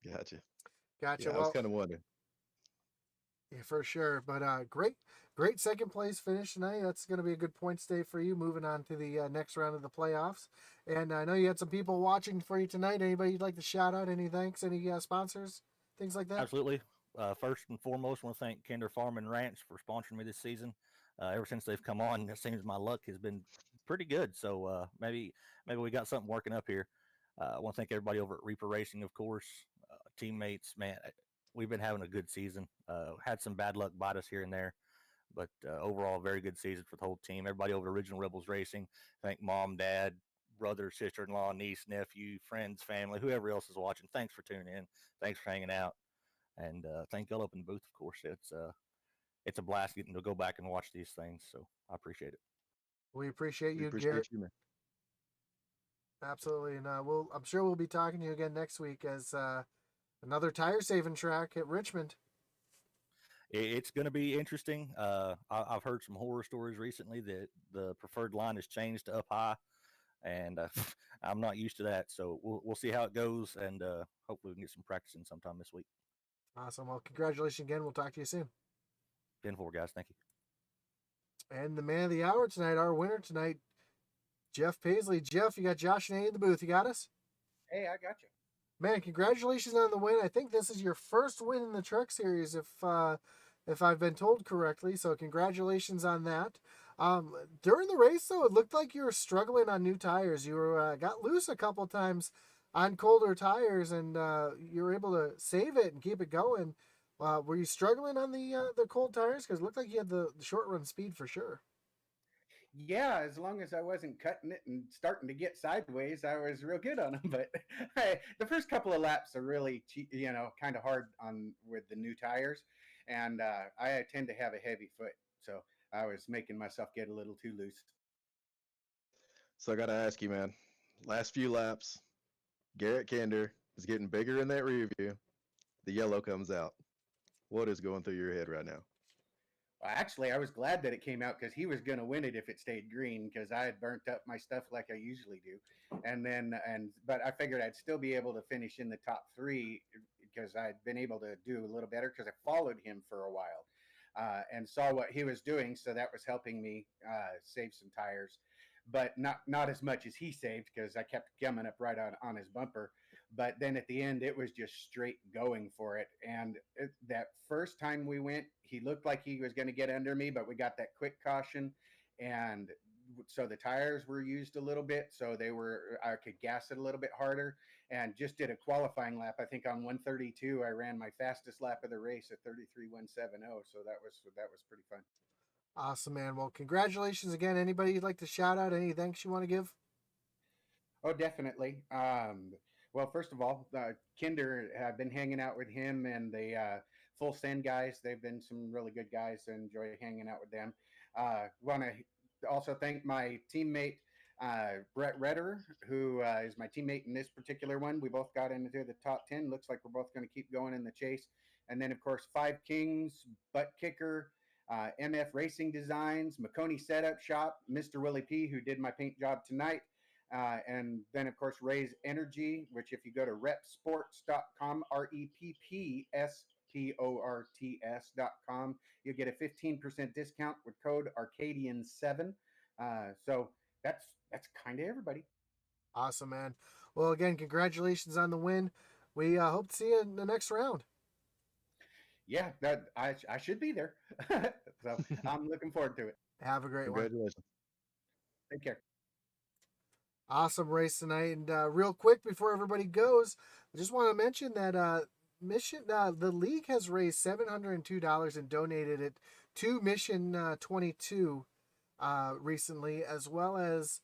[SPEAKER 1] Gotcha.
[SPEAKER 3] Gotcha.
[SPEAKER 1] Yeah, I was kind of wondering.
[SPEAKER 3] Yeah, for sure. But great second place finish tonight. That's going to be a good point stay for you moving on to the next round of the playoffs. And I know you had some people watching for you tonight. Anybody you'd like to shout out? Any thanks? Any sponsors? Things like that?
[SPEAKER 5] Absolutely. First and foremost, I want to thank Kinder Farm and Ranch for sponsoring me this season. Ever since they've come on, it seems my luck has been pretty good. So maybe we got something working up here. I want to thank everybody over at Reaper Racing, of course, teammates. Man, we've been having a good season. Had some bad luck bite us here and there, but overall, very good season for the whole team. Everybody over at Original Rebels Racing. Thank mom, dad, brother, sister-in-law, niece, nephew, friends, family, whoever else is watching. Thanks for tuning in. Thanks for hanging out. And thank y'all up in the booth, of course. It's a blast getting to go back and watch these things. So I appreciate it.
[SPEAKER 3] We appreciate you,
[SPEAKER 1] Appreciate
[SPEAKER 3] Garrett.
[SPEAKER 1] you, man.
[SPEAKER 3] Absolutely. And I'm sure we'll be talking to you again next week as another tire saving track at Richmond.
[SPEAKER 5] It's going to be interesting. I've heard some horror stories recently that the preferred line has changed to up high, and I'm not used to that. So we'll see how it goes, and hopefully we can get some practice in sometime this week.
[SPEAKER 3] Awesome. Well, congratulations again. We'll talk to you soon.
[SPEAKER 5] 10-4, guys. Thank you.
[SPEAKER 3] And the man of the hour tonight, our winner tonight, Jeff Paisley. Jeff, you got Josh and A in the booth. You got us?
[SPEAKER 6] Hey, I got you.
[SPEAKER 3] Man, congratulations on the win. I think this is your first win in the Truck Series, if I've been told correctly. So congratulations on that. During the race, though, it looked like you were struggling on new tires. You were got loose a couple times on colder tires, and you were able to save it and keep it going. Were you struggling on the cold tires? Because it looked like you had the short run speed for sure.
[SPEAKER 6] Yeah, as long as I wasn't cutting it and starting to get sideways, I was real good on them. But the first couple of laps are really, kind of hard on with the new tires, and I tend to have a heavy foot, so I was making myself get a little too loose.
[SPEAKER 1] So I got to ask you, man. Last few laps, Garrett Kinder is getting bigger in that rear view. The yellow comes out. What is going through your head right now?
[SPEAKER 6] Well, actually, I was glad that it came out because he was going to win it if it stayed green because I had burnt up my stuff like I usually do. But I figured I'd still be able to finish in the top 3 because I'd been able to do a little better because I followed him for a while and saw what he was doing. So that was helping me save some tires, but not as much as he saved because I kept coming up right on his bumper. But then at the end, it was just straight going for it. And that first time we went, he looked like he was going to get under me, but we got that quick caution and so the tires were used a little bit, so I could gas it a little bit harder, and just did a qualifying lap. I think on 132, I ran my fastest lap of the race at 33.170. So that was pretty fun.
[SPEAKER 3] Awesome, man. Well, congratulations again. Anybody you'd like to shout out? Any thanks you want to give?
[SPEAKER 6] Oh, definitely. Well, first of all, Kinder, I've been hanging out with him and the Full Send guys. They've been some really good guys. I enjoy hanging out with them. Want to also thank my teammate, Brett Redder, who is my teammate in this particular one. We both got into the top 10. Looks like we're both going to keep going in the chase. And then, of course, Five Kings, Butt Kicker, MF Racing Designs, McConey Setup Shop, Mr. Willie P, who did my paint job tonight. And then, of course, Raise Energy, which if you go to repsports.com, REPPSPORTS.com, you'll get a 15% discount with code Arcadian7. So that's kind of everybody.
[SPEAKER 3] Awesome, man. Well, again, congratulations on the win. We hope to see you in the next round.
[SPEAKER 6] Yeah, that I should be there. So I'm looking forward to it.
[SPEAKER 3] Have a great one.
[SPEAKER 1] Congratulations.
[SPEAKER 6] Take care.
[SPEAKER 3] Awesome race tonight. And real quick before everybody goes, I just want to mention that the league has raised $702 and donated it to Mission 22 recently, as well as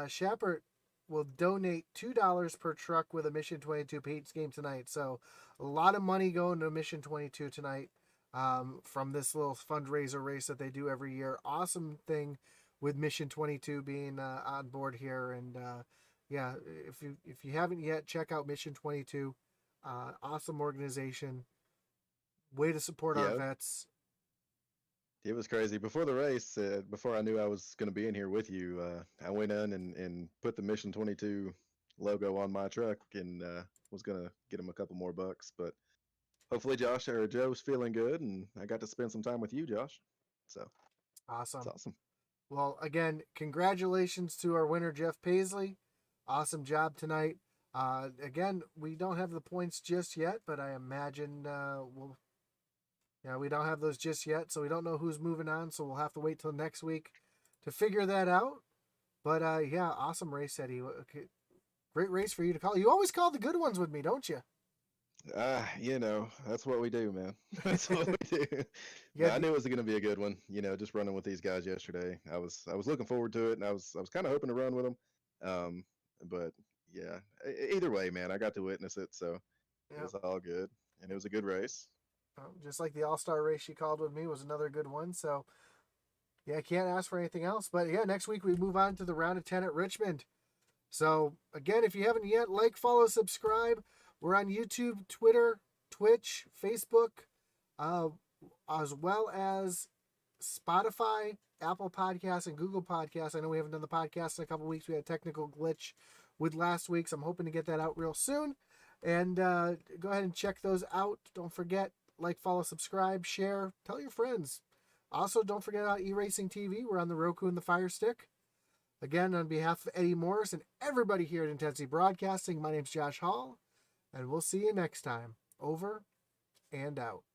[SPEAKER 3] Shepard will donate $2 per truck with a Mission 22 paint game tonight. So a lot of money going to Mission 22 tonight from this little fundraiser race that they do every year. Awesome thing with Mission 22 being on board here. And yeah, if you haven't yet, check out Mission 22. Awesome organization. Way to support our vets.
[SPEAKER 1] It was crazy. Before the race, before I knew I was going to be in here with you, I went in and put the Mission 22 logo on my truck and was going to get him a couple more bucks. But hopefully Josh or Joe's feeling good, and I got to spend some time with you, Josh. So
[SPEAKER 3] awesome.
[SPEAKER 1] It's awesome.
[SPEAKER 3] Well, again, congratulations to our winner, Jeff Paisley. Awesome job tonight. Again, we don't have the points just yet, but I imagine we don't have those just yet, so we don't know who's moving on, so we'll have to wait till next week to figure that out. But yeah, awesome race, Eddie. Okay. Great race for you to call. You always call the good ones with me, don't you?
[SPEAKER 1] That's what we do, man. That's what we do. Yeah, I knew it was going to be a good one. Just running with these guys yesterday. I was looking forward to it, and I was kind of hoping to run with them. But yeah, either way, man, I got to witness it, so it was all good, and it was a good race.
[SPEAKER 3] Just like the All-Star race you called with me was another good one. So yeah, I can't ask for anything else. But yeah, next week we move on to the round of 10 at Richmond. So again, if you haven't yet, like, follow, subscribe. We're on YouTube, Twitter, Twitch, Facebook, as well as Spotify, Apple Podcasts, and Google Podcasts. I know we haven't done the podcast in a couple weeks. We had a technical glitch with last week's. I'm hoping to get that out real soon. And go ahead and check those out. Don't forget, like, follow, subscribe, share, tell your friends. Also, don't forget about eRacing TV. We're on the Roku and the Fire Stick. Again, on behalf of Eddie Morris and everybody here at Intensity Broadcasting, my name's Josh Hall, and we'll see you next time. Over and out.